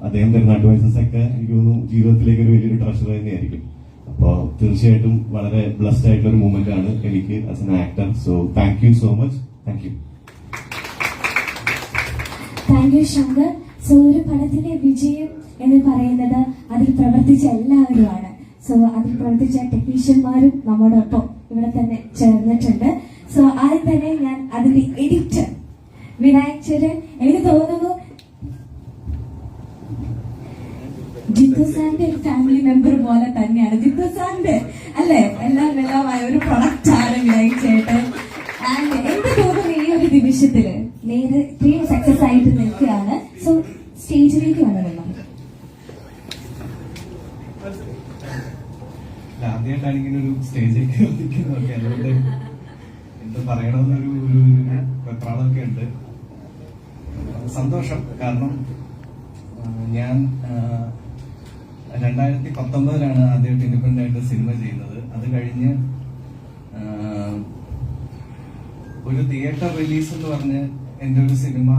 അദ്ദേഹം തരുന്ന അഡ്വൈസസ് ഒക്കെ എനിക്ക് തോന്നുന്നു ജീവിതത്തിലേക്ക് ഒരു വലിയൊരു ട്രഷർ തന്നെയായിരിക്കും. അപ്പൊ തീർച്ചയായിട്ടും വളരെ ബ്ലസ്ഡ് ആയിട്ടുള്ള ഒരു മൂമെന്റ് ആണ് എനിക്ക് as an actor. So thank you so much. Thank you. Thank U Shankar. So ഒരു പടത്തിന്റെ വിജയം എന്ന് പറയുന്നത് അതിൽ പ്രവർത്തിച്ച എല്ലാവരുമാണ്. സോ അതിൽ പ്രവർത്തിച്ച ടെക്നീഷ്യന്മാരും നമ്മോടൊപ്പം ഇവിടെ തന്നെ ചേർന്നിട്ടുണ്ട്. സോ ആദ്യം തന്നെ ഞാൻ അതിന്റെ എഡിറ്റർ വിനായക്, എനിക്ക് തോന്നുന്നു ജിത്തു സാറിന്റെ ഒരു ഫാമിലി മെമ്പർ പോലെ തന്നെയാണ് ജിത്തു സാറിന്റെ അല്ലെ എല്ലാമായ ഒരു പ്രൊഡക്റ്റ് ആണ് വിനായക് ചേട്ടൻ. ആൻഡ് എനിക്ക് തോന്നുന്നു ഈ ഒരു നിമിഷത്തില് നേരെ ഇത്രയും സക്സസ് ആയിട്ട് നിൽക്കുകയാണ്. സോ സ്റ്റേജിലേക്ക് വന്നതല്ലോ. ആദ്യമായിട്ടാണ് ഇങ്ങനെ ഒരു സ്റ്റേജിലേക്ക് നിൽക്കുന്നത്. അതുകൊണ്ട് എന്ത് പറയണമെന്നൊരു വെപ്രാളമൊക്കെ ഉണ്ട്. സന്തോഷം. കാരണം ഞാൻ 2019 ആദ്യമായിട്ട് ഇൻഡിപെൻഡന്റ് ആയിട്ട് സിനിമ ചെയ്യുന്നത്. അത് കഴിഞ്ഞ് ഒരു തിയേറ്റർ റിലീസ് എന്ന് പറഞ്ഞ് എന്റെ ഒരു സിനിമ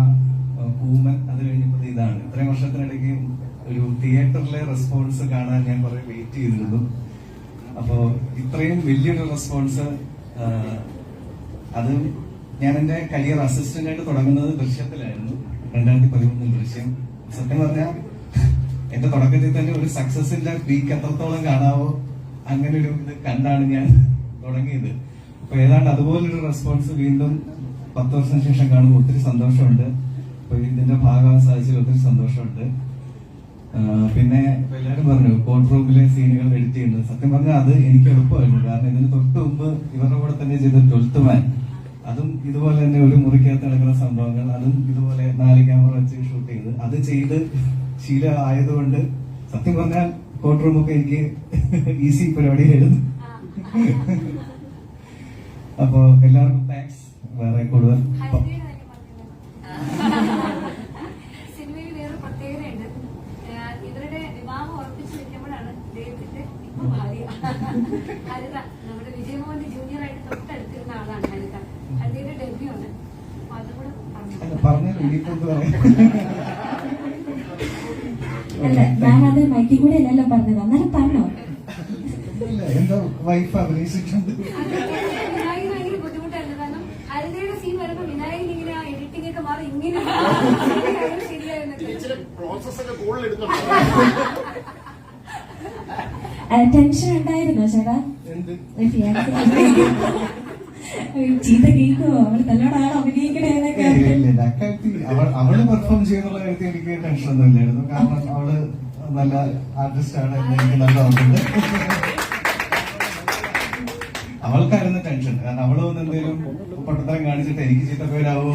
കൂമൻ, അത് കഴിഞ്ഞപ്പോൾ ഇതാണ്. ഇത്രയും വർഷത്തിനിടയ്ക്ക് ഒരു തിയേറ്ററിലെ റെസ്പോൺസ് കാണാൻ ഞാൻ കുറെ വെയിറ്റ് ചെയ്തിരുന്നു. അപ്പോ ഇത്രയും വലിയൊരു റെസ്പോൺസ്, അത് ഞാൻ എന്റെ കരിയർ അസിസ്റ്റന്റ് ആയിട്ട് തുടങ്ങുന്നത് ദൃശ്യത്തിലായിരുന്നു. 2013 ദൃശ്യം. സത്യം പറഞ്ഞാൽ എന്റെ തുടക്കത്തിൽ തന്നെ ഒരു സക്സസിന്റെ പീക്ക് എത്രത്തോളം കാണാവോ അങ്ങനെ ഒരു ഇത് കണ്ടാണ് ഞാൻ തുടങ്ങിയത്. അപ്പൊ ഏതാണ്ട് അതുപോലൊരു റെസ്പോൺസ് വീണ്ടും 10 വർഷത്തിന് ശേഷം കാണുമ്പോൾ ഒത്തിരി സന്തോഷമുണ്ട്. അപ്പൊ ഇതിന്റെ ഭാഗമാകാൻ സാധിച്ചതിൽ ഒത്തിരി സന്തോഷമുണ്ട്. പിന്നെ എല്ലാവരും പറഞ്ഞു കോർട്ട് റൂമിലെ സീനുകൾ എഡിറ്റ് ചെയ്യുന്നത്. സത്യം പറഞ്ഞാൽ അത് എനിക്ക് എളുപ്പമായിരുന്നു. കാരണം ഇതിന് തൊട്ട് മുമ്പ് ഇവരുടെ കൂടെ തന്നെ ചെയ്ത 12th മാൻ, അതും ഇതുപോലെ തന്നെ ഒരു മുറിക്കകത്ത് നടക്കുന്ന സംഭവങ്ങൾ, അതും ഇതുപോലെ 4 ക്യാമറ വെച്ച് ഷൂട്ട് ചെയ്ത് അത് ചെയ്ത് ശീലം ആയതുകൊണ്ട് സത്യം പറഞ്ഞാൽ കോർട്ട് റൂമൊക്കെ എനിക്ക് ഈസി പരിപാടിയായിരുന്നു. അപ്പോ എല്ലാവർക്കും താങ്ക്സ്. വേറെ കൂടുതൽ സിനിമയിൽ വേറെ പ്രത്യേകതയുണ്ട്. ഇവരുടെ വിവാഹം ഉറപ്പിച്ചു വെക്കുമ്പോഴാണ് ദൈവത്തിന്റെ ഇപ്പൊ ഭാര്യ ഹരിത, നമ്മുടെ വിജയമോഹന്റെ ജൂനിയർ ആയിട്ട് തൊട്ടടുത്തിരുന്ന ആളാണ് ഹരിത. ഹരിതയുടെ ഡെബ്യൂ ആണ്. അപ്പൊ അതും കൂടെ പറഞ്ഞു. അല്ല, ഞാൻ അത് മൈക്കിൽ കൂടെ അല്ലല്ലോ പറഞ്ഞത്, അന്നേരം പറഞ്ഞോ. എന്താ വൈഫ് അഭിനയിച്ചിട്ടുണ്ട്. വിനായകന് ഭയങ്കര ബുദ്ധിമുട്ടായിരുന്നു. കാരണം ഹരിതയുടെ സീൻ വരുമ്പോ വിനായകൻ ഇങ്ങനെ ആ എഡിറ്റിംഗ് ഒക്കെ മാറി ഇങ്ങനെ ശരിയായിരുന്നു. പ്രോസസ്സൊക്കെ കൂടുതൽ എടുക്കണം. ടെൻഷൻ ഉണ്ടായിരുന്നോ ചേട്ടാ? എന്ത് ചീത്ത കേൾക്കുവോ? അവൾ നല്ലോണാണ് അഭിനയിക്കണേന്നൊക്കെ. അവള് പെർഫോം ചെയ്യുന്നുള്ള കാര്യത്തിൽ എനിക്ക് ടെൻഷൻ ഒന്നും ഇല്ലായിരുന്നു. കാരണം അവള് നല്ല ആർട്ടിസ്റ്റ് ആണ് എന്ന് എനിക്ക് നല്ല ഉറപ്പുണ്ട്. അവൾക്കായിരുന്നു ടെൻഷൻ. കാരണം അവള് വന്ന് എന്തെങ്കിലും പൊട്ടത്തരം കാണിച്ചിട്ട് എനിക്ക് ചീത്ത പേരാവോ.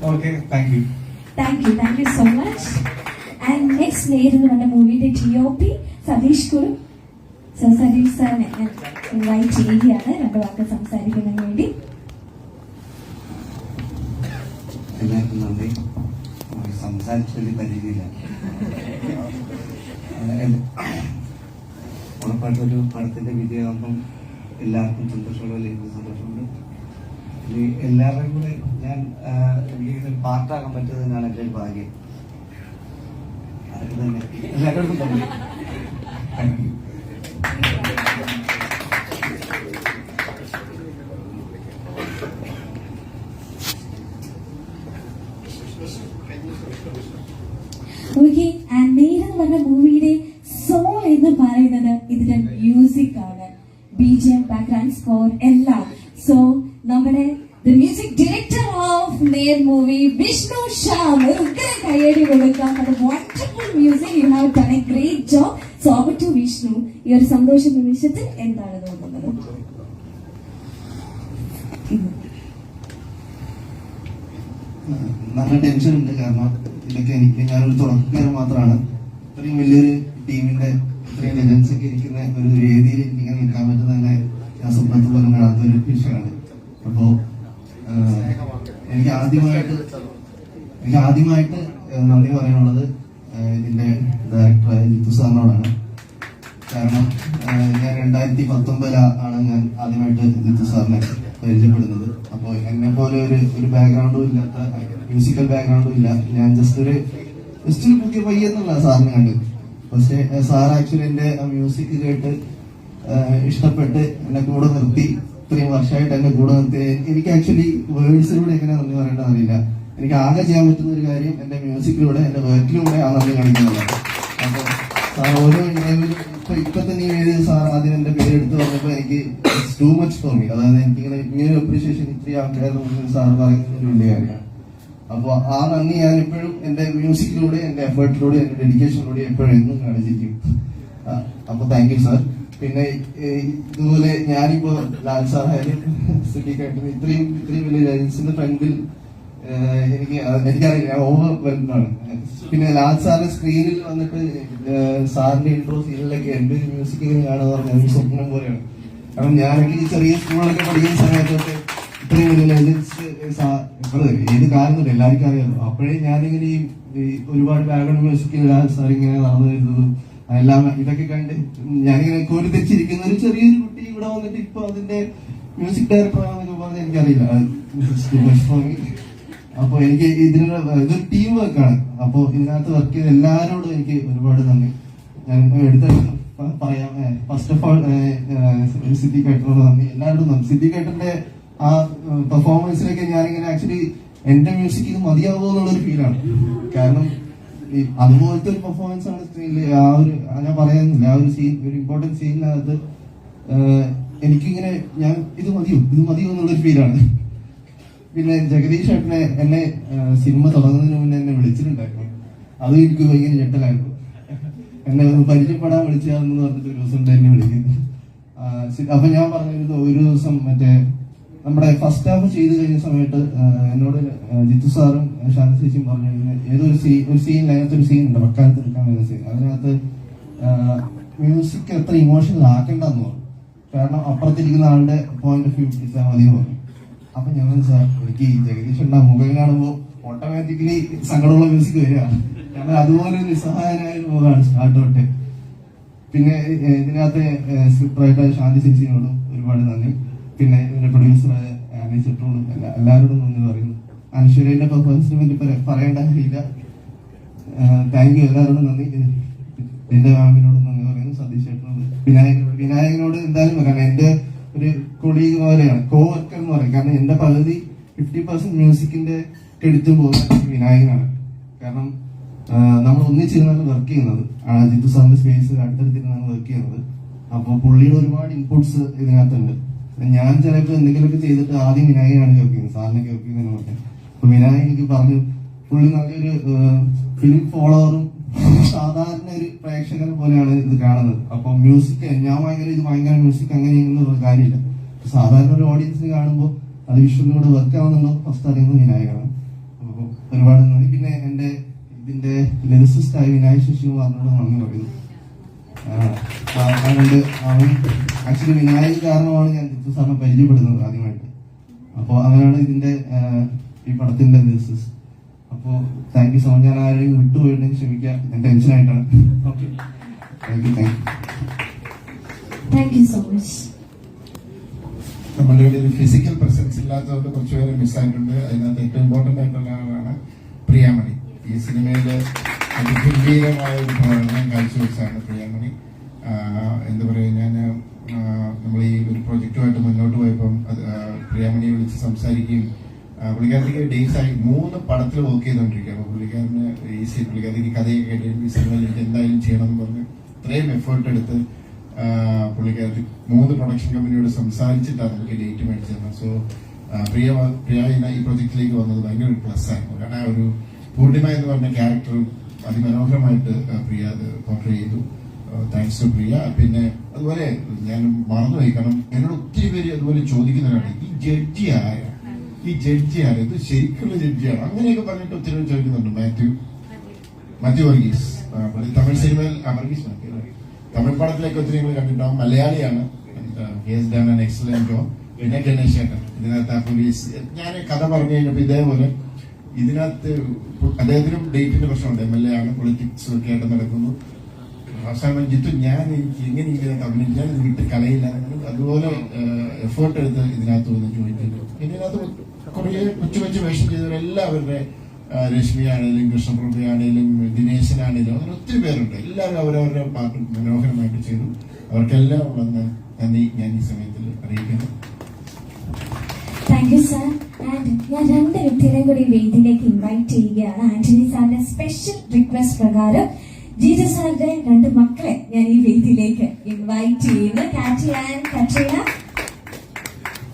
Okay, thank you. Thank you so much. And next നേരിടുന്ന നമ്മുടെ മൂവിയുടെ TOP സതീഷ് കുറും. സതീഷ് സാറിനെ ഞാൻ ഇൻവൈറ്റ് ചെയ്യുകയാണ് 2 വാക്ക് സംസാരിക്കുന്നതിന് വേണ്ടി. എല്ലാവർക്കും നന്ദി. സംസാരിച്ചൊരു പരിധിയില്ല. ഉറപ്പായിട്ടൊരു പടത്തിന്റെ വിജയമാകുമ്പം എല്ലാവർക്കും സന്തോഷമുള്ള എനിക്ക് സന്തോഷമുണ്ട്. ഇനി എല്ലാവരുടെയും കൂടെ ഞാൻ എനിക്ക് പാർട്ടാകാൻ പറ്റുന്നതിനാണ് എൻ്റെ ഒരു ഭാഗ്യം. അതൊക്കെ തന്നെ എല്ലാവരോടും നന്ദി. Thank you. നേരെന്ന് പറഞ്ഞ മൂവിയുടെ സോൾ എന്ന് പറയുന്നത് ഇതിന്റെ മ്യൂസിക് ആണ്. BGM, ബാക്ക്ഗ്രൗണ്ട് സ്കോർ എല്ലാം. സോ നമ്മുടെ the music director of Nair movie, Vishnu Shyam, കയ്യടി കൊടുക്കാം. wonderful music, you have done a great job. So over to Vishnu. ഈ ഒരു സന്തോഷ നിമിഷത്തിൽ എന്താണ് തോന്നുന്നത്? നല്ല ടെൻഷൻ ഉണ്ട്. കാരണം ഇതൊക്കെ ഞാനൊരു തുടക്കക്കാരൻ മാത്രമാണ്. ഇത്രയും വലിയൊരു ടീമിന്റെ ഇത്രയും ലെജൻസ് ഒക്കെ ഇരിക്കുന്ന ഒരു വേദിയിൽ എനിക്കിങ്ങനെ നിൽക്കാൻ പറ്റുന്ന തന്നെ ഞാൻ സ്വപ്നത്തിൽ പോലും കാണാത്ത ഒരു വിഷയമാണ്. അപ്പോ എനിക്ക് ആദ്യമായിട്ട് നന്ദി പറയാനുള്ളത് ഇതിന്റെ ഡയറക്ടറായ ജിത്തു സാറിനോടാണ്. കാരണം ഞാൻ 2019 ഞാൻ ആദ്യമായിട്ട് ജിത്തു സാറിനെ പരിചയപ്പെടുന്നത്. അപ്പോൾ എന്നെ പോലെ ഒരു ബാക്ക്ഗ്രൗണ്ടും ഇല്ലാത്ത, മ്യൂസിക്കൽ ബാക്ക്ഗ്രൗണ്ടും ഇല്ല, ഞാൻ ജസ്റ്റ് ഒരു പുതിയ പയ്യെന്നുള്ള സാറിനെ കണ്ടു. പക്ഷേ സാർ ആക്ച്വലി എന്റെ മ്യൂസിക് കേട്ട് ഇഷ്ടപ്പെട്ട് എന്നെ കൂടെ നിർത്തി. ഇത്രയും വർഷമായിട്ട് എന്നെ കൂടെ നിർത്തി. എനിക്ക് ആക്ച്വലി വേർഡ്സിലൂടെ എങ്ങനെ നന്ദി പറയേണ്ടത് അറിയില്ല. എനിക്ക് ആകെ ചെയ്യാൻ പറ്റുന്ന ഒരു കാര്യം എന്റെ മ്യൂസിക്കിലൂടെ, എന്റെ വർക്കിലൂടെ ആ നന്ദി കാണിക്കുന്നുള്ളത്. അപ്പൊ സാർ ഓരോ ഇന്റർവ്യൂവിലും ഇപ്പൊ തന്നെ ഈ സാർ ആദ്യം എന്റെ പേര് എടുത്ത് പറഞ്ഞപ്പോ എനിക്ക് ടു മച്ച് ഫോർ മീ. അതായത് എനിക്കിങ്ങനെ അപ്രീഷിയേഷൻ ഇത്രയും ആൾക്കാരുടെ മുന്നിൽ സാർ പറയുന്നത് ഒരു വലിയ കാര്യമാണ്. അപ്പൊ ആ നന്ദി ഞാൻ എപ്പോഴും എന്റെ മ്യൂസിക്കിലൂടെ, എന്റെ എഫേർട്ടിലൂടെ, എന്റെ ഡെഡിക്കേഷനിലൂടെ എപ്പോഴും എന്നും കാണിച്ചിരിക്കും. അപ്പൊ താങ്ക് യു സാർ. പിന്നെ ഇതുപോലെ ഞാനിപ്പോ ലാൽ സാർ ആയാലും സിദ്ദീഖായിട്ടും ഇത്രയും വലിയ ജഡ്ജസിന്റെ ഫ്രണ്ടിൽ എനിക്കറിയില്ല, ഞാൻ ഓവർവെൽമാണ്. പിന്നെ ലാൽ സാറിന്റെ സ്ക്രീനിൽ വന്നിട്ട് സാറിന്റെ ഇൻട്രോ സീനിലൊക്കെ എന്റെ ഒരു മ്യൂസിക് ഇങ്ങനെ കാണുക പറഞ്ഞാൽ ഒരു സ്വപ്നം പോലെയാണ്. കാരണം ഞാനൊക്കെ ഈ ചെറിയ സ്കൂളിലൊക്കെ പഠിക്കുന്ന സമയത്തൊക്കെ ഇത്രയും വലിയ ലെജൻസ് ഏത് കാലത്തുണ്ട് എല്ലാവർക്കും അറിയാമല്ലോ. അപ്പോഴേ ഞാനിങ്ങനെ ഈ ഒരുപാട് ബാക്ക്ഗ്രൗണ്ട് മ്യൂസിക് ലാൽ സാർ ഇങ്ങനെ നടന്നു വരുന്നതും എല്ലാം ഇതൊക്കെ കണ്ട് ഞാനിങ്ങനെ കോരി തെച്ചിരിക്കുന്ന ഒരു ചെറിയൊരു കുട്ടി ഇവിടെ വന്നിട്ട് ഇപ്പൊ അതിന്റെ മ്യൂസിക് ഡയറക്ടറാണെന്നൊക്കെ പറഞ്ഞാൽ എനിക്കറിയില്ല. അപ്പൊ എനിക്ക് ഇതൊരു ടീം വർക്കാണ്. അപ്പൊ ഇതിനകത്ത് വർക്ക് ചെയ്ത എല്ലാവരോടും എനിക്ക് ഒരുപാട് നന്ദി. ഞാൻ എടുത്ത് പറയാം. ഫസ്റ്റ് ഓഫ് ഓൾ സിദ്ദീഖായിട്ടിനോട് നന്ദി, എല്ലാവരോടും നന്ദി. സിദ്ദീഖായിട്ടിന്റെ ആ പെർഫോമൻസിലൊക്കെ ഞാനിങ്ങനെ ആക്ച്വലി എന്റെ മ്യൂസിക് ഇത് മതിയാവോ എന്നുള്ളൊരു ഫീലാണ്. കാരണം അതുപോലത്തെ ഒരു പെർഫോമൻസ് ആണ് സ്ക്രീനിൽ. ആ ഒരു ഞാൻ പറയുന്നില്ല, ആ ഒരു സീൻ, ഒരു ഇമ്പോർട്ടന്റ് സീനിനകത്ത് എനിക്കിങ്ങനെ ഇത് മതിയോ എന്നുള്ളൊരു ഫീലാണ്. പിന്നെ ജഗദീഷ് ഏട്ടനെ എന്നെ സിനിമ തുടങ്ങുന്നതിന് മുന്നേ എന്നെ വിളിച്ചിട്ടുണ്ടായിരുന്നു. അത് എനിക്ക് ഭയങ്കര ഞെട്ടലായിരുന്നു. എന്നെ ഒന്ന് പരിചയപ്പെടാൻ വിളിച്ചാന്ന് പറഞ്ഞിട്ട് ഒരു ദിവസം എന്നെ വിളിക്കുന്നു. അപ്പൊ ഞാൻ പറഞ്ഞിരുന്നു, ഒരു ദിവസം മറ്റേ നമ്മുടെ ഫസ്റ്റ് ഹാഫ് ചെയ്ത് കഴിഞ്ഞ സമയത്ത് എന്നോട് ജിത്തു സാറും ശാന്തി ചേച്ചിയും പറഞ്ഞു, ഏതൊരു സീൻ അതിനകത്തൊരു സീൻ ഉണ്ട്, വക്കാലത്ത് എടുക്കാൻ വരുന്ന സീൻ, അതിനകത്ത് മ്യൂസിക് എത്ര ഇമോഷണൽ ആക്കേണ്ടെന്ന് പറഞ്ഞു. കാരണം അപ്പുറത്തിരിക്കുന്ന ആളുടെ പോയിന്റ് ഓഫ് വ്യൂ ഇട്ടാൽ മതി എന്ന് പറഞ്ഞു. അപ്പൊ ഞാൻ സാർ, എനിക്ക് ഈ ജഗദീഷ് ഉണ്ടാ മുഖം കാണുമ്പോൾ ഓട്ടോമാറ്റിക്കലി സങ്കടമുള്ള മ്യൂസിക് വരികയാണ്. കാരണം അതുപോലെ നിസ്സഹായനായ മുഖമാണ് സ്റ്റാർട്ട് തൊട്ട്. പിന്നെ ഇതിനകത്ത് സ്ക്രിപ്റ്റ് റൈറ്റർ ശാന്തി ചേച്ചിയോടും ഒരുപാട് നന്ദി. പിന്നെ ഇതിന്റെ പ്രൊഡ്യൂസറായ ആനി ചേട്ടനോടും എല്ലാവരോടും നന്ദി പറയുന്നു. അനശ്വരയുടെ പെർഫോമൻസിന് വേണ്ടി പറയേണ്ട കാര്യമില്ല. താങ്ക് യു, എല്ലാവരോടും നന്ദി. എന്റെ മാമിനോടും നന്ദി പറയുന്നു, സതീഷ് ചേട്ടനോട്, വിനായകനോട് എന്തായാലും പറയാം. എന്റെ ഒരു കൊളീഗ് പോലെയാണ്, കോ വർക്കർ എന്ന് പറയും. കാരണം എന്റെ പകുതി 50% മ്യൂസിക്കിന്റെ ക്രെഡിറ്റും പോകുന്നത് വിനായകനാണ്. കാരണം നമ്മൾ ഒന്നിച്ചിരുന്നാണ് വർക്ക് ചെയ്യുന്നത്. ജിത്തു സാറിന്റെ സ്പേസ് അടുത്തടുത്തിരുന്നാണ് വർക്ക് ചെയ്യുന്നത്. അപ്പോൾ പുള്ളിയുടെ ഒരുപാട് ഇൻപുട്സ് ഇതിനകത്തുണ്ട്. ഞാൻ ചിലപ്പോൾ എന്തെങ്കിലുമൊക്കെ ചെയ്തിട്ട് ആദ്യം വിനായകനാണ് കേൾക്കുന്നത്, സാറിനെ കേൾക്കുന്നതിന് മുന്നേ. അപ്പൊ വിനായകൻ എനിക്ക് പറഞ്ഞു, പുള്ളി നല്ലൊരു ഫിലിം ഫോളോവറും സാധാരണ ഒരു പ്രേക്ഷകനെ പോലെയാണ് ഇത് കാണുന്നത്. അപ്പൊ മ്യൂസിക് ഞാൻ ഭയങ്കര മ്യൂസിക് അങ്ങനെയൊന്നുള്ള കാര്യമില്ല. സാധാരണ ഒരു ഓഡിയൻസിന് കാണുമ്പോൾ അത് വിഷ്വലിലൂടെ വർക്ക് ആവുന്നുണ്ടോ ഫസ്റ്റ് അറിയുന്നത് വിനായകനാണ്. അപ്പോൾ ഒരുപാട് നന്ദി. പിന്നെ എന്റെ ഇതിന്റെ ലിറിസിസ്റ്റായ വിനായക് ശശികുമാറിനോട് നന്ദി പറയുന്നു. അതുകൊണ്ട് അവൻ ആക്ച്വലി വിനായക് കാരണമാണ് ഞാൻ ജിത്തു സാറിനെ പരിചയപ്പെടുന്നത് ആദ്യമായിട്ട്. അപ്പോൾ അങ്ങനെയാണ് ഇതിന്റെ ഈ പടത്തിന്റെ ലിറിസിസ്. അപ്പോൾ താങ്ക് യു സോ മച്ച്. ഞാൻ ആരെയും വിട്ടുപോയിട്ടുണ്ടെങ്കിൽ ക്ഷമിക്കാം, ഞാൻ ടെൻഷനായിട്ടാണ്. Okay, thank you. Thank you so much. നമ്മളുടെ ഒരു ഫിസിക്കൽ പ്രസൻസ് ഇല്ലാത്തതുകൊണ്ട് കുറച്ചുപേരെ മിസ്സായിട്ടുണ്ട്. അതിനകത്ത് ഏറ്റവും ഇമ്പോർട്ടന്റ് ആയിട്ടുള്ള ആളാണ് പ്രിയാമണി. ഈ സിനിമയില് അതിഗംഭീരമായ ഒരു പ്രകടനം കാഴ്ചവെച്ചാണ് പ്രിയാമണി. എന്താ പറയുക, ഞാൻ നമ്മൾ ഈ ഒരു പ്രൊജക്റ്റുമായിട്ട് മുന്നോട്ട് പോയപ്പം പ്രിയാമണിയെ വിളിച്ച് സംസാരിക്കുകയും പുള്ളിക്കാരത്തേക്ക് ഡേറ്റ്സ് ആയി 3 പടത്തിൽ വർക്ക് ചെയ്തുകൊണ്ടിരിക്കുക. അപ്പോൾ പുള്ളിക്കാരന് പുള്ളിക്കാരത്തേക്ക് കഥയൊക്കെ കേട്ട് ഈ സിനിമയിൽ എനിക്ക് എന്തായാലും ചെയ്യണം എന്ന് പറഞ്ഞ് ഇത്രയും എഫേർട്ട് എടുത്ത് പുള്ളിക്കാരത്തിൽ 3 പ്രൊഡക്ഷൻ കമ്പനിയോട് സംസാരിച്ചിട്ടാണ് നമുക്ക് ഡേറ്റ് മേടിച്ചു തന്നത്. സോ പ്രിയ ഈ പ്രൊജക്റ്റിലേക്ക് വന്നത് ഭയങ്കര ഒരു പ്ലസ് ആയിരുന്നു. കാരണം ആ ഒരു പൂർണിമ എന്ന് പറഞ്ഞ ക്യാരക്ടർ അതിമനോഹരമായിട്ട് പ്രിയ അത് പോർട്രേ ചെയ്തു. താങ്ക്സ് ടു പ്രിയ. പിന്നെ അതുപോലെ ഞാൻ മറന്നുപോയി, കാരണം എന്നോട് ഒത്തിരി പേര് അതുപോലെ ചോദിക്കുന്നവരാണ്, ഈ ജഡ്ജി ആരാ, ഇത് ശരിക്കുള്ള ജഡ്ജിയാണ്, അങ്ങനെയൊക്കെ പറഞ്ഞിട്ട് ഒത്തിരി പേര് ചോദിക്കുന്നുണ്ട്. മാത്യു വർഗീസ്, തമിഴ് സിനിമയിൽ തമിഴ് പടത്തിലേക്ക് ഒത്തിരി നിങ്ങൾ കണ്ടിട്ടുണ്ടാവും. മലയാളിയാണ്. Excellent job. പിന്നെ ഗണേശ് ചേട്ടൻ ഇതിനകത്ത് ആ പോലീസ്. ഞാൻ കഥ പറഞ്ഞു കഴിഞ്ഞപ്പോൾ ഇതേപോലെ ഇതിനകത്ത് അദ്ദേഹത്തിനും ഡേറ്റിന്റെ പ്രശ്നമുണ്ട്. MLA ആണ്, പൊളിറ്റിക്സ് ഒക്കെ ആയിട്ട് നടക്കുന്നു. അവസാനം ജിത്തു ഞാൻ എങ്ങനെ ഇതിനകത്ത് അഭിനയിച്ചാൽ ഇത് വിട്ട് കളയില്ല, അതുപോലെ എഫേർട്ട് എടുത്ത് ഇതിനകത്ത് വന്ന് ചോദിക്കുന്നു. ഇതിനകത്ത് കുറേ കൊച്ചു വേഷം ചെയ്തവരെല്ലാവരുടെ രശ്മി ആണെങ്കിലും കൃഷ്ണപ്രഭയാണെങ്കിലും ദിനേശനാണെങ്കിലും അങ്ങനെ ഒത്തിരി പേരുണ്ട്. എല്ലാവരും അവരവരുടെ പാട്ട് മനോഹരമായിട്ട് ചെയ്തു. അവർക്കെല്ലാം നന്ദി ഞാൻ ഈ സമയത്തിൽ അറിയിക്കുന്നു. Thank you sir. ആൻഡ് ഞാൻ 2 വ്യക്തികളെ കൂടി വേദിയിലേക്ക് ഇൻവൈറ്റ് ചെയ്യുകയാണ്. ആന്റണി സാറിന്റെ സ്പെഷ്യൽ റിക്വസ്റ്റ് പ്രകാരം ജിജു സാറിന്റെ 2 മക്കളെ ഞാൻ ഈ വേദിയിലേക്ക് ഇൻവൈറ്റ് ചെയ്യുന്നു. കാറ്റി ആൻഡ് കട്രീന.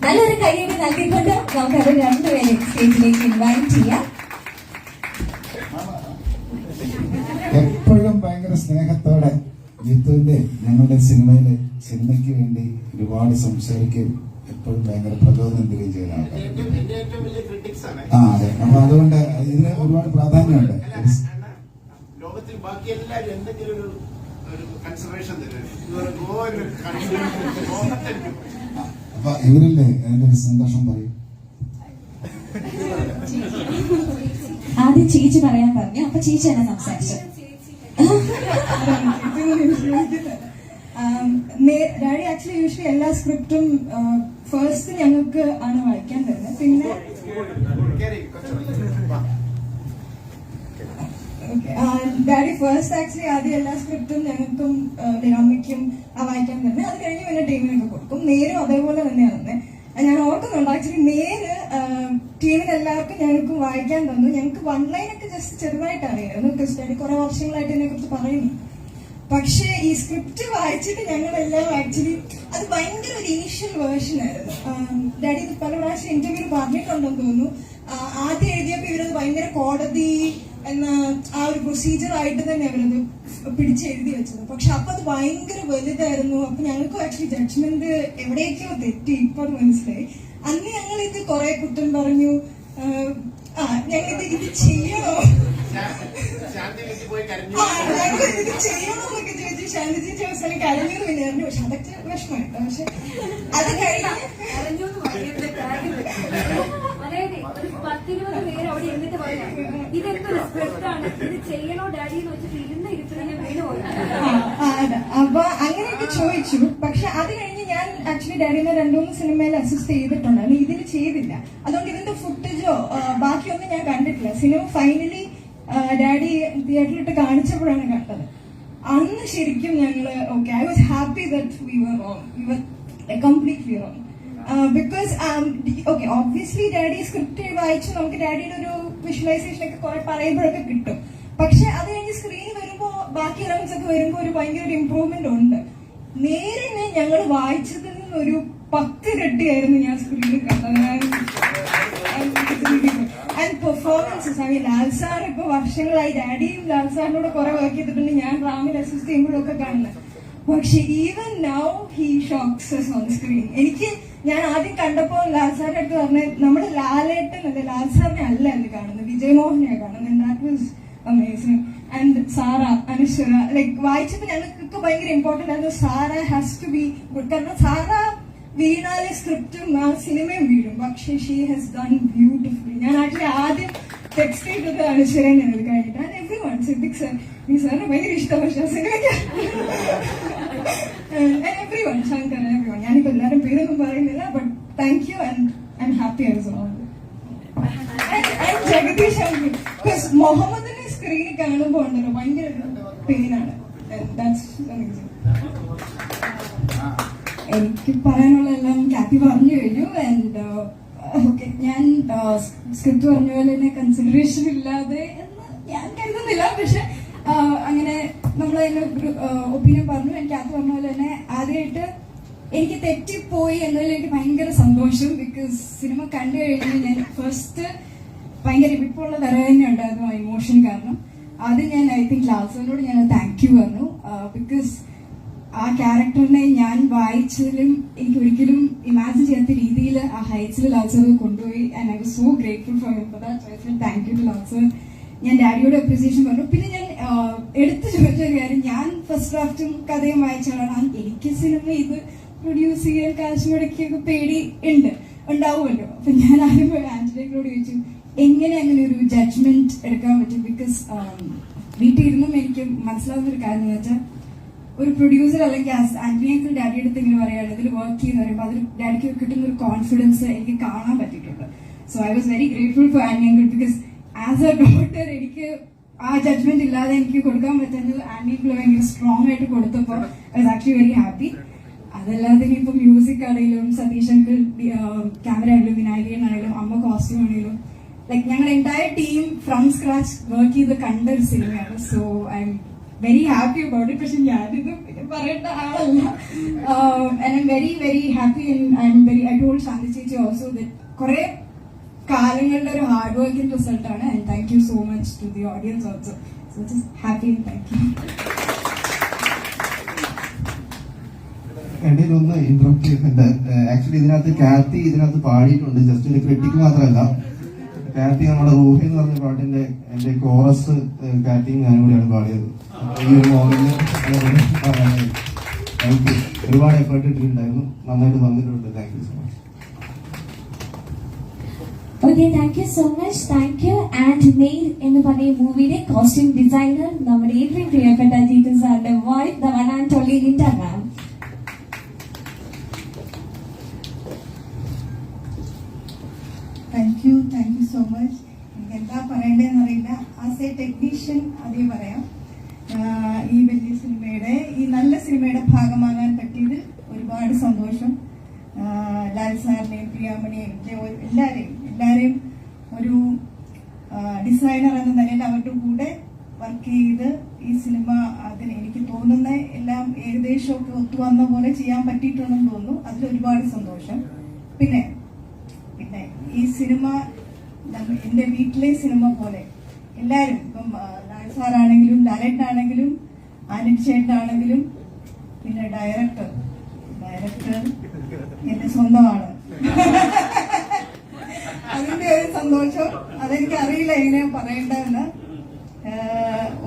നല്ലൊരു കൈയ്യടി നൽകിക്കൊണ്ട് നമുക്ക് അവർ 2 പേരെ സ്റ്റേജിലേക്ക് ഇൻവൈറ്റ് ചെയ്യാം. എപ്പോഴും ഭയങ്കര സ്നേഹത്തോടെ ജിത്തുവിന്റെ ഞങ്ങളുടെ സിനിമയ്ക്ക് വേണ്ടി ഒരുപാട് സംസാരിക്കുകയും എപ്പോഴും ഭയങ്കര പ്രചോദനം തരികയും ചെയ്യുന്ന ആൾക്കാർ. അതെ. അപ്പൊ അതുകൊണ്ട് ഇതിന് ഒരുപാട് പ്രാധാന്യമുണ്ട്. ലോകത്തിൽ ബാക്കി എല്ലാവരും എന്തെങ്കിലും ഒരു കൺസിഡറേഷൻ അപ്പൊ ഇവരല്ലേ അതിന്റെ ഒരു സന്തോഷം പറയും. ആദ്യം ചേച്ചി പറയാൻ പറഞ്ഞു, അപ്പൊ ചേച്ചി തന്നെ സംസാരിച്ചു. ഡാഡി ആക്ച്വലി യൂഷ്വലി എല്ലാ സ്ക്രിപ്റ്റും ഫസ്റ്റ് ഞങ്ങൾക്ക് ആണ് വായിക്കാൻ തരുന്നത്. പിന്നെ ഡാഡി ഫസ്റ്റ് ആക്ച്വലി ആദ്യം എല്ലാ സ്ക്രിപ്റ്റും ഞങ്ങൾക്കും അമ്മയ്ക്കും വായിക്കാൻ തരുന്നത്. അത് കഴിഞ്ഞ് പിന്നെ ടീമിനൊക്കെ കൊടുക്കും. നേരും അതേപോലെ തന്നെയാണ്. ഞാൻ ഓർക്കുന്നുണ്ട് ആക്ച്വലി നേര് ടീമിന് എല്ലാവർക്കും ഞങ്ങൾക്ക് വായിക്കാൻ തന്നു. ഞങ്ങൾക്ക് 1 ലൈനൊക്കെ ജസ്റ്റ് ചെറുതായിട്ട് അറിയായിരുന്നു, ബിക്കോസ് കുറെ വർഷങ്ങളായിട്ട് ഇതിനെ കുറിച്ച് പറയുന്നു. പക്ഷേ ഈ സ്ക്രിപ്റ്റ് വായിച്ചിട്ട് ഞങ്ങളെല്ലാം ആക്ച്വലി അത് ഭയങ്കര ഒരു ഇനീഷ്യൽ വേർഷൻ ആയിരുന്നു. ഡാഡി ഇത് പല പ്രാവശ്യം ഇന്റർവ്യൂവിൽ പറഞ്ഞിട്ടുണ്ടെന്ന് തോന്നുന്നു. ആദ്യം എഴുതിയപ്പോൾ ഇവരത് ഭയങ്കര കോടതി എന്ന ആ ഒരു പ്രൊസീജിയർ ആയിട്ട് തന്നെ അവരത് പിടിച്ചെഴുതി വെച്ചത്. പക്ഷെ അപ്പൊ അത് ഭയങ്കര വലുതായിരുന്നു. അപ്പൊ ഞങ്ങൾക്കും ആക്ച്വലി ജഡ്ജ്മെന്റ് എവിടെയൊക്കെയോ തെറ്റി, ഇപ്പൊ മനസ്സിലായി. അന്ന് ഞങ്ങൾ ഇത് കുറെ കുറ്റം പറഞ്ഞു. ഞങ്ങൾ ഇത് ചെയ്യണോ, ഞങ്ങൾ ഇത് ചെയ്യണോന്നൊക്കെ ചോദിച്ചു. ശാന്തി ചേച്ചി അവസാനം കരഞ്ഞെന്ന് വിചാരിച്ചു. പക്ഷെ അതൊക്കെ വിഷമമായിട്ടോ. പക്ഷെ അത് കഴിഞ്ഞ് അതായത് ഒരു 10-20 പേര് അവിടെ ഇരുന്നിട്ട് പറയാം ഇതെന്തൊരു സ്ക്രിപ്റ്റ് ആണ്, ഇത് ചെയ്യണോ ഡാഡി എന്ന് വെച്ചിട്ട് ഇരുന്ന് വീണ് പോയി. അപ്പൊ അങ്ങനെയൊക്കെ ചോദിച്ചു. പക്ഷെ അത് കഴിഞ്ഞ് ഞാൻ ആക്ച്വലി ഡാഡിനെ 2-3 സിനിമയിൽ അസിസ്റ്റ് ചെയ്തിട്ടുണ്ടായിരുന്നു, ഇതിൽ ചെയ്തില്ല. അതുകൊണ്ട് ഇതിന്റെ ഫുട്ടേജോ ബാക്കിയൊന്നും ഞാൻ കണ്ടിട്ടില്ല. സിനിമ ഫൈനലി ഡാഡി തിയേറ്ററിലിട്ട് കാണിച്ചപ്പോഴാണ് കണ്ടത്. അന്ന് ശരിക്കും ഞങ്ങള് okay, I was happy that we were wrong, we were completely wrong. Because okay, obviously daddy script വായിച്ചു നമുക്ക് ഡാഡിയുടെ ഒരു വിഷ്വലൈസേഷൻ ഒക്കെ കുറെ പറയുമ്പോഴൊക്കെ കിട്ടും. പക്ഷെ അത് കഴിഞ്ഞ് സ്ക്രീനിൽ വരുമ്പോ ബാക്കി എലമെന്റ്സ് ഒക്കെ വരുമ്പോ ഒരു ഭയങ്കര ഒരു ഇമ്പ്രൂവ്മെന്റ് ഉണ്ട്. നേരിനെ ഞങ്ങൾ വായിച്ചതിൽ നിന്നൊരു 10 ഇരട്ടിയായിരുന്നു ഞാൻ സ്ക്രീനിൽ കണ്ടത്. And performances, I mean Lal sir ഇപ്പൊ വർഷങ്ങളായി ഡാഡിയും ലാൽ സാറിനോട് കുറെ വർക്ക് ചെയ്തിട്ടുണ്ട്. ഞാൻ റാമിൽ അസിസ്റ്റ് ചെയ്യുമ്പോഴൊക്കെ കാണുന്നത്. പക്ഷെ even now he shocks on screen. ഞാൻ ആദ്യം കണ്ടപ്പോൾ ലാൽ സാറിന്റെ അടുത്ത് പറഞ്ഞ നമ്മുടെ ലാലേട്ടൻ അല്ലെ, ലാൽ സാറിനെ അല്ല എന്ന് കാണുന്നത്, വിജയമോഹനെയാണ് കാണുന്നത്. That was amazing. And Sara, Anaswara, like വായിച്ചപ്പോൾ ഞങ്ങൾക്കൊക്കെ ഭയങ്കര ഇമ്പോർട്ടന്റ് ആയിരുന്നു. Sara has to be good. കാരണം സാറ വീണാലെ സ്ക്രിപ്റ്റും ആ സിനിമയും വീഴും. പക്ഷെ ഷീ ഹാസ് ഡൺ ബ്യൂട്ടിഫുള്ളി. ഞാൻ ആക്ച്വലി ആദ്യം ടെക്സ്റ്റ് ചെയ്തത് അനശ്വരനെ അത് കഴിഞ്ഞിട്ട്. And everyone, Siddique sir, ഈ സാറിന് ഭയങ്കര ഇഷ്ടം. പക്ഷെ ആ സിനിമയ്ക്ക് everyone, Shankar, everyone. ഞാനിപ്പോ എല്ലാവരും പേരൊന്നും പറയുന്നില്ല. But thank you and I'm happy as all. Jagdish because മുഹമ്മദിനെ സ്ക്രീനിൽ കാണുമ്പോൾ ഉണ്ടല്ലോ ഭയങ്കര പെയിനാണ്. എനിക്ക് പറയാനുള്ള എല്ലാം കാപ്പി പറഞ്ഞു കഴിഞ്ഞു. ആൻഡ് ഓക്കെ, ഞാൻ സ്ക്രിപ്റ്റ് പറഞ്ഞ പോലെ തന്നെ കൺസിഡറേഷൻ ഇല്ലാതെ എന്ന് ഞാൻ കരുതുന്നില്ല. പക്ഷെ അങ്ങനെ നമ്മളതിന് ഒപ്പീനിയൻ പറഞ്ഞു. എനിക്ക് അത് പറഞ്ഞ പോലെ തന്നെ ആദ്യമായിട്ട് എനിക്ക് തെറ്റിപ്പോയി എന്നതിൽ എനിക്ക് ഭയങ്കര സന്തോഷം. ബിക്കോസ് സിനിമ കണ്ടു കഴിഞ്ഞ് ഞാൻ ഫസ്റ്റ് ഭയങ്കര ഇപ്പോഴുള്ള തര തന്നെ ഉണ്ടായിരുന്നു ആ ഇമോഷൻ. കാരണം അത് ഞാൻ ഐ തിങ്ക് ലാൽസറിനോട് ഞാൻ താങ്ക് യു പറഞ്ഞു. ബിക്കോസ് ആ ക്യാരക്ടറിനെ ഞാൻ വായിച്ചതിലും എനിക്ക് ഒരിക്കലും ഇമാജിൻ ചെയ്യാത്ത രീതിയിൽ ആ ഹൈറ്റ്സിൽ ലാൽസർ കൊണ്ടുപോയി. And I was so grateful for him for that. I feel thank you to Lal sir. ഞാൻ ഡാഡിയോട് അപ്രീസിയേഷൻ പറഞ്ഞു. പിന്നെ ഞാൻ എടുത്തു ചോദിച്ച ഒരു കാര്യം, ഞാൻ ഫസ്റ്റ് ഡ്രാഫ്റ്റും കഥയും വായിച്ച ആളാണ്. എനിക്ക് സിനിമ ഇത് പ്രൊഡ്യൂസ് ചെയ്യാൻ കാശ് മുടക്കിയൊക്കെ പേടി ഉണ്ടാവുമല്ലോ. അപ്പൊ ഞാൻ ആദ്യം പോയി ആന്റണിയോട് ചോദിച്ചു എങ്ങനെ അങ്ങനെ ഒരു ജഡ്ജ്മെന്റ് എടുക്കാൻ പറ്റും. ബിക്കോസ് വീട്ടിൽ ഇരുന്നും എനിക്ക് മനസ്സിലാവുന്ന ഒരു കാര്യം എന്ന് വെച്ചാൽ ഒരു പ്രൊഡ്യൂസർ അല്ലെങ്കിൽ ആന്റണിയൊക്കെ ഡാഡിയുടെ അടുത്ത് ഇങ്ങനെ പറയുകയാണ് ഇതിൽ വർക്ക് ചെയ്യുന്ന പറയുമ്പോൾ അതിൽ ഡാഡിക്ക് കിട്ടുന്ന ഒരു കോൺഫിഡൻസ് എനിക്ക് കാണാൻ പറ്റിയിട്ടുണ്ട്. So I was very grateful four Antony because as A daughter എനിക്ക് ആ ജഡ്ജ്മെന്റ് ഇല്ലാതെ എനിക്ക് കൊടുക്കാൻ പറ്റുന്നത് ആന്റണിക്ക് ഭയങ്കര സ്ട്രോങ് ആയിട്ട് കൊടുത്തപ്പോൾ I was actually very happy. അതല്ലാതെ ഇനിയിപ്പോ മ്യൂസിക് ആണെങ്കിലും സതീഷ് അങ്കിൾ ക്യാമറ ആണെങ്കിലും വിനായകൻ ആണെങ്കിലും അമ്മ കോസ്റ്റ്യൂം ആണെങ്കിലും ലൈക്ക് ഞങ്ങൾ entire team from scratch work ചെയ്ത് കണ്ട ഒരു സിനിമയാണ്. So I am very happy about it. പക്ഷെ ഞാനിത് പറയേണ്ട ആളല്ല. I am very very happy. I told Shanti ചേച്ചി ഓൾസോ ദാറ്റ് കുറെ കാലങ്ങളുടെ ഒരു ഹാർഡ് വർക്കിംഗ് റിസൾട്ട് ആണ്. And thank you so much to the audience also. So just happy and thank you. ഇടയിൽ ഒന്ന് ഇന്ററപ്റ്റ് ചെയ്യുന്നുണ്ട്. ആക്ച്വലി ഇതിനകത്ത് പാടിയിട്ടുണ്ട്. ജസ്റ്റ് ഒരു ക്രിട്ടിക് മാത്രമല്ല, കാറ്റി നമ്മുടെ റൂഹി എന്ന് പറഞ്ഞ പാട്ടിന്റെ എന്റെ കോറസ് കാറ്റിയും ഞാനും കൂടിയാണ് പാടിയത്. ഈ ഒരു മോഡലിന് പറയാനായി എനിക്ക് ഒരുപാട് എഫേർട്ട് ഇട്ടിട്ടുണ്ടായിരുന്നു. നന്നായിട്ട് വന്നിട്ടുണ്ട്. Thank you so much. Okay, thank you so much. Thank you. And മെയിൽ എന്ന് പറഞ്ഞ മൂവിയുടെ കോസ്റ്റ്യൂം ഡിസൈനർ നമ്മുടെ ഏറ്റവും പ്രിയപ്പെട്ട ജീതൻ സാറിന്റെ wife, the one and only Linda ma'am. Thank you so much. എനിക്ക് എന്താ പറയണ്ടതെന്ന് അറിയില്ല. ആസ് എ ടെക്നീഷ്യൻ അതേ പറയാം. ഈ വലിയ സിനിമയുടെ ഈ നല്ല സിനിമയുടെ ഭാഗമാകാൻ പറ്റിയതിൽ ഒരുപാട് സന്തോഷം. ലാൽ സാറിനെയും പ്രിയാമണിയും എല്ലാരെയും ഒരു ഡിസൈനർ എന്ന നിലയിൽ അവരുടെ കൂടെ വർക്ക് ചെയ്ത് ഈ സിനിമ അതിന് എനിക്ക് തോന്നുന്ന എല്ലാം ഏകദേശമൊക്കെ ഒത്തുവന്ന പോലെ ചെയ്യാൻ പറ്റിയിട്ടുണ്ടെന്ന് തോന്നുന്നു. അതിൽ ഒരുപാട് സന്തോഷം. പിന്നെ ഈ സിനിമ എന്റെ വീട്ടിലെ സിനിമ പോലെ എല്ലാവരും, ഇപ്പം ലാൽ സാറാണെങ്കിലും ലാലേട്ടനാണെങ്കിലും ആനന്ദ് ചേട്ടനാണെങ്കിലും പിന്നെ ഡയറക്ടർ എന്റെ സ്വന്തമാണ്. അതിന്റെ ഒരു സന്തോഷം അതെനിക്ക് അറിയില്ല എങ്ങനെ പറയേണ്ടതെന്ന്.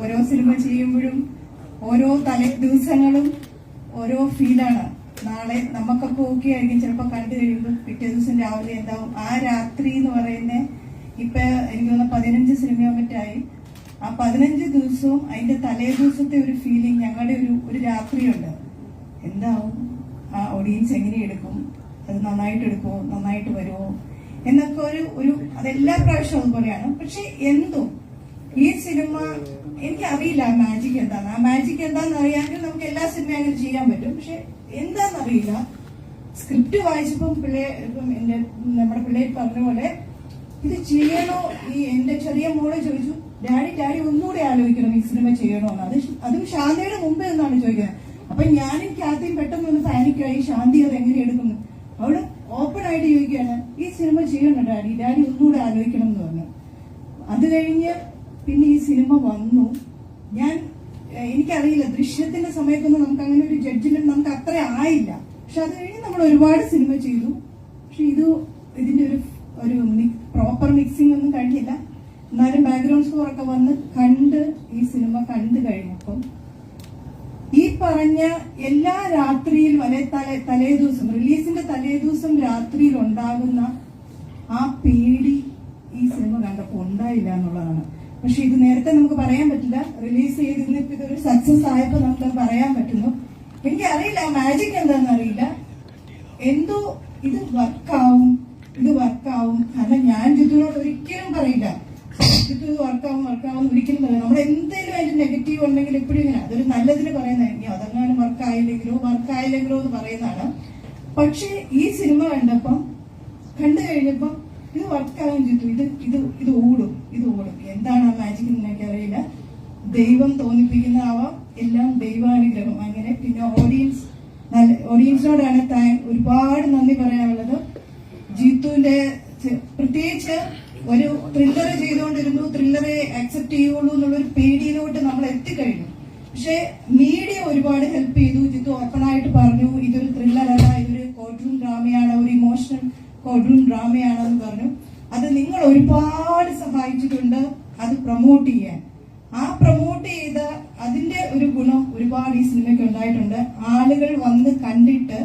ഓരോ സിനിമ ചെയ്യുമ്പോഴും ഓരോ ദിവസങ്ങളും ഓരോ ഫീലാണ്. നാളെ നമുക്കൊക്കെ ഓക്കെ ആയിരിക്കും, ചിലപ്പോൾ കണ്ടു കഴിയുമ്പോൾ പിറ്റേ ദിവസം രാവിലെ എന്താവും. ആ രാത്രി എന്ന് പറയുന്നത് ഇപ്പൊ എനിക്ക് തോന്നുന്ന 15 സിനിമയോ മറ്റായി. ആ 15 ദിവസവും അതിന്റെ തലേ ദിവസത്തെ ഒരു ഫീലിംഗ് ഞങ്ങളുടെ ഒരു രാത്രിയുണ്ട്. എന്താവും, ആ ഓഡിയൻസ് എങ്ങനെ എടുക്കും, അത് നന്നായിട്ട് എടുക്കുമോ, നന്നായിട്ട് വരുമോ എന്നൊക്കെ ഒരു അതെല്ലാ പ്രാവശ്യവും അതുപോലെയാണ്. പക്ഷെ എന്തോ ഈ സിനിമ എനിക്കറിയില്ല ആ മാജിക് എന്താന്ന്. ആ മാജിക് എന്താന്ന് അറിയാമെങ്കിൽ നമുക്ക് എല്ലാ സിനിമയും അങ്ങനെ ചെയ്യാൻ പറ്റും. പക്ഷെ എന്താന്നറിയില്ല. സ്ക്രിപ്റ്റ് വായിച്ചപ്പം നമ്മുടെ പിള്ളേർ പറഞ്ഞ പോലെ ഇത് ചെയ്യണോ. ഈ എന്റെ ചെറിയ മോളെ ചോദിച്ചു, ഡാഡി ഒന്നുകൂടെ ആലോചിക്കണം ഈ സിനിമ ചെയ്യണോന്ന്. അതും ശാന്തയുടെ മുമ്പ് എന്നാണ് ചോദിക്കുന്നത്. അപ്പൊ ഞാനും ക്യാത്തിയും പെട്ടെന്ന് ഒന്ന് പാനിക്കായി, ശാന്തി അത് എങ്ങനെ എടുക്കുന്നു. അവള് ഓപ്പൺ ആയിട്ട് ചോദിക്കുകയാണ്, ഈ സിനിമ ചെയ്യണോ ഡാഡി ഒന്നുകൂടെ ആലോചിക്കണം എന്ന് പറഞ്ഞു. അത് കഴിഞ്ഞ് പിന്നെ ഈ സിനിമ വന്നു. എനിക്കറിയില്ല, ദൃശ്യത്തിന്റെ സമയത്തൊന്നും നമുക്ക് അങ്ങനെ ഒരു ജഡ്ജ്മെന്റ് നമുക്ക് അത്ര ആയില്ല. പക്ഷെ അത് കഴിഞ്ഞ് നമ്മൾ ഒരുപാട് സിനിമ ചെയ്തു. പക്ഷെ ഇതിന്റെ ഒരു പ്രോപ്പർ മിക്സിംഗ് ഒന്നും കഴിഞ്ഞില്ല. എന്നാലും ബാക്ക്ഗ്രൗണ്ട് സ്കോർ ഒക്കെ വന്ന് ഈ സിനിമ കണ്ടു കഴിഞ്ഞപ്പം ഈ പറഞ്ഞ എല്ലാ രാത്രിയിലും തലേദിവസം റിലീസിന്റെ തലേദിവസം രാത്രിയിൽ ഉണ്ടാകുന്ന ആ പേടി ഈ സിനിമ കണ്ടപ്പോൾ ഉണ്ടായില്ല എന്നുള്ളതാണ്. പക്ഷെ ഇത് നേരത്തെ നമുക്ക് പറയാൻ പറ്റില്ല. റിലീസ് ചെയ്തിരുന്നിട്ട് ഇതൊരു സക്സസ് ആയപ്പോൾ നമുക്ക് പറയാൻ പറ്റുന്നു. എനിക്കറിയില്ല മാജിക് എന്താണെന്ന് അറിയില്ല. എന്തോ ഇത് വർക്കാവും. കാരണം ഞാൻ ജിത്തുവിനോട് ഒരിക്കലും പറയില്ല ജിത്തു വർക്കാവും ഒരിക്കലും പറയില്ല. നമ്മൾ എന്തെങ്കിലും അതിന്റെ നെഗറ്റീവ് ഉണ്ടെങ്കിൽ എപ്പോഴും ഇങ്ങനെ അതൊരു നല്ലതിന് പറയുന്നതായിരിക്കും. അതെങ്ങാനും വർക്കായില്ലെങ്കിലോ എന്ന് പറയുന്നതാണ്. പക്ഷെ ഈ സിനിമ കണ്ടു കഴിഞ്ഞപ്പം ഇത് വർക്കാവും ജിത്തു, ഇത് ഓടും. എന്താണ് ആ മാജിക് എന്ന് എനിക്കറിയില്ല. ദൈവം തോന്നിപ്പിക്കുന്നതാവാം, എല്ലാം ദൈവാനുഗ്രഹം. അങ്ങനെ പിന്നെ ഓഡിയൻസിനോടാണ് ഒരുപാട് നന്ദി പറയാനുള്ളത്. ജീത്തുവിന്റെ പ്രത്യേകിച്ച് ഒരു ത്രില്ലർ ചെയ്തുകൊണ്ടിരുന്നു, ത്രില്ലറെ അക്സെപ്റ്റ് ചെയ്യുള്ളൂ എന്നുള്ളൊരു പേടിയിലോട്ട് നമ്മൾ എത്തിക്കഴിഞ്ഞു. പക്ഷെ മീഡിയ ഒരുപാട് ഹെൽപ്പ് ചെയ്തു. ജിത്തു ഓപ്പണായിട്ട് പറഞ്ഞു ഇതൊരു ത്രില്ലർ അല്ല, ഇതൊരു കോർട്ട് റൂം ഡ്രാമയാണ്, ഒരു ഇമോഷണൽ കോർട്ട് റൂം ഡ്രാമയാണെന്ന് പറഞ്ഞു. അത് നിങ്ങൾ ഒരുപാട് സഹായിച്ചിട്ടുണ്ട് അത് പ്രൊമോട്ട് ചെയ്യാൻ. ആ പ്രൊമോട്ട് ചെയ്ത അതിന്റെ ഒരു ഗുണം ഒരുപാട് ഈ സിനിമയ്ക്ക് ഉണ്ടായിട്ടുണ്ട്. ആളുകൾ വന്ന് കണ്ടിട്ട്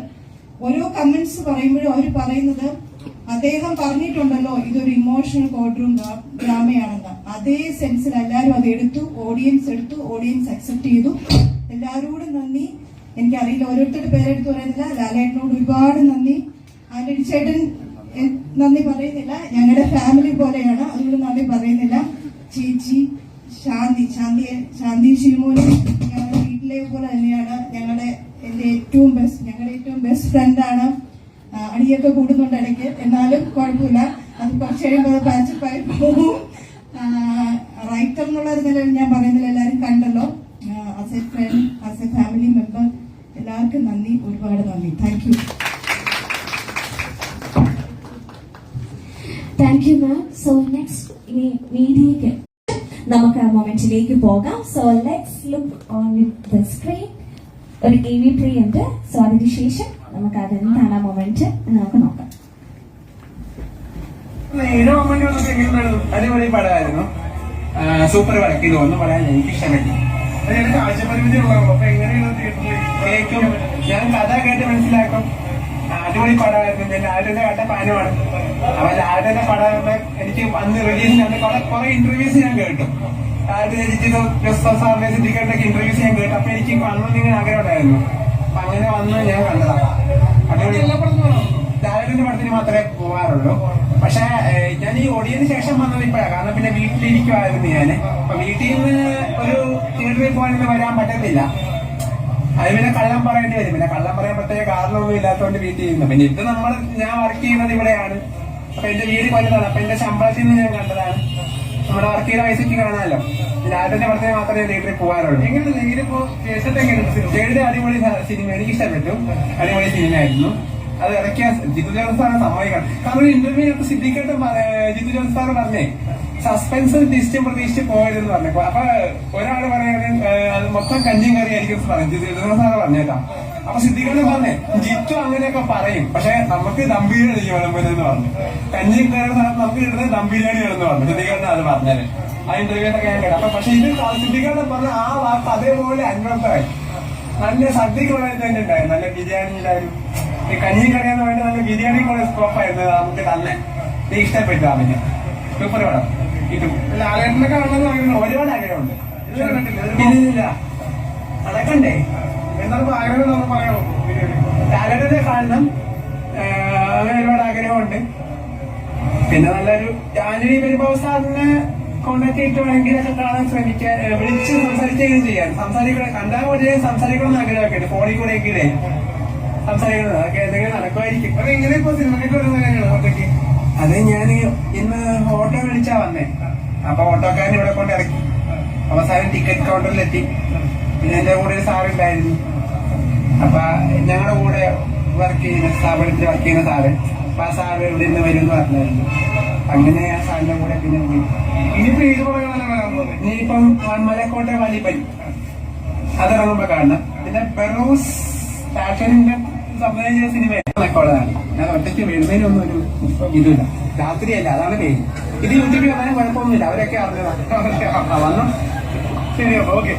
ഓരോ കമന്റ്സ് പറയുമ്പോഴും അവർ പറയുന്നത് അദ്ദേഹം പറഞ്ഞിട്ടുണ്ടല്ലോ ഇതൊരു ഇമോഷണൽ കോർട്ട് റൂം ഡ്രാമയാണെന്ന്. അതേ സെൻസിൽ എല്ലാവരും അത് എടുത്തു, ഓഡിയൻസ് അക്സെപ്റ്റ് ചെയ്തു. എല്ലാവരോടും നന്ദി. എനിക്കറിയില്ല, ഓരോരുത്തരുടെ പേരെടുത്ത് പറയുന്നില്ല. ലാലേട്ടനോട് ഒരുപാട് നന്ദി. ആന്റണി ചേട്ടൻ നന്ദി പറയുന്നില്ല, ഞങ്ങളുടെ ഫാമിലി പോലെയാണ്, അതുകൊണ്ട് നന്ദി പറയുന്നില്ല. ചേച്ചി ശാന്തി ശിവമോനും ഞങ്ങളുടെ വീട്ടിലെ പോലെ തന്നെയാണ്. ഞങ്ങളുടെ ഏറ്റവും ബെസ്റ്റ് ഫ്രണ്ടാണ്. അടിയൊക്കെ കൂടുന്നുണ്ട് ഇടയ്ക്ക്, എന്നാലും കുഴപ്പമില്ല. അത് കുറച്ച് കഴിയുമ്പോൾ പാച്ചപ്പായി പോകും. റൈറ്റർ എന്നുള്ള നിലയിൽ ഞാൻ പറയുന്നില്ല, എല്ലാവരും കണ്ടല്ലോ. As a friend, as A family member, എല്ലാവർക്കും നന്ദി, ഒരുപാട് നന്ദി. Thank you. Thank you ma'am. So next ഇനി മീഡിയയ്ക്ക് നമുക്ക് ആ മൊമെന്റിലേക്ക് പോകാം. So let's look on the screen. ഒരു AV പ്ലേ ഉണ്ട്. സോ അതിനുശേഷം നമുക്ക് അതെന്താണ് ആ മൊമെന്റ് നമുക്ക് നോക്കാം. അടിപൊളി പടമായിരുന്നു, സൂപ്പർ വർക്ക് ചെയ്തു. ഒന്നും പറയാൻ എനിക്ക് ഇഷ്ടമല്ല. കാഴ്ചപരിമിതി ഉള്ളതാണ്. അപ്പൊ എങ്ങനെയാണ് തിയേറ്ററിൽ കേൾക്കും, ഞാൻ കഥ കേട്ട് മനസ്സിലാക്കും. അടിപൊളി പടമായിരുന്നു. പിന്നെ ലാലിന്റെ കണ്ട ഫാനുമാണ്. അപ്പൊ ലാലിന്റെ പടം എനിക്ക് അന്ന് റിലീസിന് കുറെ ഇന്റർവ്യൂസ് ഞാൻ കേട്ടു. സാറിനെ സിദ്ധിക്കേണ്ടൊക്കെ ഇന്റർവ്യൂസ് ഞാൻ കേട്ടു. അപ്പൊ എനിക്ക് വന്നിങ്ങനെ ആഗ്രഹം ഉണ്ടായിരുന്നു. അപ്പൊ അങ്ങനെ വന്ന് ഞാൻ കണ്ടതാണ്. അടിപൊളി. ലാലിന്റെ പടത്തിന് മാത്രമേ പോകാറുള്ളൂ. പക്ഷെ ഞാൻ ഈ ഓഡിയന് ശേഷം വന്നത് ഇപ്പോഴാണ്. കാരണം പിന്നെ വീട്ടിലിരിക്കുമായിരുന്നു ഞാൻ. അപ്പൊ വീട്ടിൽ നിന്ന് ഒരു തിയേറ്ററിൽ പോകാനൊന്നും വരാൻ പറ്റത്തില്ല. അത് പിന്നെ കള്ളം പറയേണ്ടി വരും. പിന്നെ കള്ളം പറയാൻ പ്രത്യേക കാരണമൊന്നും ഇല്ലാത്തതുകൊണ്ട് വീട്ടിൽ ചെയ്യുന്നു. പിന്നെ ഇത് ഞാൻ വർക്ക് ചെയ്യുന്നത് ഇവിടെയാണ്. അപ്പൊ എന്റെ വീട് കൊല്ലതാണ്. അപ്പൊ എന്റെ ശമ്പളത്തിൽ നിന്ന് ഞാൻ കണ്ടതാണ്. നമ്മുടെ വർക്ക് ചെയ്ത പൈസക്ക് കാണാമല്ലോ. ലാലിന്റെ പടത്തിന് മാത്രമേ ഞാൻ തിയേറ്ററിൽ പോകാറുള്ളൂ. എങ്ങനെയുണ്ട് ഇതിലിപ്പോ ജേഡിന്റെ അടിപൊളി സിനിമ, എനിക്ക് ഇഷ്ടപ്പെട്ടു. അടിപൊളി സിനിമയായിരുന്നു. അത് ഇറക്കിയ ജിത്തു ജോസ് സാറെ സമ്മതിക്കണം. കാരണം ഇന്റർവ്യൂ ഒക്കെ സിദ്ധിക്കേട്ട് ജിത്തു ജോസ് സാറ് പറഞ്ഞേ സസ്പെൻസും ട്വിസ്റ്റും പ്രതീക്ഷിച്ച് പോയതെന്ന് പറഞ്ഞു. അപ്പൊ ഒരാള് പറയാന് അത് മൊത്തം കഞ്ഞിയും കറി ആയിരിക്കും പറഞ്ഞു. ജിത്തു ജോസ് സാറ് പറഞ്ഞേക്കാം. അപ്പൊ സിദ്ധിക്കേട്ട് പറഞ്ഞേ ജിത്തു അങ്ങനെയൊക്കെ പറയും, പക്ഷെ നമുക്ക് ദം ബിരിയാണി വിളമ്പലെന്ന് പറഞ്ഞു. കഞ്ഞിയും കയറുന്ന സ്ഥലത്ത് നമുക്ക് കിട്ടുന്നത് ദം ബിരിയാണിയാണെന്ന് പറഞ്ഞു. സിദ്ധിക്കേട്ട് അത് പറഞ്ഞത് ആ ഇന്റർവ്യൂലൊക്കെ ഞാൻ കേട്ടു. അപ്പൊ പക്ഷെ ഇത് സിദ്ധിക്കേട്ട് പറഞ്ഞ ആ വാക്ക് അതേപോലെ അന്വർത്ഥമായി. നല്ല സദ്യക്കുള്ള തന്നെ ഉണ്ടായിരുന്നു. നല്ല ബിരിയാണി ഉണ്ടായിരുന്നു. ഈ കഞ്ഞി കറിയാന്ന് വേണ്ടി നല്ല ബിരിയാണി കൂടെ സ്കോപ്പായിരുന്നു നമുക്ക് തന്നെ. നീ ഇഷ്ടപ്പെട്ടു അവന്. സൂപ്പർ വേണം കിട്ടും. ലാലേട്ടനെ കാണണമെന്ന് പറയുന്നത് ഒരുപാട് ആഗ്രഹമുണ്ട്. ഇല്ല അതൊക്കെ എന്താണ് ആഗ്രഹം നമ്മൾ പറയാമോ? ലാലേട്ടനെ കാണണം, അങ്ങനെ ഒരുപാട് ആഗ്രഹമുണ്ട്. പിന്നെ നല്ലൊരു ആന്റണി പെരുമ്പാവൂർ സാറിനെ കോണ്ടാക്ട് ചെയ്തിട്ട് വേണമെങ്കിലൊക്കെ കാണാൻ ശ്രമിക്കാൻ, വിളിച്ച് സംസാരിക്കുകയും ചെയ്യാൻ. കണ്ടാൽ പോലെ സംസാരിക്കണമെന്ന് ആഗ്രഹമൊക്കെ ഫോണിൽ കൂടെ ഒക്കെ സംസാരിക്കുന്നത്. അതൊക്കെ എന്തെങ്കിലും നടക്കുമായിരിക്കും. അത് എങ്ങനെ ഇപ്പൊ സിനിമയ്ക്ക് വരുന്ന ഒറ്റയ്ക്ക്? അത് ഞാൻ ഇന്ന് ഓട്ടോ വിളിച്ചാ വന്നേ. അപ്പൊ ഓട്ടോക്കാരൻ ഇവിടെ കൊണ്ട് ഇറക്കി. അവസാനം ടിക്കറ്റ് കൗണ്ടറിലെത്തി. പിന്നെ എന്റെ കൂടെ ഒരു സാറുണ്ടായിരുന്നു. അപ്പൊ ഞങ്ങളുടെ കൂടെ വർക്ക് ചെയ്യുന്ന സ്ഥാപനത്തിൽ വർക്ക് ചെയ്യുന്ന സാറ്. അപ്പൊ ആ സാറ് ഇവിടെ നിന്ന് വരും എന്ന് പറഞ്ഞായിരുന്നു. അങ്ങനെ ആ സാറിന്റെ കൂടെ പിന്നെ ഇനിയിപ്പോ ഏത് ഇനിയിപ്പം മലക്കോട്ടെ വലിപ്പനി അതിറങ്ങുമ്പോ കാണണം. പിന്നെ ബെറൂസ് ഫാഷനിന്റെ സംവിധാനം ചെയ്ത സിനിമയാണ്. ഞാൻ ഒറ്റയ്ക്ക് വരുന്നതിനൊന്നും ഒരു ഇതില്ല. രാത്രിയല്ല, അതാണ് പേര്. ഇത് യൂട്യൂബിൽ വന്നാലും കുഴപ്പമൊന്നുമില്ല. അവരൊക്കെ അറിഞ്ഞതാണ്. വന്നു ശരി. ഓക്കെ.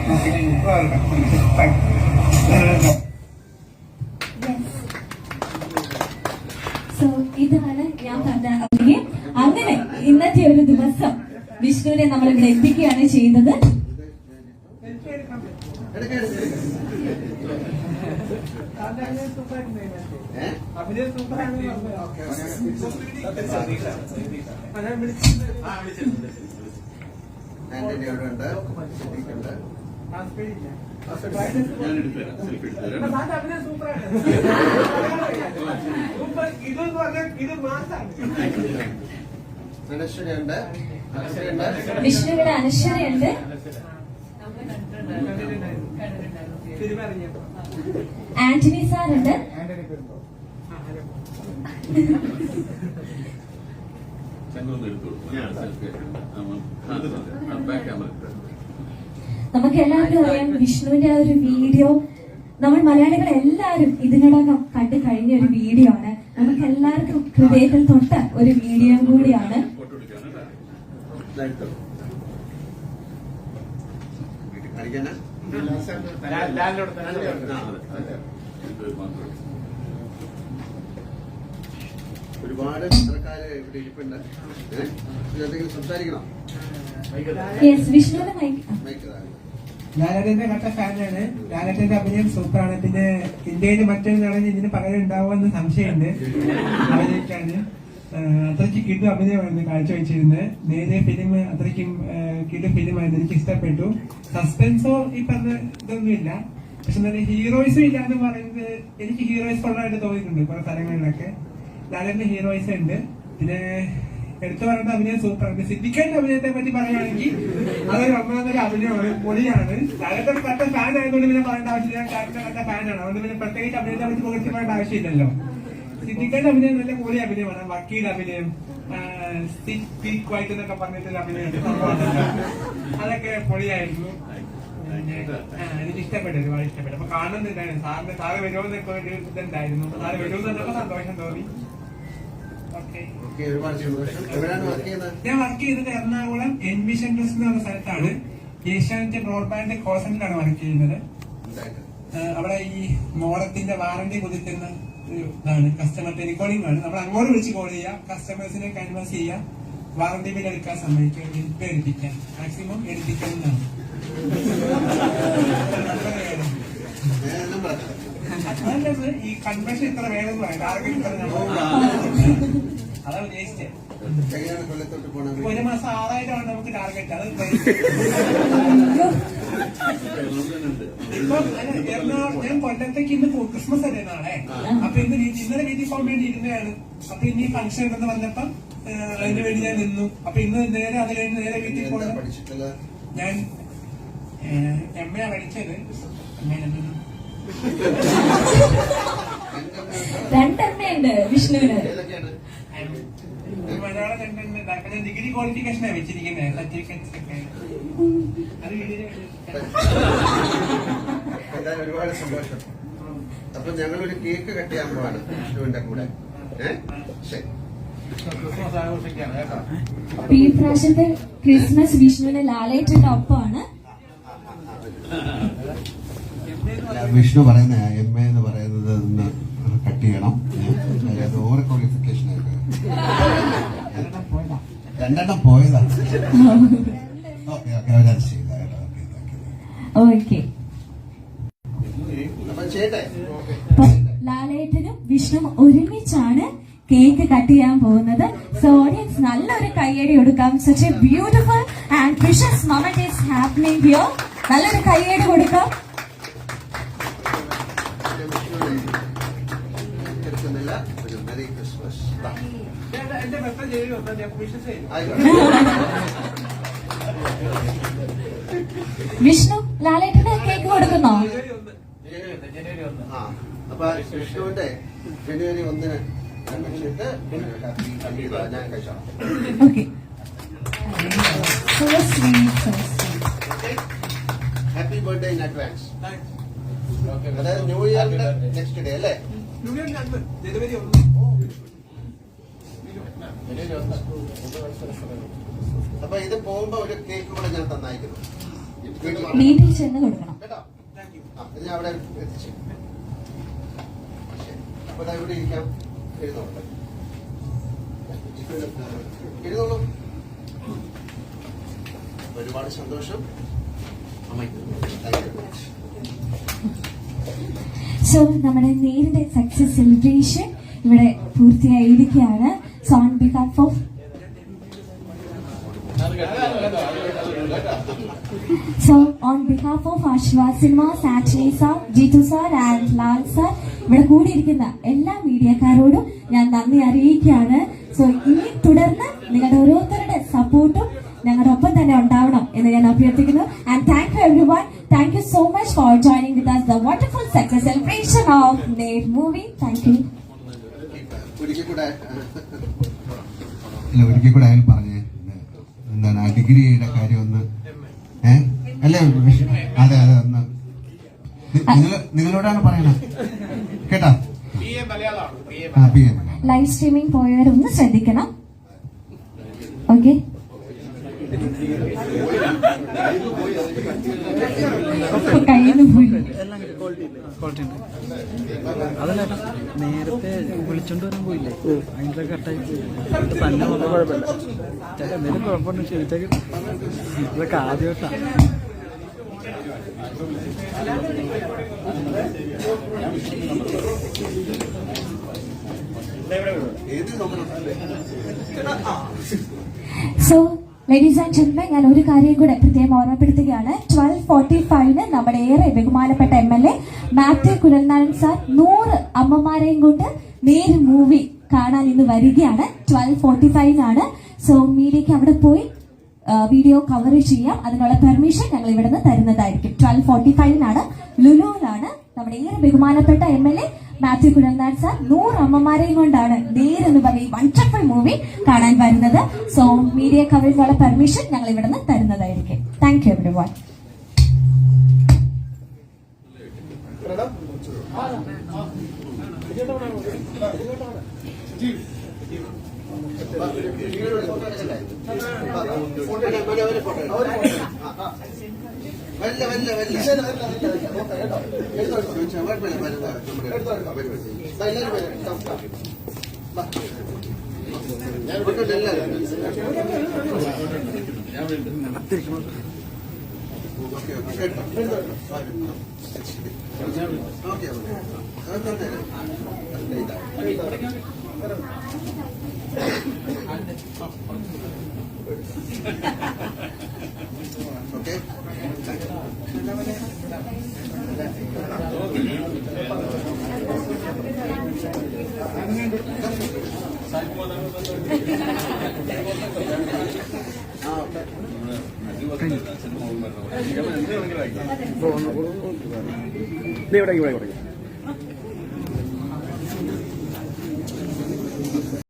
സോ ഇതാണ് ഞാൻ പറഞ്ഞ അങ്ങനെ ഇന്നത്തെ ഒരു ദിവസം വിഷ്ണുവിനെ നമ്മൾ ഇവിടെ എത്തിക്കുകയാണ് ചെയ്യുന്നത്. വിഷ്ണുവിടെ അനശ്വരയുണ്ട്. ആന്റണി സാറുണ്ട്. നമുക്ക് എല്ലാവർക്കും അറിയാം വിഷ്ണുവിന്റെ ആ ഒരു വീഡിയോ നമ്മൾ മലയാളികൾ എല്ലാവരും ഇതിനോടകം കണ്ടു കഴിഞ്ഞ ഒരു വീഡിയോ ആണ്. നമുക്ക് എല്ലാവർക്കും ഹൃദയത്തിൽ തൊട്ട ഒരു വീഡിയോ കൂടിയാണ്. ഒരുപാട് സർക്കാര് ഇവിടെ ഇരിപ്പുണ്ട്. എന്തെങ്കിലും സംസാരിക്കണം. വിഷ്ണുവിന്റെ ലാലേട്ടന്റെ കട്ട ഫാനാണ്. ലാലേട്ടന്റെ അഭിനയം സൂപ്പറാണ്. പിന്നെ ഇന്ത്യയിൽ മറ്റൊരു നടൻ ഇതിന് പകരം ഉണ്ടാവുമെന്ന് സംശയമുണ്ട്. അഭിനയിക്കാന് അത്രയ്ക്ക് കിടു അഭിനയമായിരുന്നു കാഴ്ചവെച്ചിരുന്നത്. നേരെ ഫിലിം അത്രയ്ക്കും കിടു ഫിലിമായിരുന്നു. എനിക്ക് ഇഷ്ടപ്പെട്ടു. സസ്പെൻസോ ഈ പറഞ്ഞ ഇതൊന്നുമില്ല. പക്ഷെ നല്ല ഹീറോയിസും ഇല്ല എന്ന് പറയുന്നത് എനിക്ക് ഹീറോയിസ് ഉള്ളതായിട്ട് തോന്നിയിട്ടുണ്ട് കുറെ സ്ഥലങ്ങളിലൊക്കെ. ലാലേട്ടന്റെ ഹീറോയിസ് ഉണ്ട്. പിന്നെ എടുത്തു പറയുന്ന അഭിനയം സൂപ്പറാണ്. സിദ്ദിഖിന്റെ അഭിനയത്തെ പറ്റി പറയുകയാണെങ്കിൽ അതൊരു ഒന്നാമതൊരു അഭിനയമാണ്, പൊളിയാണ്. ലാലേട്ടൻ കട്ട ഫാൻ ആയതുകൊണ്ട് പിന്നെ പറയേണ്ട ആവശ്യമില്ല. ലാലേട്ടൻ കട്ട ഫാനാണ്. അതുകൊണ്ട് പിന്നെ പ്രത്യേകിച്ച് അഭിനയത്തെ പറ്റി പുകഴ്ത്തി പറയേണ്ട ആവശ്യമില്ലല്ലോ. സിദ്ദിഖിന്റെ അഭിനയം നല്ല പൊളി അഭിനയമാണ്. വക്കീൽ അഭിനയം, സ്പീക്ക് വൈറ്റ് എന്നൊക്കെ പറഞ്ഞിട്ടുള്ള അഭിനയം, അതൊക്കെ പൊളിയായിരുന്നു. എനിക്ക് ഇഷ്ടപ്പെട്ടു, ഒരുപാട് ഇഷ്ടപ്പെട്ടു. അപ്പൊ കാണുന്നുണ്ടായിരുന്നു സാറ് വരുമെന്നൊക്കെ ഒരു ഇതുണ്ടായിരുന്നു. സാറ് വരുമെന്നൊക്കെ സന്തോഷം തോന്നി. ഞാൻ വർക്ക് ചെയ്തത് എറണാകുളം എൻവിഷൻ ട്രസ്റ്റ് എന്ന് പറഞ്ഞ സ്ഥലത്താണ്. ഏഷ്യാനെറ്റ് ബ്രോഡ്ബാൻഡ് കോൾ സെന്ററിലാണ് വർക്ക് ചെയ്യുന്നത്. അവിടെ ഈ മോഡത്തിന്റെ വാറന്റി കൊടുക്കുന്ന ഇതാണ്. കസ്റ്റമർ ടെലികോളിംഗ് ആണ്. നമ്മൾ അങ്ങോട്ട് വിളിച്ച് കോൾ ചെയ്യുക, കസ്റ്റമേഴ്സിനെ കൺവേഴ്സ് ചെയ്യുക, വാറന്റി ബിൽ എടുക്കാൻ സമ്മതിക്കുക, ബിൽ എടുപ്പിക്കാൻ, മാക്സിമം എടുപ്പിക്കുന്നതാണ്. ഈ കൺവേർഷൻ ഇത്ര വേണമെന്ന് പറയാം. ടാർഗറ്റ് ഇത്ര അതാണ് ഉദ്ദേശിച്ചത്. കല്യാണ കൊല്ലത്തോട്ട് പോകണം. ഒരു മാസം 6,000 ആണ് നമുക്ക് ടാർഗറ്റ്. അത് ഇപ്പം എറണാകുളം, ഞാൻ കൊല്ലത്തേക്ക് ഇന്ന് ക്രിസ്മസ് അല്ലേ നാളെ. അപ്പൊ ഇന്നലെ വീട്ടിൽ പോകാൻ വേണ്ടി ഇരുന്നതാണ്. അപ്പൊ ഇനി ഫംഗ്ഷൻ ഉണ്ടെന്ന് പറഞ്ഞപ്പം അതിന് വേണ്ടി ഞാൻ നിന്നു. അപ്പൊ ഇന്ന് നേരെ അത് കഴിഞ്ഞ് നേരെ വീട്ടിൽ പോകണം. ഞാൻ MA പഠിച്ചത്. രണ്ടെണ്ണയുണ്ട് വിഷ്ണുവിന്. മലയാളം കണ്ടുണ്ട്. ഞാൻ ഡിഗ്രി ക്വാളിഫിക്കേഷനാണ് വെച്ചിരിക്കുന്നത്. സർട്ടിഫിക്കറ്റ്സ് ഒക്കെ അത് എന്തായാലും ഒരുപാട് സന്തോഷം. അപ്പൊ ഞങ്ങളൊരു കേക്ക് കട്ട് ചെയ്യാൻ പോവാണ് വിഷ്ണുവിന്റെ കൂടെ. ശരി. ഈ പ്രാവശ്യത്തെ ക്രിസ്മസ് വിഷ്ണുവിന് ലാലേട്ടന്റെ ഒപ്പമാണ്. വിഷ്ണു പറയുന്ന MA എന്ന് പറയുന്നത് ഒന്ന് കട്ട് ചെയ്യണം. അത് ഓവർ ക്വാളിഫിക്കേഷൻ ആയിട്ട് 2 പോയതാ. ഓക്കെ അവരത് ചെയ്ത. ഓക്കെ. അപ്പൊ ചെയ്യട്ടെ. ലാലേട്ടനും വിഷ്ണുവും ഒരുമിച്ചാണ് കേക്ക് കട്ട് ചെയ്യാൻ പോകുന്നത്. സോ ഓഡിയൻസ് നല്ലൊരു കയ്യടി കൊടുക്കാം. Such a beautiful and precious moment is happening here. നല്ലൊരു കയ്യടി കൊടുക്കാം. ഒരു മെറി ക്രിസ്മസ്. എന്റെ ബെസ്റ്റ് ജയിലും വിശ്വസിച്ചു. വിഷ്ണു ലാലേട്ടന് കേക്ക് കൊടുക്കുന്നോ? അപ്പൊ വിഷ്ണുവിന്റെ ജനുവരി 1 ഞാൻ കഴിച്ചോളാം. Okay. So sweet, so sweet. Happy birthday in advance. അതായത് ന്യൂ ഇയറിന്റെ നെക്സ്റ്റ് ഡേ അല്ലേ? ജനുവരി 1. അപ്പൊ ഇത് പോകുമ്പോ ഒരു കേക്ക് കൂടെ ഞാൻ തന്നായിരിക്കുന്നു. വീട്ടിൽ ചെന്ന് കൊടുക്കണം കേട്ടോ. ഇത് ഞാൻ അവിടെ എത്തിച്ചു. അപ്പൊ ഇവിടെ ഇരിക്കാം. എഴുന്നോളൂ. ഒരുപാട് സന്തോഷം. സോ നമ്മുടെ നേരിന്റെ സക്സസ് സെലിബ്രേഷൻ ഇവിടെ പൂർത്തിയായിരിക്കുകയാണ്. So on behalf of Ashwa Cinemas, Satchini sir, Jitu sir and Lal sir, ഇവിടെ കൂടിയിരിക്കുന്ന എല്ലാ മീഡിയക്കാരോടും ഞാൻ നന്ദി അറിയിക്കുകയാണ്. സോ ഇനി തുടർന്ന് നിങ്ങളുടെ ഓരോരുത്തരുടെ സപ്പോർട്ടും ഞങ്ങളുടെ ഒപ്പം തന്നെ ഉണ്ടാവണം എന്ന് ഞാൻ അഭ്യർത്ഥിക്കുന്നു. And thank U every one. Thank you so much for joining with us the wonderful success celebration of Ner movie. Thank you. ഒരിക്കൽ കൂടെ അയാൾ പറഞ്ഞേ എന്താണ് ആ ഡിഗ്രിയുടെ കാര്യം ഒന്ന് അല്ലേ? അതെ ഒന്ന് നിങ്ങളോടാണ് പറയണത് കേട്ടാ. ലൈവ് സ്ട്രീമിംഗ് പോയവരൊന്ന് ശ്രദ്ധിക്കണം. ഓക്കെ. കയ്യിന്ന് പോയി. അതല്ല നേരത്തെ വിളിച്ചോണ്ട് വരാൻ പോയില്ലേ, അതിന്റെ കട്ടായി തന്നെ കുഴപ്പമില്ല. ചേട്ടാ എന്തെങ്കിലും കുഴപ്പമുണ്ട് ചോദിച്ചേക്ക്. ഇതൊക്കെ ആദ്യമായിട്ടാ. സോ ലേഡീസ് ആൻഡ് ജെന്റിൽമെൻ, ഞാൻ ഒരു കാര്യം കൂടെ പ്രത്യേകം ഓർമ്മപ്പെടുത്തുകയാണ്. 12:45 നമ്മുടെ ഏറെ ബഹുമാനപ്പെട്ട MLA മാത്യു കുഴൽനാടൻ സാർ 100 അമ്മമാരെയും കൊണ്ട് നേര് മൂവി കാണാൻ ഇന്ന് വരികയാണ്. 12:45 സോ മീഡിയക്ക് അവിടെ പോയി വീഡിയോ കവർ ചെയ്യാം. അതിനുള്ള പെർമിഷൻ ഞങ്ങൾ ഇവിടെ നിന്ന് തരുന്നതായിരിക്കും. 12:45 ലുലുവിലാണ് നമ്മുടെ ഏറെ ബഹുമാനപ്പെട്ട MLA മാത്യു കുഴൽനാടൻ സാർ 100 അമ്മമാരെയും കൊണ്ടാണ് നേരെന്ന് പറഞ്ഞ വണ്ടർഫുൾ മൂവി കാണാൻ വരുന്നത്. സോ മീഡിയ കവറിനുള്ള പെർമിഷൻ ഞങ്ങൾ ഇവിടെ നിന്ന് തരുന്നതായിരിക്കും. Thank you every one. ഇവിടെ